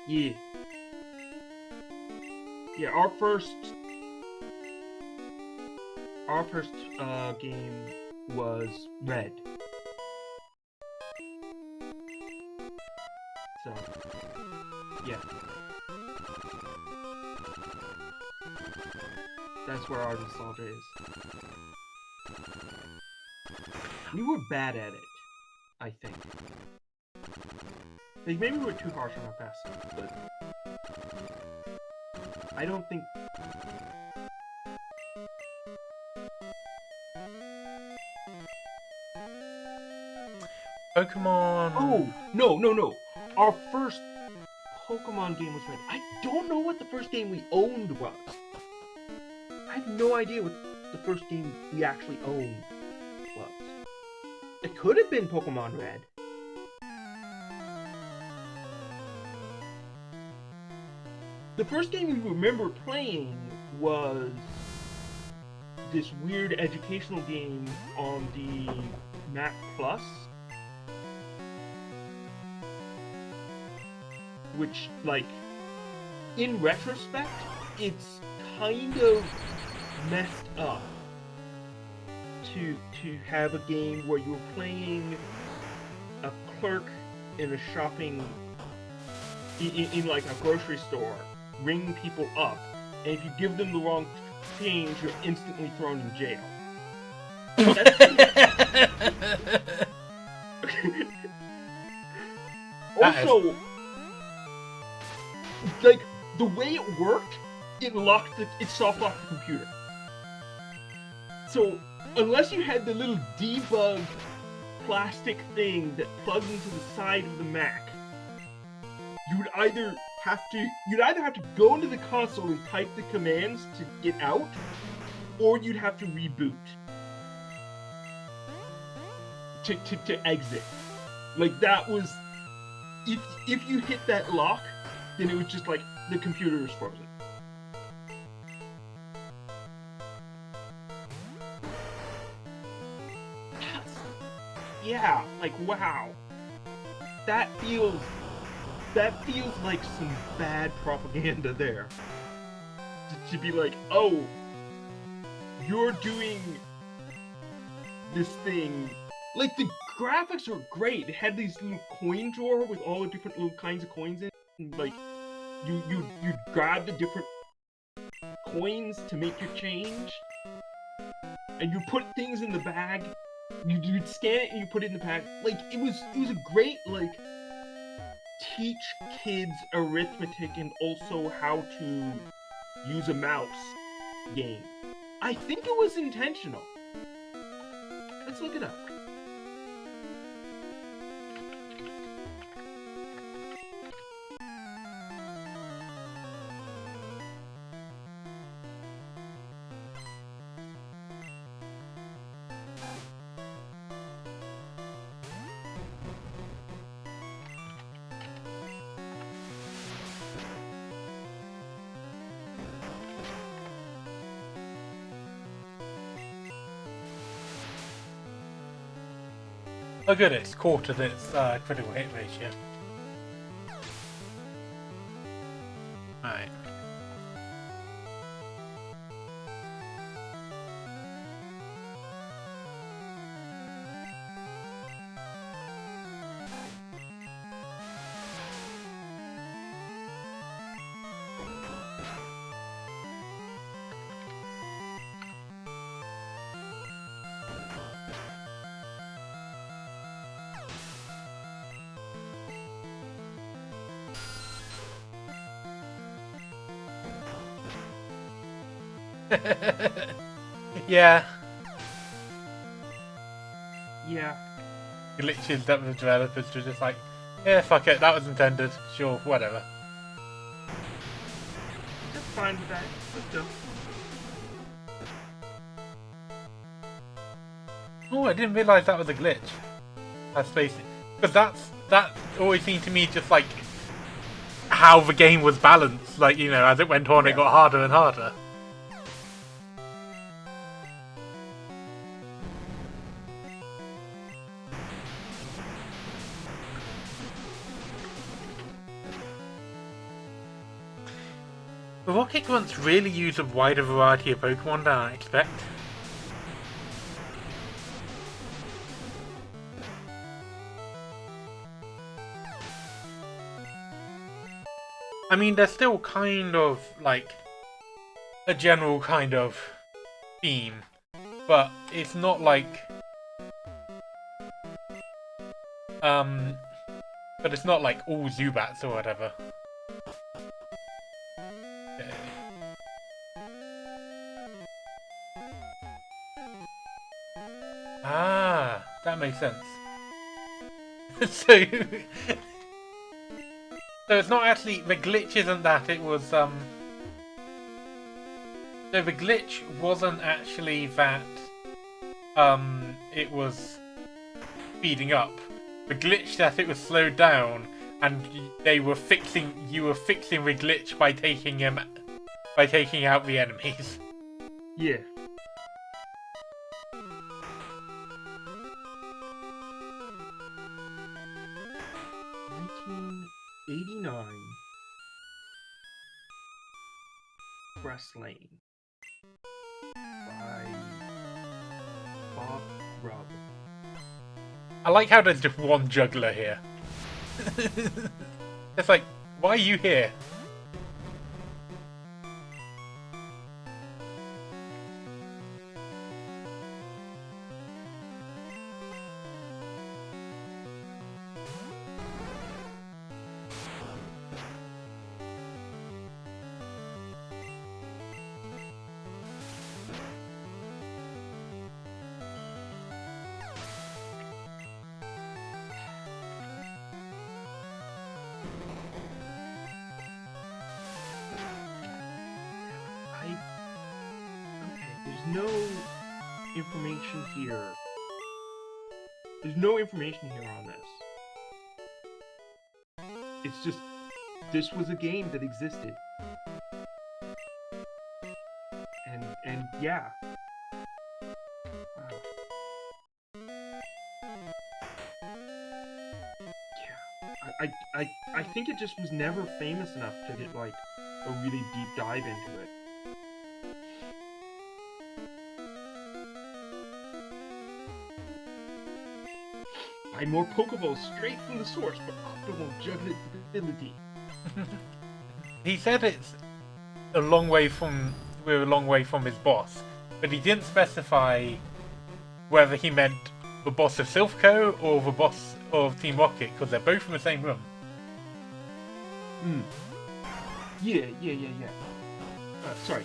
Yeah. Yeah, our first game was Red. So, yeah. That's where our nostalgia is. We were bad at it, I think. Like, maybe we're too harsh on our past stuff, but I don't think... Pokemon... Oh! No! Our first Pokemon game was Red. I don't know what the first game we owned was. I have no idea what the first game we actually owned was. It could have been Pokemon Red. The first game we remember playing was this weird educational game on the Mac Plus, which, like, in retrospect, it's kind of messed up to have a game where you're playing a clerk in a shopping in like a grocery store, ringing people up, and if you give them the wrong change, you're instantly thrown in jail. Also, like, the way it worked, it soft locked the computer. So, unless you had the little debug plastic thing that plugs into the side of the Mac, you'd either have to go into the console and type the commands to get out, or you'd have to reboot to exit. Like, that was, if you hit that lock, then it was just like the computer is frozen. Yeah, like, wow. That feels like some bad propaganda there. To be like, oh, you're doing this thing. Like, the graphics were great. It had these little coin drawer with all the different little kinds of coins in it. And, like, you'd grab the different coins to make your change. And you put things in the bag. You'd scan it and you put it in the bag. Like, it was a great, like, teach kids arithmetic and also how to use a mouse game. I think it was intentional. Let's look it up. Oh good, it's quartered its critical hit ratio. Alright. Yeah. Yeah. Glitches that the developers were just like, yeah, fuck it, that was intended. Sure, whatever. That's fine with that. Let's go. Oh, I didn't realise that was a glitch. That's basic. Because that always seemed to me just like how the game was balanced. Like, you know, as it went on, it got harder and harder. The Rocket Grunts really use a wider variety of Pokemon than I expect. I mean, they're still kind of like a general kind of theme, but it's not like but it's not like all Zubats or whatever. Okay. Ah, that makes sense. So so it's not actually, the glitch isn't that, it was, so the glitch wasn't actually that, it was speeding up. The glitch that it was slowed down, and you were fixing the glitch by taking out the enemies. Yeah. '89. Grass Lane by Bob Grubb. I like how there's just one juggler here. It's like, why are you here? No information here. There's no information here on this. It's just, this was a game that existed. And yeah. Wow. Yeah. I think it just was never famous enough to get like a really deep dive into it. Find more Pokeballs straight from the source for optimal juggability. He said it's a long way from we're a long way from his boss, but he didn't specify whether he meant the boss of Silphco or the boss of Team Rocket, because they're both in the same room. Hmm. Yeah. Sorry,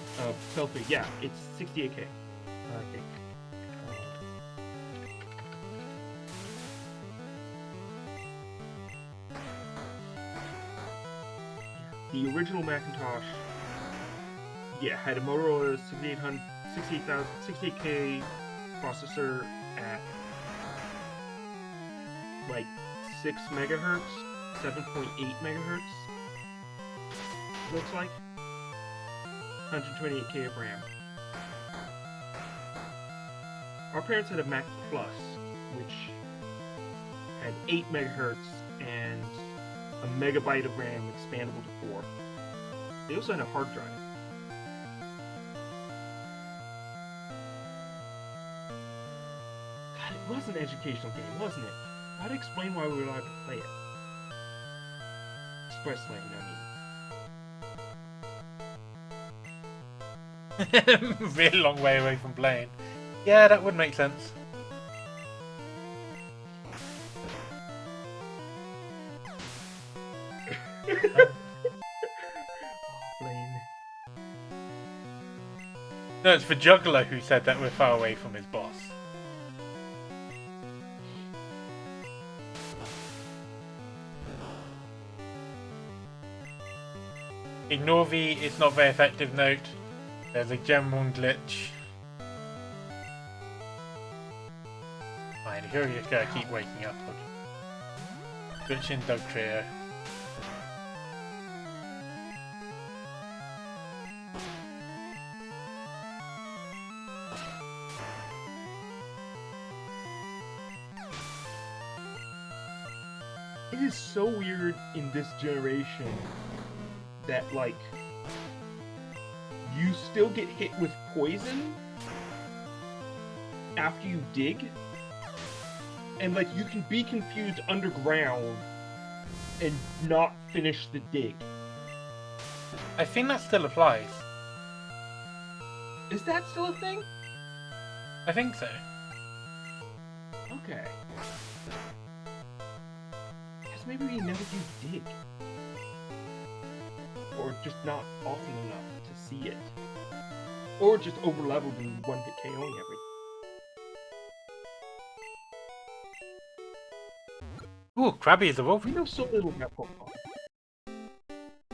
Belfry. Yeah, it's 68k. I think. The original Macintosh, yeah, had a Motorola 68K processor at like 6 megahertz, 7.8 megahertz. Looks like 128k of RAM. Our parents had a Mac Plus, which had 8 megahertz and a megabyte of RAM expandable to 4. They also had a hard drive. God, it was an educational game, wasn't it? I'd explain why we were allowed to play it. Express Lane, I mean. Really long way away from playing. Yeah, that would make sense. Blaine. No, it's the juggler who said that we're far away from his boss. Ignore the it's not very effective note. There's a general glitch. Fine, here you just gotta keep waking up. Glitch in Dugtrio. It is so weird in this generation that, like, you still get hit with poison after you dig, and, like, you can be confused underground and not finish the dig. I think that still applies. Is that still a thing? I think so. Okay. Guess maybe we never do dig. Or just not often enough to see it. Or just over-leveled and one-hit KOing everything. Ooh, Krabby is evolving. We know so little about Pokemon.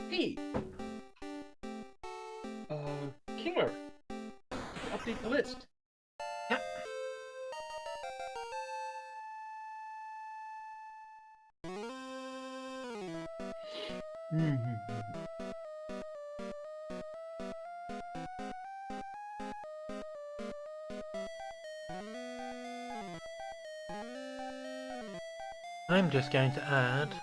Hey! Kingler! Update the list. Yep. I'm just going to add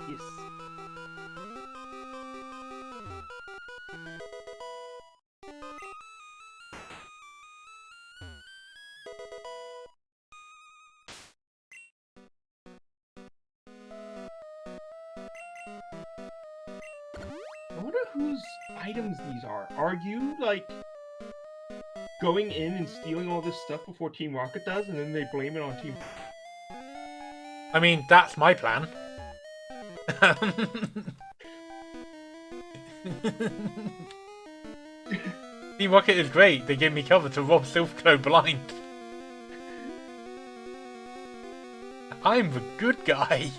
Yes. I wonder whose items these are. Are you, like, going in and stealing all this stuff before Team Rocket does, and then they blame it on Team... I mean, that's my plan. Team Rocket is great. They gave me cover to rob Silphco blind. I'm the good guy.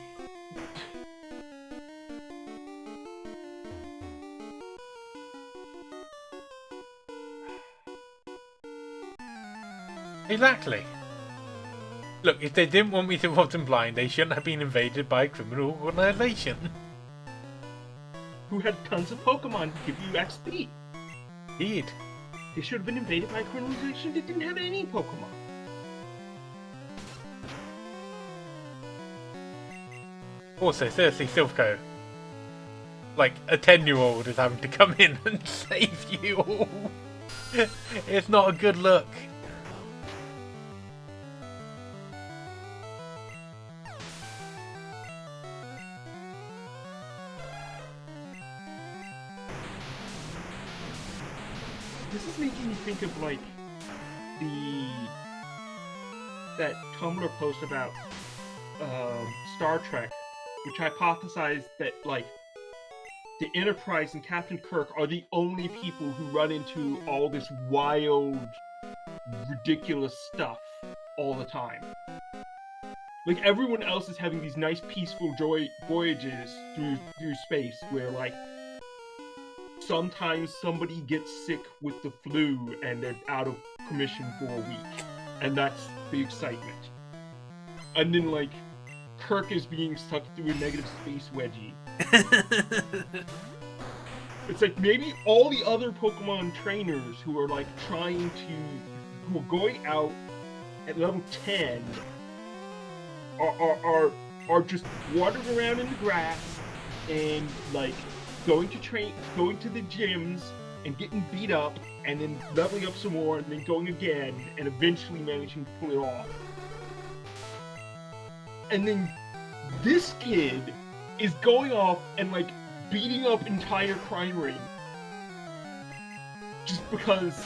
Exactly. Look, if they didn't want me to vote them blind, they shouldn't have been invaded by a criminal organization. Who had tons of Pokemon to give you XP. Indeed. They should have been invaded by a criminal organization that didn't have any Pokemon. Also, seriously, Silpho. Like, a 10-year-old is having to come in and save you all. It's not a good look. This is making me think of, like, that Tumblr post about Star Trek, which hypothesized that, like, the Enterprise and Captain Kirk are the only people who run into all this wild, ridiculous stuff all the time. Like, everyone else is having these nice, peaceful voyages through space, where, like, sometimes somebody gets sick with the flu and they're out of commission for a week. And that's the excitement. And then, like, Kirk is being sucked through a negative space wedgie. It's like maybe all the other Pokemon trainers who are, like, who are going out at level 10 are just wandering around in the grass and, like, going to the gyms and getting beat up and then leveling up some more and then going again and eventually managing to pull it off. And then this kid is going off and, like, beating up entire crime rings just because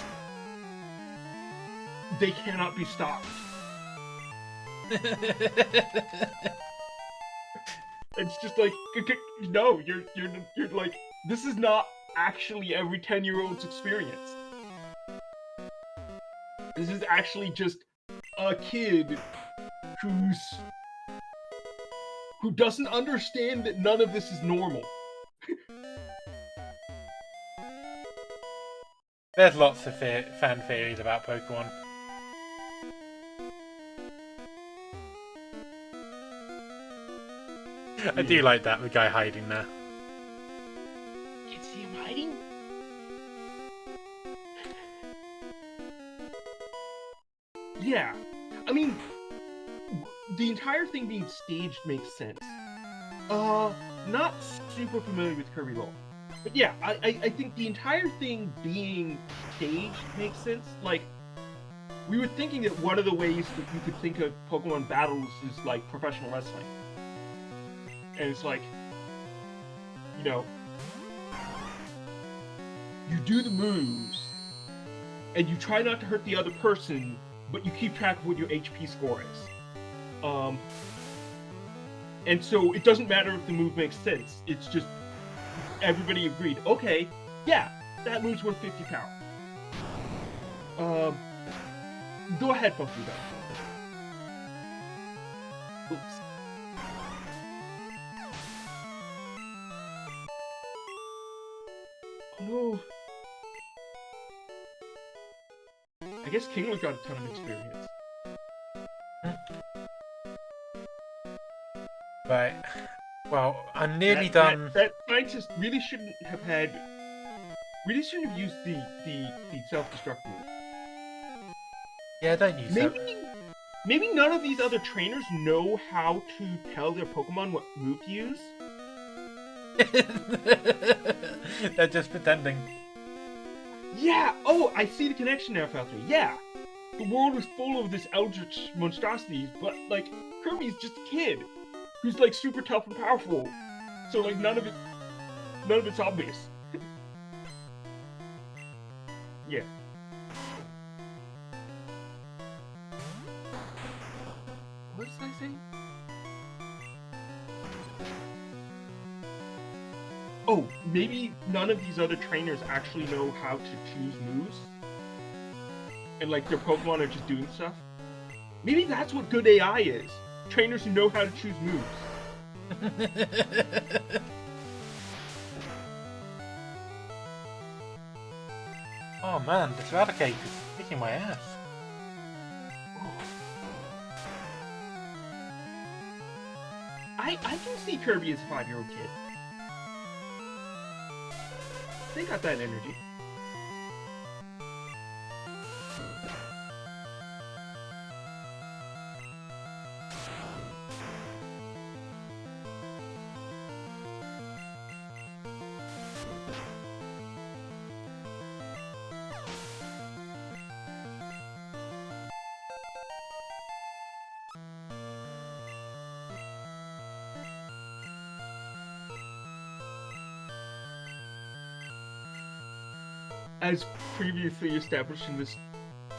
they cannot be stopped. It's just like, no, you're like, this is not actually every 10-year-old's experience. This is actually just a kid who doesn't understand that none of this is normal. There's lots of fan theories about Pokemon. I do like that, the guy hiding there. Can you see him hiding? Yeah. I mean, the entire thing being staged makes sense. Not super familiar with Kirby lore. But yeah, I think the entire thing being staged makes sense. Like, we were thinking that one of the ways that you could think of Pokemon battles is like professional wrestling. And it's like, you know, you do the moves, and you try not to hurt the other person, but you keep track of what your HP score is. And so it doesn't matter if the move makes sense. It's just everybody agreed, okay, yeah, that move's worth 50 power. Go ahead, both of you guys. Oops. No. I guess Kingler got a ton of experience. Right. Well, I'm nearly done. That scientist really shouldn't have used the self-destruct move. Yeah, don't use that. Maybe none of these other trainers know how to tell their Pokemon what move to use. They're just pretending. Yeah! Oh, I see the connection now, Faltry. Yeah! The world is full of this eldritch monstrosities, but, like, Kirby's just a kid who's, like, super tough and powerful. So, like, none of it's obvious. Yeah. What did I say? Oh, maybe none of these other trainers actually know how to choose moves. And, like, their Pokemon are just doing stuff. Maybe that's what good AI is. Trainers who know how to choose moves. Oh man, this Raticate is kicking my ass. I can see Kirby as a 5-year-old kid. They got that energy. As previously established in this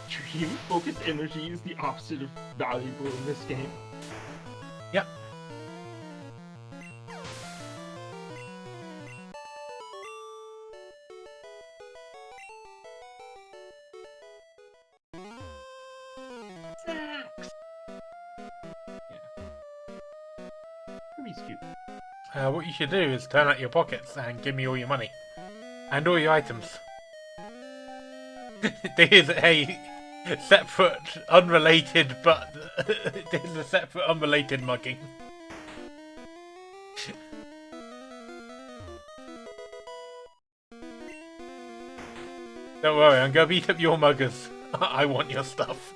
stream, focused energy is the opposite of valuable in this game. Yep. Snacks! Yeah. Kirby's cute. What you should do is turn out your pockets and give me all your money. And all your items. There's a separate, unrelated, but there's a separate, unrelated mugging. Don't worry, I'm gonna beat up your muggers. I want your stuff.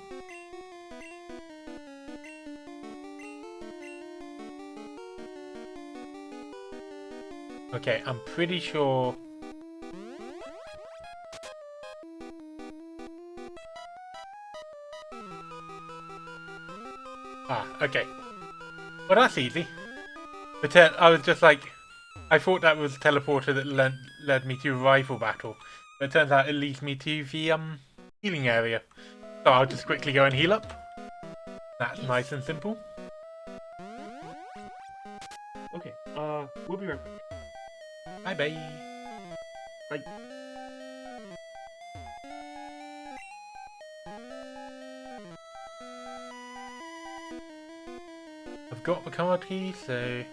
Okay, I'm pretty sure... Ah, okay. Well, that's easy. But I was just like... I thought that was a teleporter that led me to a rifle battle. But it turns out it leads me to the healing area. So I'll just quickly go and heal up. That's nice and simple. Okay, we'll be right back. Bye-bye. Bye. I've got the card key, so...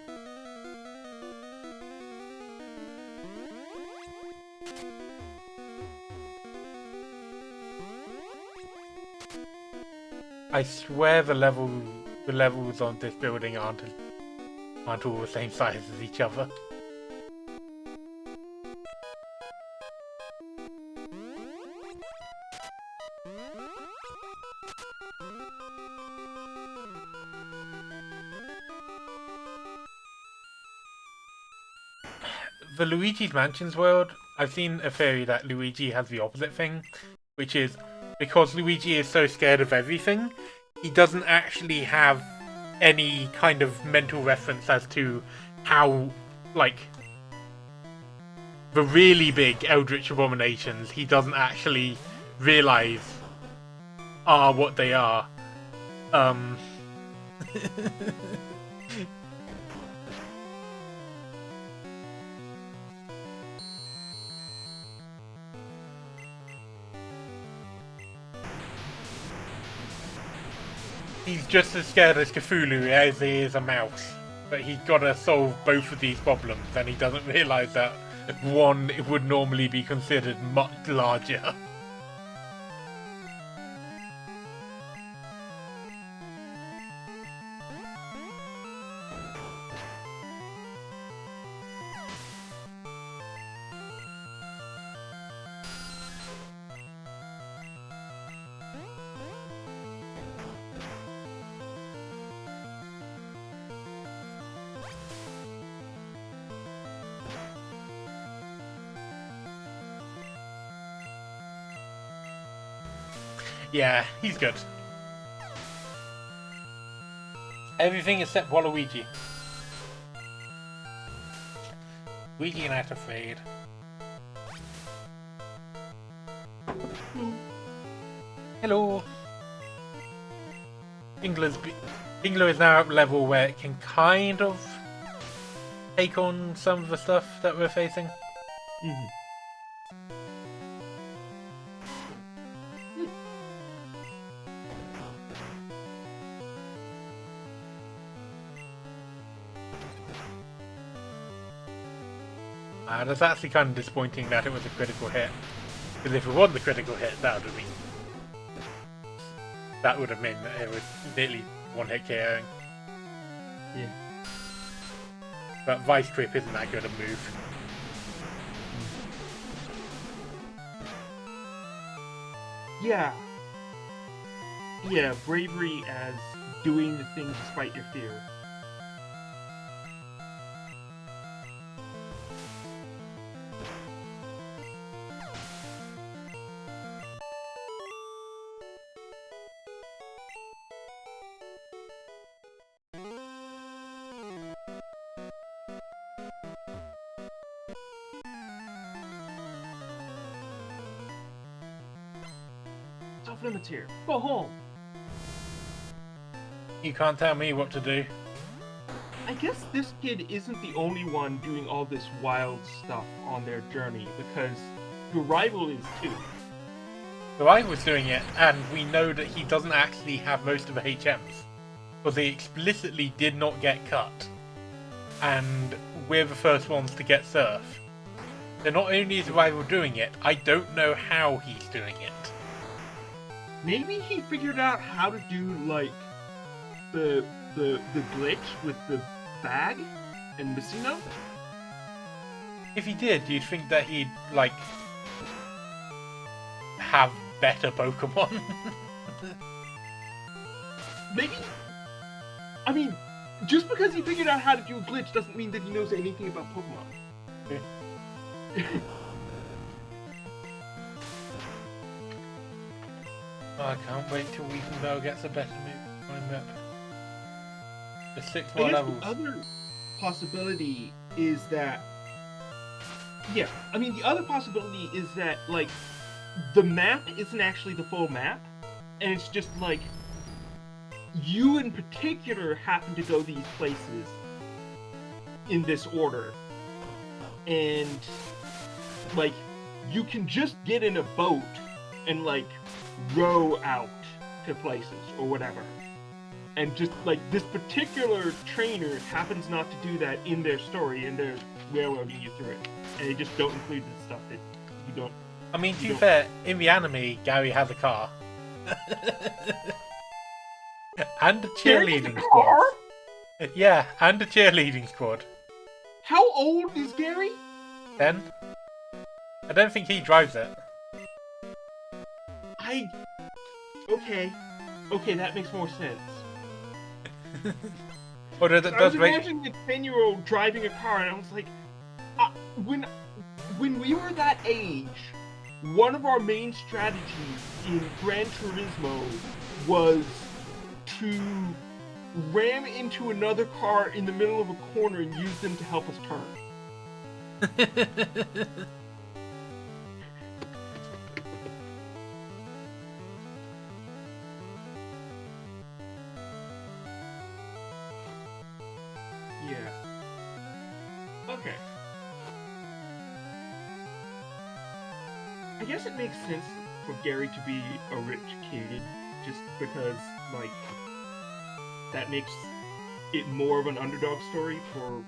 I swear the levels on this building aren't all the same size as each other. The Luigi's Mansions world, I've seen a theory that Luigi has the opposite thing, which is because Luigi is so scared of everything, he doesn't actually have any kind of mental reference as to how, like, the really big Eldritch Abominations, he doesn't actually realise are what they are. He's just as scared as Cthulhu as he is a mouse. But he's got to solve both of these problems, and he doesn't realise that one would normally be considered much larger. Yeah, he's good. Everything except Waluigi. Luigi and not afraid. Hello. Pingler is now at a level where it can kind of take on some of the stuff that we're facing. Mm-hmm. That's actually kind of disappointing that it was a critical hit. Because if it wasn't a critical hit, that would have meant it was nearly one-hit KOing. Yeah. But Vice Grip isn't that good a move. Yeah. Yeah, bravery as doing the thing despite your fear. Off-limits here. Go home. You can't tell me what to do. I guess this kid isn't the only one doing all this wild stuff on their journey, because your rival is too. So I was doing it, and we know that he doesn't actually have most of the HMs. Because they explicitly did not get cut. And we're the first ones to get Surf. So not only is the rival doing it, I don't know how he's doing it. Maybe he figured out how to do, like, the glitch with the bag and Messino? If he did, you'd think that he'd, like, have better Pokemon. Maybe. I mean, just because he figured out how to do a glitch doesn't mean that he knows anything about Pokemon. Yeah. Oh, I can't wait till Weepinbell gets a better move on map. There's 6 more levels. The other possibility is that... Yeah, I mean, the other possibility is that, like, the map isn't actually the full map, and it's just, like, you in particular happen to go these places in this order, and, like, you can just get in a boat and, like, row out to places or whatever. And just, like, this particular trainer happens not to do that in their story, and they're railroading you through it. And they just don't include the stuff that you don't... I mean, to be fair, in the anime, Gary has a car. And a cheerleading squad. Yeah, and a cheerleading squad. How old is Gary? 10? I don't think he drives it. Okay, that makes more sense. Or does I was imagining a 10-year-old driving a car, and I was like, when we were that age, one of our main strategies in Gran Turismo was to ram into another car in the middle of a corner and use them to help us turn. Yeah. Okay. I guess it makes sense for Gary to be a rich kid, just because, like, that makes it more of an underdog story for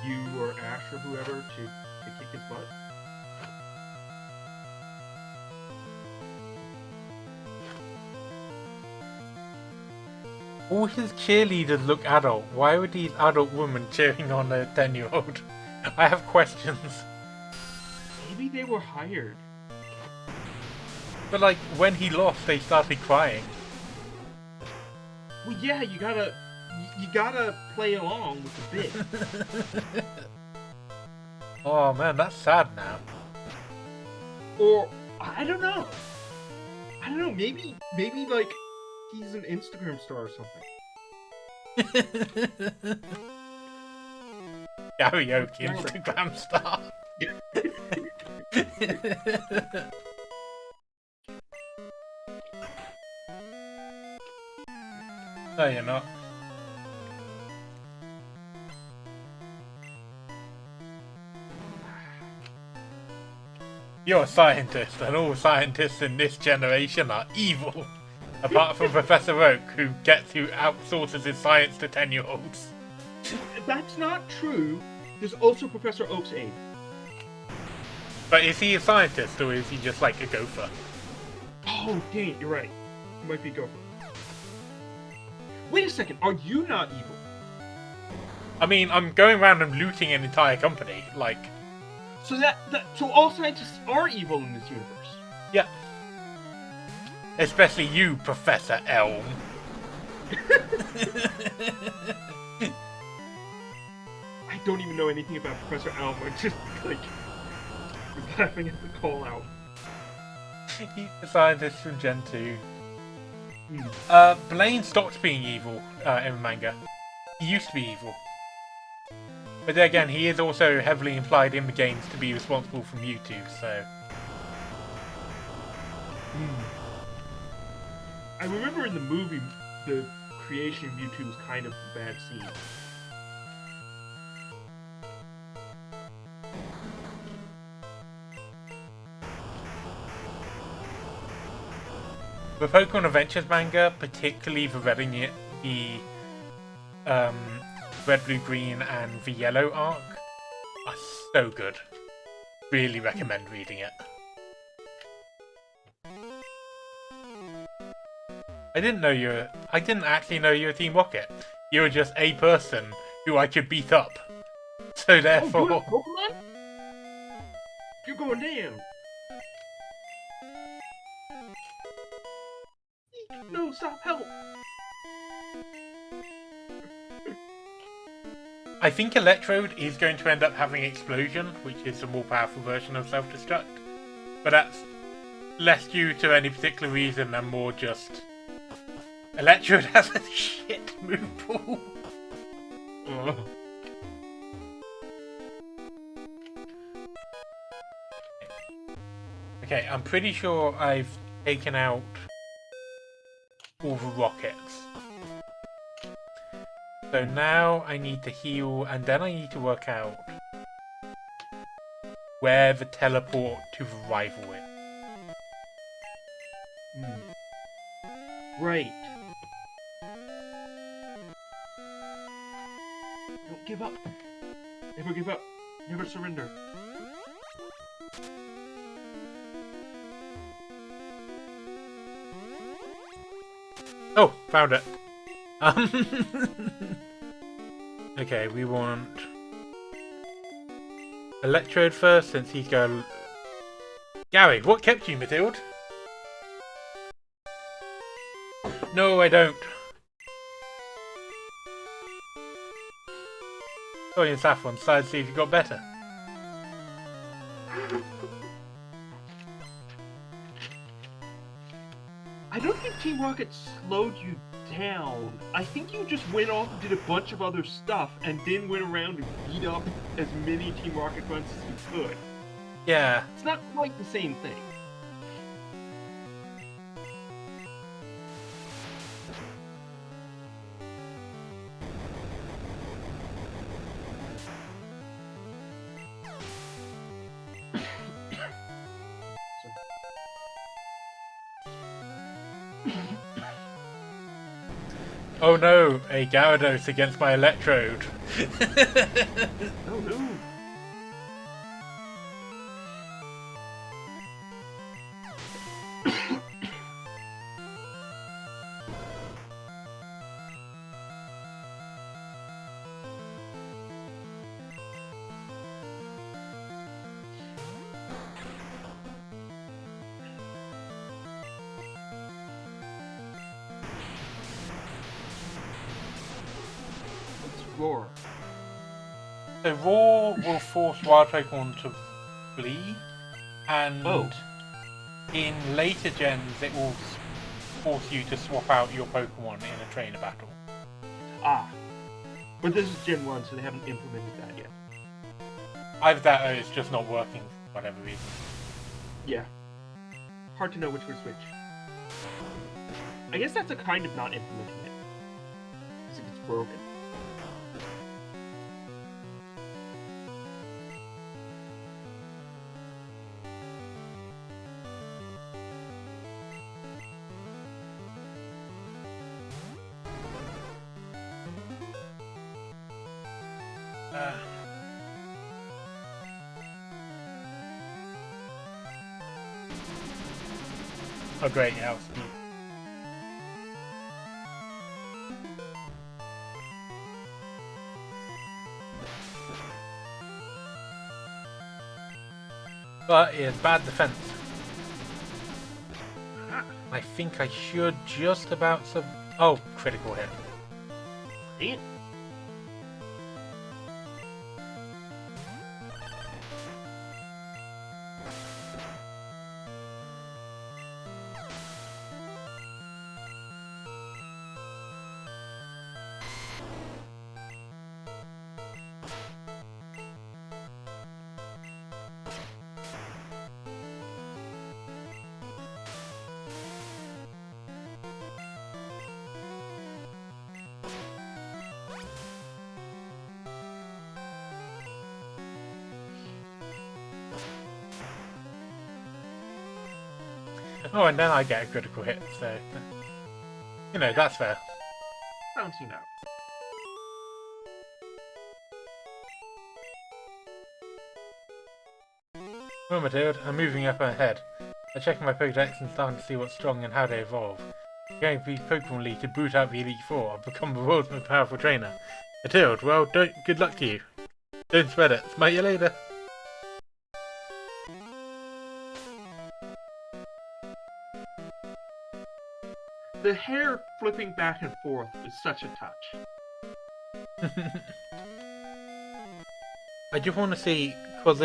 you or Ash or whoever to kick his butt. All his cheerleaders look adult. Why would these adult women cheering on a 10-year-old? I have questions. Maybe they were hired. But, like, when he lost, they started crying. Well, yeah, you gotta play along with the bit. Oh man, that's sad now. Or I don't know. Maybe like he's an Instagram star or something. Karaoke Instagram star. No, you're not. You're a scientist, and all scientists in this generation are evil. Apart from Professor Oak, who outsources his science to 10-year-olds. That's not true. There's also Professor Oak's aide. But is he a scientist, or is he just like a gopher? Oh, dang it, you're right. He might be a gopher. Wait a second, are you not evil? I mean, I'm going around and looting an entire company. Like, So so all scientists are evil in this universe. yeah. Especially you, Professor Elm. I don't even know anything about Professor Elm. I just like laughing at the call out. He's the scientist from Gen 2. Blaine stopped being evil in manga. He used to be evil. But then again, he is also heavily implied in the games to be responsible for Mewtwo, so... I remember in the movie, the creation of Mewtwo was kind of a bad scene. The Pokemon Adventures manga, particularly the Red, Blue, Green and the Yellow arc, are so good. Really recommend reading it. I didn't actually know you were Team Rocket. You were just a person who I could beat up. So therefore... Oh, you have Pokemon? You're going down! No, stop, help! I think Electrode is going to end up having Explosion, which is a more powerful version of Self-Destruct. But that's less due to any particular reason and more just... Electrode has a shit move pool. Okay, I'm pretty sure I've taken out all the rockets. So now I need to heal, and then I need to work out where the teleport to the rival is. Right. Don't give up. Never give up. Never surrender. Oh, found it. Okay, we want Electrode first, since he's going... Gary, what kept you, Mathilde? No, I don't. Sorry, and Saffron, decided to see if you got better. I don't think Team Rocket slowed you down. I think you just went off and did a bunch of other stuff and then went around and beat up as many Team Rocket runs as you could. Yeah. It's not quite the same thing. Oh no, a Gyarados against my Electrode. Oh no. Roar. So Roar will force Wild Pokemon to flee, and in later gens it will force you to swap out your Pokemon in a trainer battle. Ah. But this is Gen 1, so they haven't implemented that yet. Either that or it's just not working for whatever reason. Yeah. Hard to know which was which. I guess that's a kind of not implementing it. As if it's broken. Oh great, yeah, speed. But he has bad defense. Ah, I think I should just about oh, critical hit. dang it. Oh, and then I get a critical hit, so you know, that's fair. Bouncing out. Well, my dude, I'm moving up ahead. I'm checking my Pokedex and starting to see what's strong and how they evolve. Going to be Pokemon League to boot out the Elite Four. I've become the world's most powerful trainer. Matilda, well, good luck to you. Don't sweat it. Smite you later. The hair flipping back and forth is such a touch. I just want to see, because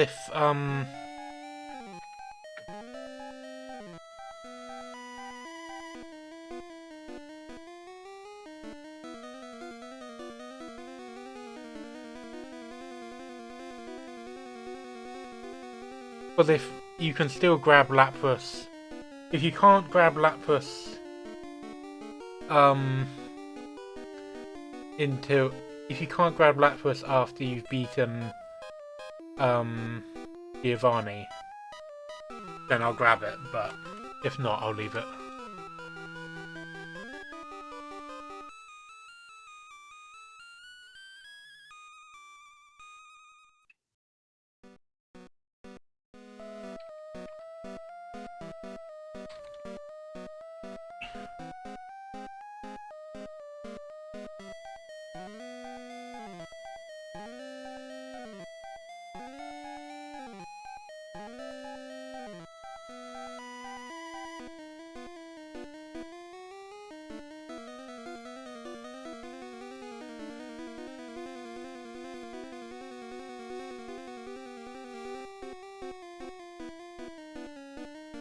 if, you can still grab Lapras. If you can't grab Lapras, if you can't grab Lapras after you've beaten, Giovanni, then I'll grab it, but if not, I'll leave it.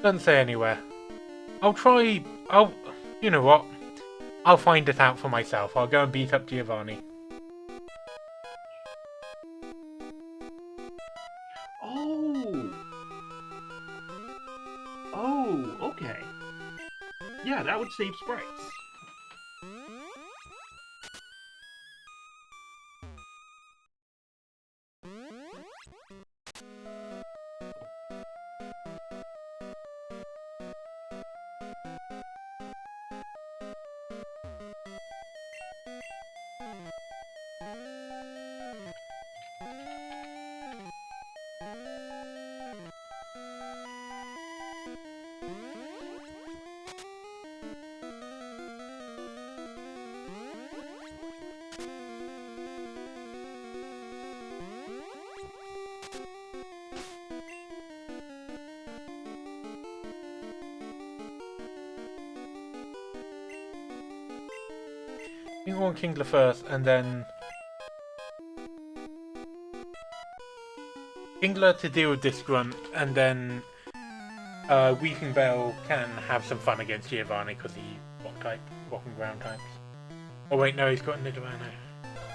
Doesn't say anywhere. You know what? I'll find it out for myself. I'll go and beat up Giovanni. Oh, okay. Yeah, that would save sprites. I think I want Kingler first, and then Kingler to deal with this grunt, and then Weeping Bell can have some fun against Giovanni because he rock and ground types. Oh wait, no, he's got Nidorano.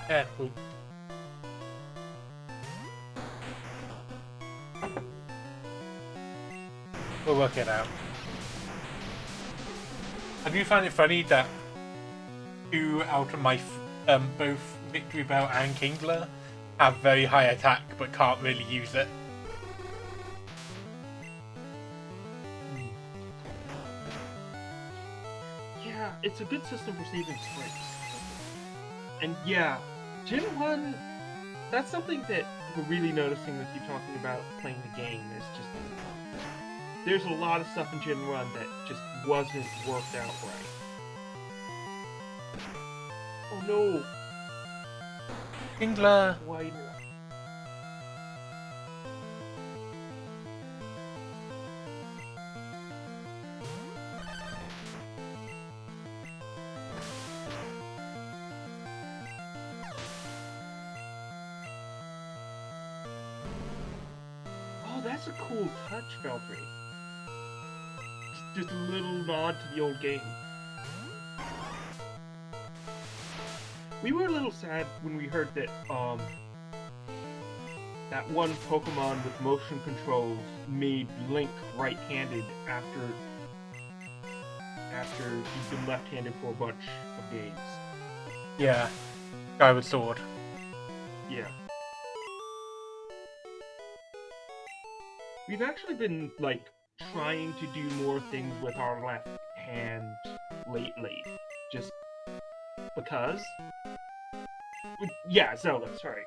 Yeah, we'll work it out. I do find it funny that 2 out of my both Victory Bell and Kingler have very high attack but can't really use it. Yeah, it's a good system for saving sprites. And yeah, Gen 1, that's something that we're really noticing with you talking about playing the game is just there's a lot of stuff in Gen 1 that just wasn't worked out right. Oh no! Kingler, Why not? that's a cool touch, Belfry. Just a little nod to the old game. We were a little sad when we heard that that one Pokemon with motion controls made Link right-handed after he's been left-handed for a bunch of games. Yeah. Skyward Sword. Yeah. We've actually been, like, trying to do more things with our left hand lately. Just because. Yeah, Zelda, sorry.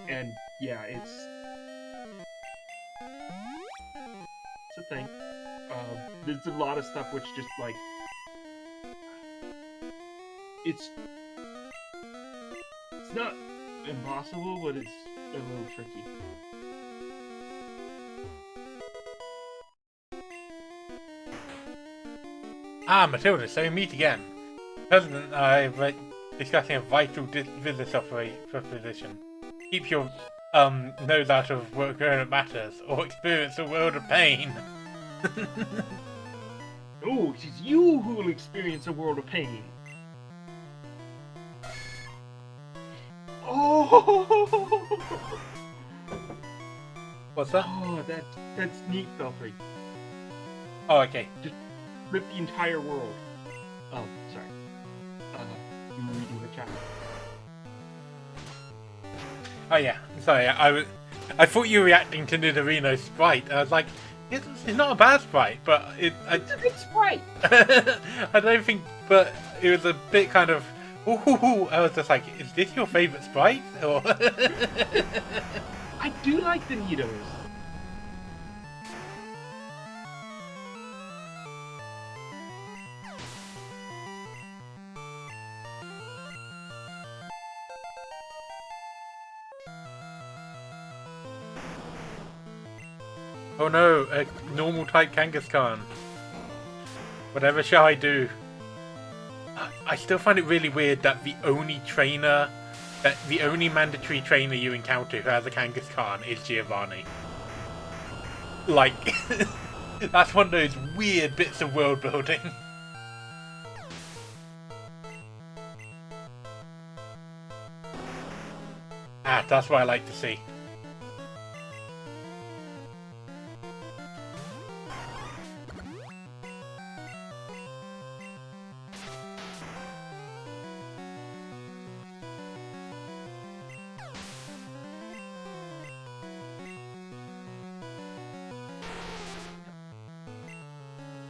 And, yeah, it's a thing. There's a lot of stuff which just, like... It's not impossible, but it's a little tricky. Ah, Matilda, so we meet again. President and I were discussing a vital business proposition. Keep your nose out of work where it matters, or experience a world of pain. Oh, it is you who will experience a world of pain. Oh! What's that? Oh, that's neat, Belfry. Oh, okay. Just rip the entire world. Oh, sorry. You were reading the chat. Oh yeah, sorry. I thought you were reacting to Nidorino's sprite. I was like, it's not a bad sprite, but It's a good sprite. I don't think, but it was a bit kind of. Ooh, I was just like, is this your favourite sprite? Or I do like the Nidos. oh no, a normal type Kangaskhan. Whatever shall I do? I still find it really weird that the only mandatory trainer you encounter who has a Kangaskhan is Giovanni. Like, that's one of those weird bits of world building. Ah, that's what I like to see.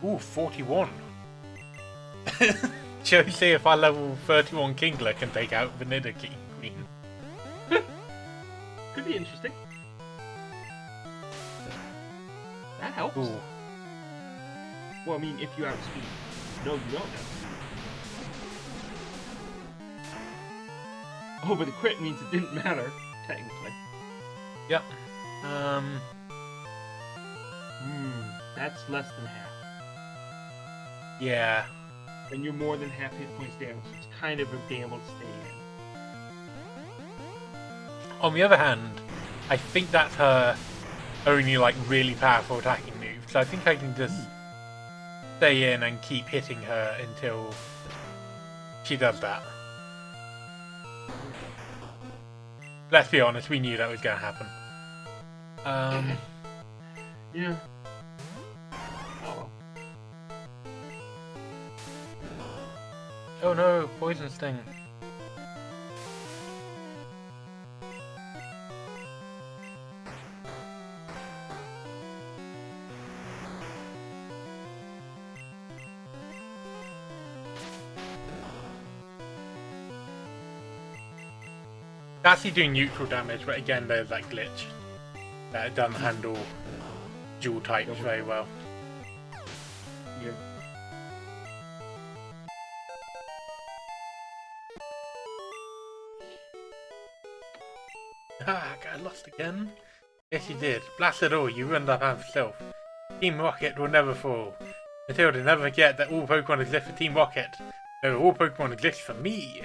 Ooh, 41. Shall we see if our level 31 Kingler can take out the Nidoking Queen? Could be interesting. That helps. Ooh. Well, I mean, if you outspeed. No, you don't outspeed. Oh, but the crit means it didn't matter, technically. Yep. That's less than half. Yeah. And you're more than half hit points down, so it's kind of a gamble to stay in. On the other hand, I think that's her only like really powerful attacking move. So I think I can just stay in and keep hitting her until she does that. Let's be honest, we knew that was going to happen. Yeah. Oh. Oh no, poison sting. It's actually doing neutral damage, but again there's that glitch that it doesn't handle dual types very well. Yeah. Ah, I lost again. Yes, you did. Blast it all, you ruined that hand for self. Team Rocket will never fall. Matilda, never forget that all Pokemon exist for Team Rocket. No, all Pokemon exist for me.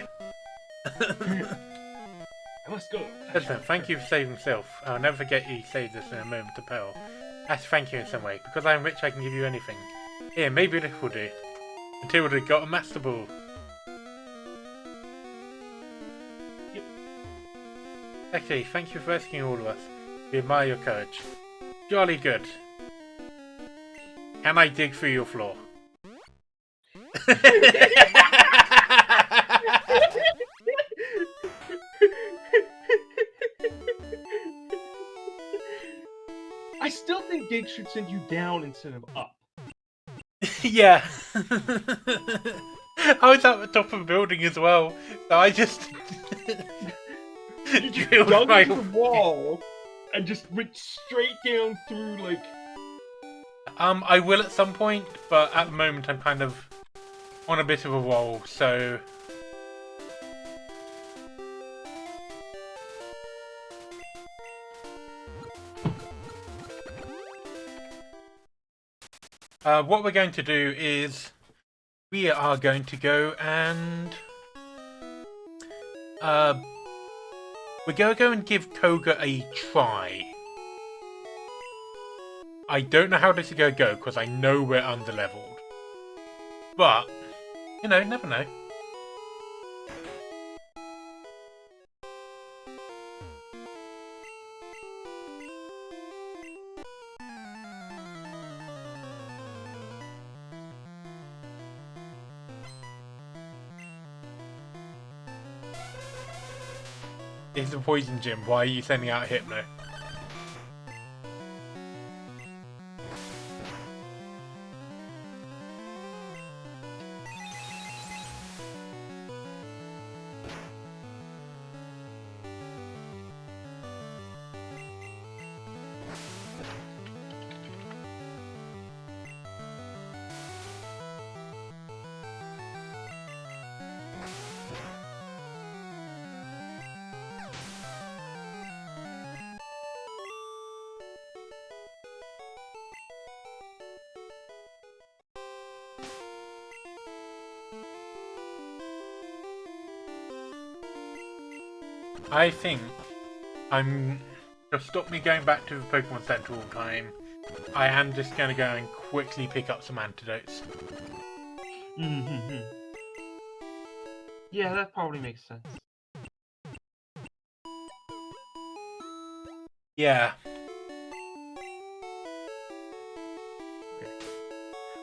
I must go. Listen, thank you for saving Sylph. I'll never forget you saved us in a moment of peril. I have to thank you in some way. Because I am rich, I can give you anything. Here, maybe this will do. Matilda got a Master Ball. Yep. Okay, thank you for rescuing all of us. We admire your courage. Jolly good. Can I dig through your floor? I still think Dig should send you down instead of up. Yeah. I was at the top of the building as well, so I just You just drilled dug my- into the wall and just went straight down through, like... I will at some point, but at the moment I'm kind of on a bit of a roll, so... what we're going to do is we are going to go and we're going to go and give Koga a try. I don't know how this is going to go because I know we're underleveled, but you know, never know. This is a poison gym. Why are you sending out Hypno? I think I'm just stop me going back to the Pokemon Center all the time. I am just going to go and quickly pick up some antidotes. Mm-hmm. Yeah, that probably makes sense. Yeah.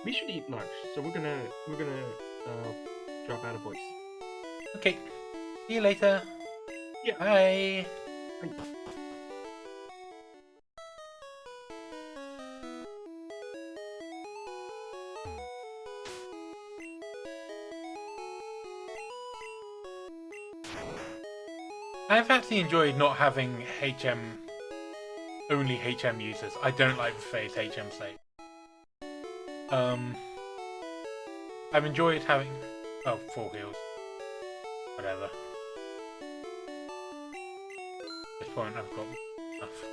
We should eat lunch, so we're gonna drop out of voice. Okay. See you later. Yeah. Bye. I've actually enjoyed not having only HM users. I don't like the phrase HM slave. I've enjoyed having, oh, 4 heals. Whatever. At this point I've got enough.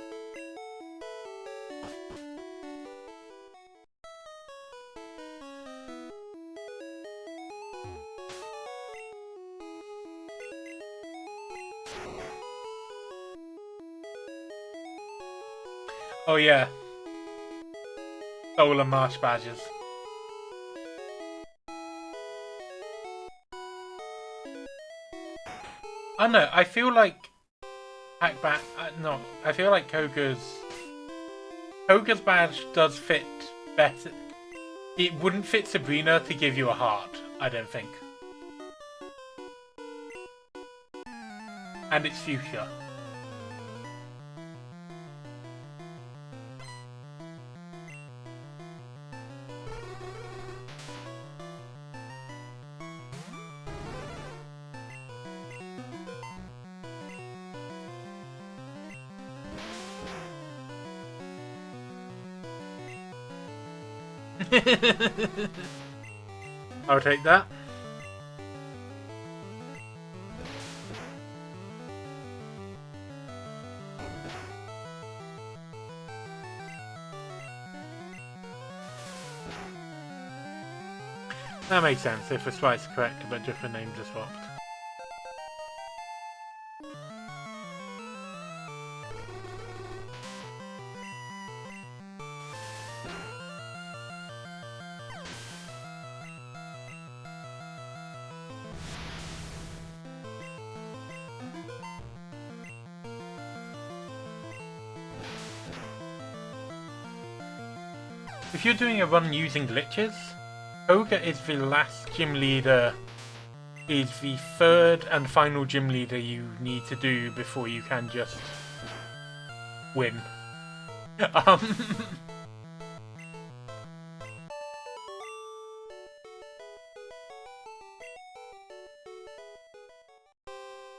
Oh yeah. Solar Marsh Badgers. I don't know, I feel like Hackback, no, I feel like Koga's badge does fit better. It wouldn't fit Sabrina to give you a heart, I don't think. And it's fuchsia. I'll take that. That makes sense if the sprite's correct, but different names are swapped. if you're doing a run using glitches, Ogre is the last gym leader, is the third and final gym leader you need to do before you can just win.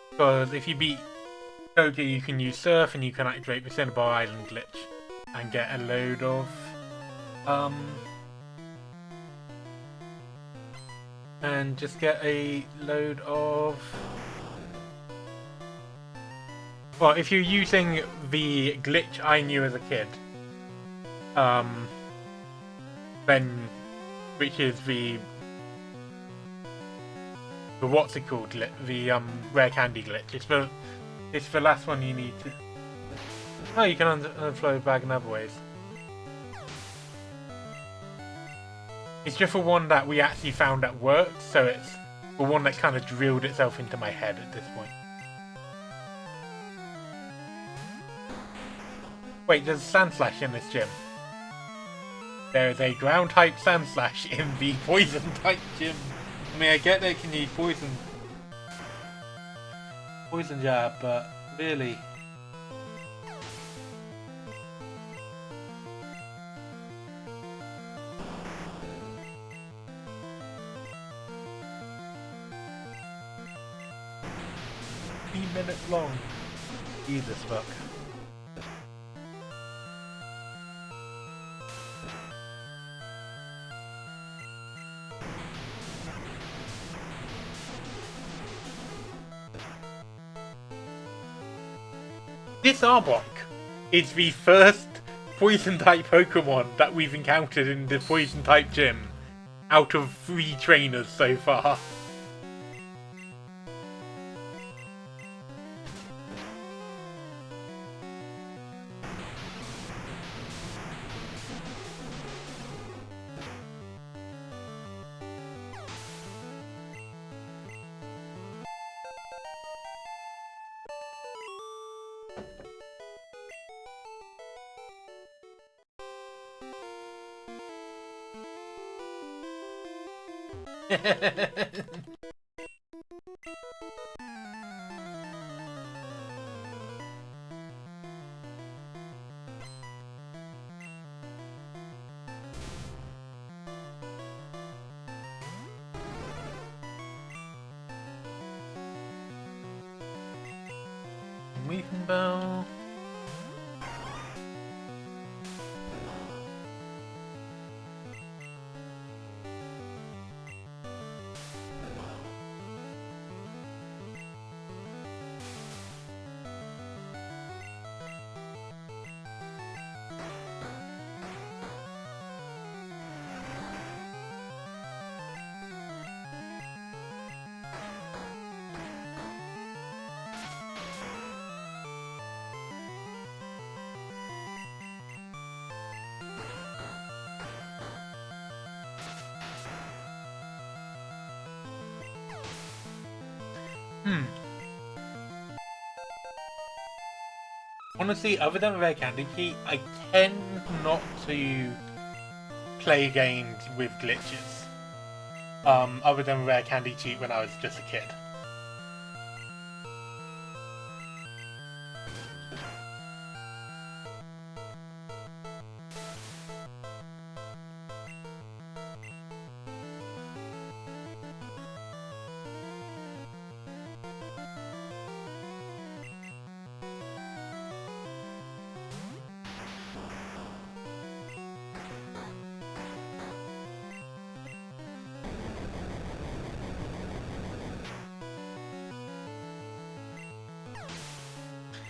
Because if you beat Ogre, you can use Surf and you can activate the Cinnabar Island glitch and get a load of and just get a load of. Well, if you're using the glitch I knew as a kid, then which is the what's it called? The rare candy glitch. It's the last one you need to. Oh, you can unflow the bag in other ways. It's just the one that we actually found that worked, so it's the one that kind of drilled itself into my head at this point. Wait, there's a Sand Slash in this gym. There is a ground type Sand Slash in the poison type gym. I mean, I get they can use poison jab, but really. Minutes long. Jesus fuck. This Arbok is the first poison type Pokemon that we've encountered in the poison type gym out of 3 trainers so far. Weeping Bell. Honestly, other than Rare Candy Key, I tend not to play games with glitches. Other than Rare Candy Cheat when I was just a kid.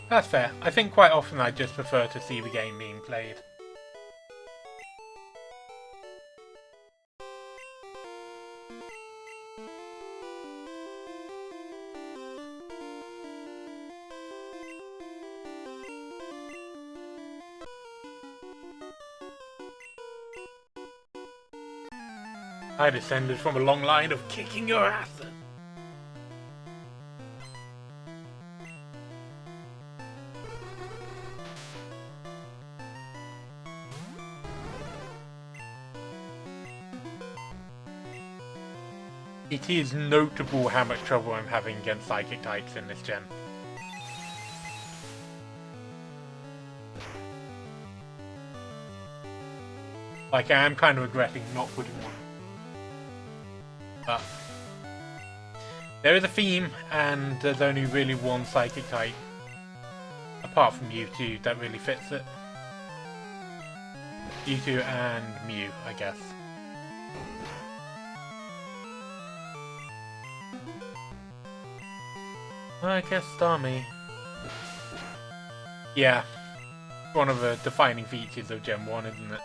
That's fair. I think quite often I just prefer to see the game being played. I descended from a long line of kicking your ass. it is notable how much trouble I'm having against psychic types in this gen. Like, I am kind of regretting not putting one. But there is a theme, and there's only really one psychic type, apart from Mewtwo, that really fits it. Mewtwo and Mew, I guess. I guess Starmie. Yeah. One of the defining features of Gen 1, isn't it?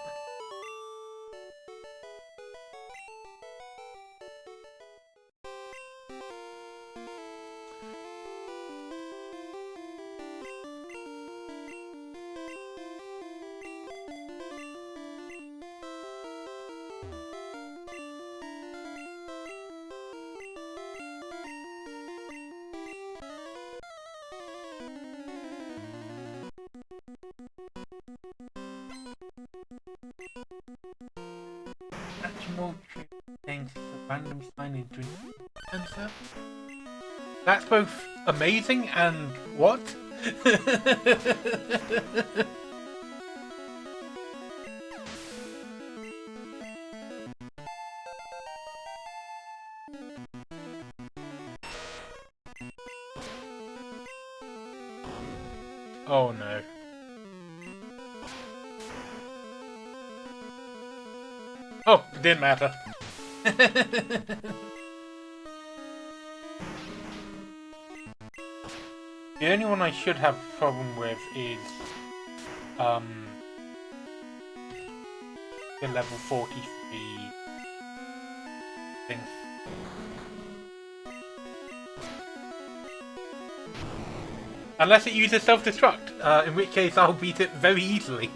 Things a random sign in drink answer. That's both amazing and what? Oh no. Oh, it didn't matter. The only one I should have a problem with is the level 43 thing. Unless it uses self-destruct, in which case I'll beat it very easily.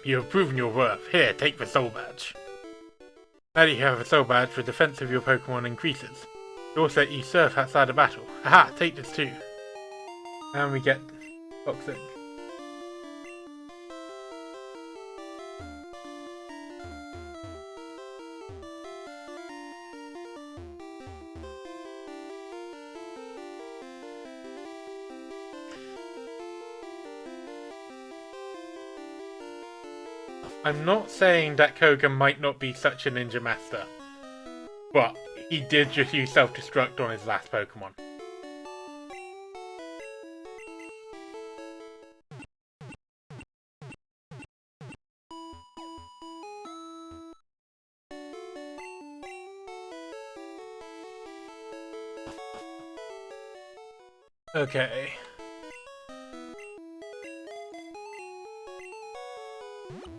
You have proven your worth. Here, take the Soul Badge. Now that you have a Soul Badge, the defense of your Pokemon increases. It also lets you surf outside of battle. Aha, take this too. And we get Toxic. I'm not saying that Koga might not be such a ninja master, but he did just use self-destruct on his last Pokemon. Okay.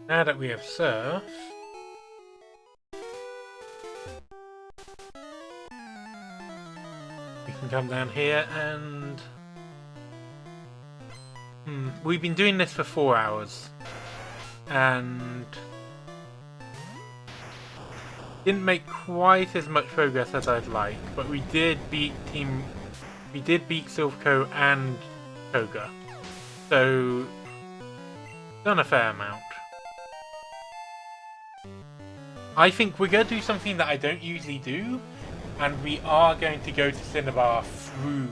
Now that we have Surf, we can come down here and... we've been doing this for 4 hours, and didn't make quite as much progress as I'd like, but we did beat Silph Co and Koga, so done a fair amount. I think we're going to do something that I don't usually do, and we are going to go to Cinnabar through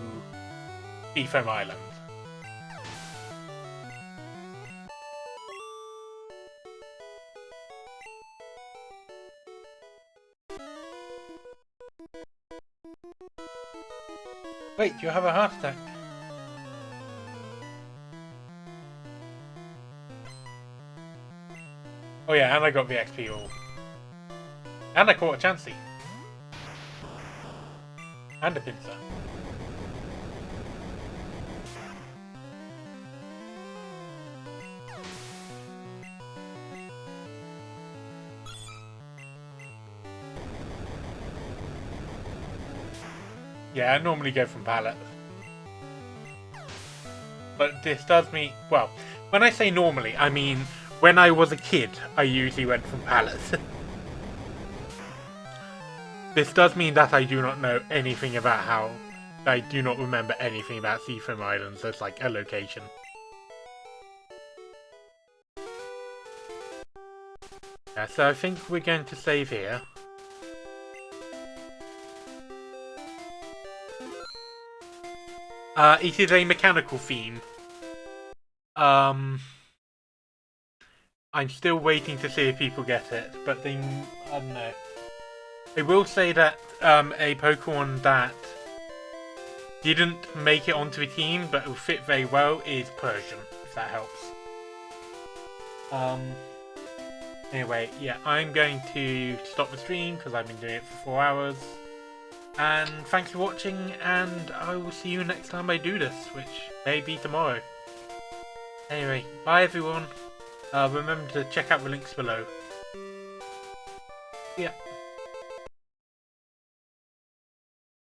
Seafoam Island. Wait, do you have a heart attack? Oh yeah, and I got the XP all. And I caught a Chansey. And a Pinsir. Yeah, I normally go from pallet. But this does mean... Well, when I say normally, I mean when I was a kid, I usually went from pallet. This does mean that I do not know anything about how I do not remember anything about Seafoam Islands as like a location. Yeah, so I think we're going to save here. It is a mechanical theme. I'm still waiting to see if people get it, but I don't know. I will say that a Pokemon that didn't make it onto a team but will fit very well is Persian, if that helps. Anyway, yeah, I'm going to stop the stream because I've been doing it for 4 hours. And thanks for watching, and I will see you next time I do this, which may be tomorrow. Anyway, bye everyone. Remember to check out the links below. Yeah.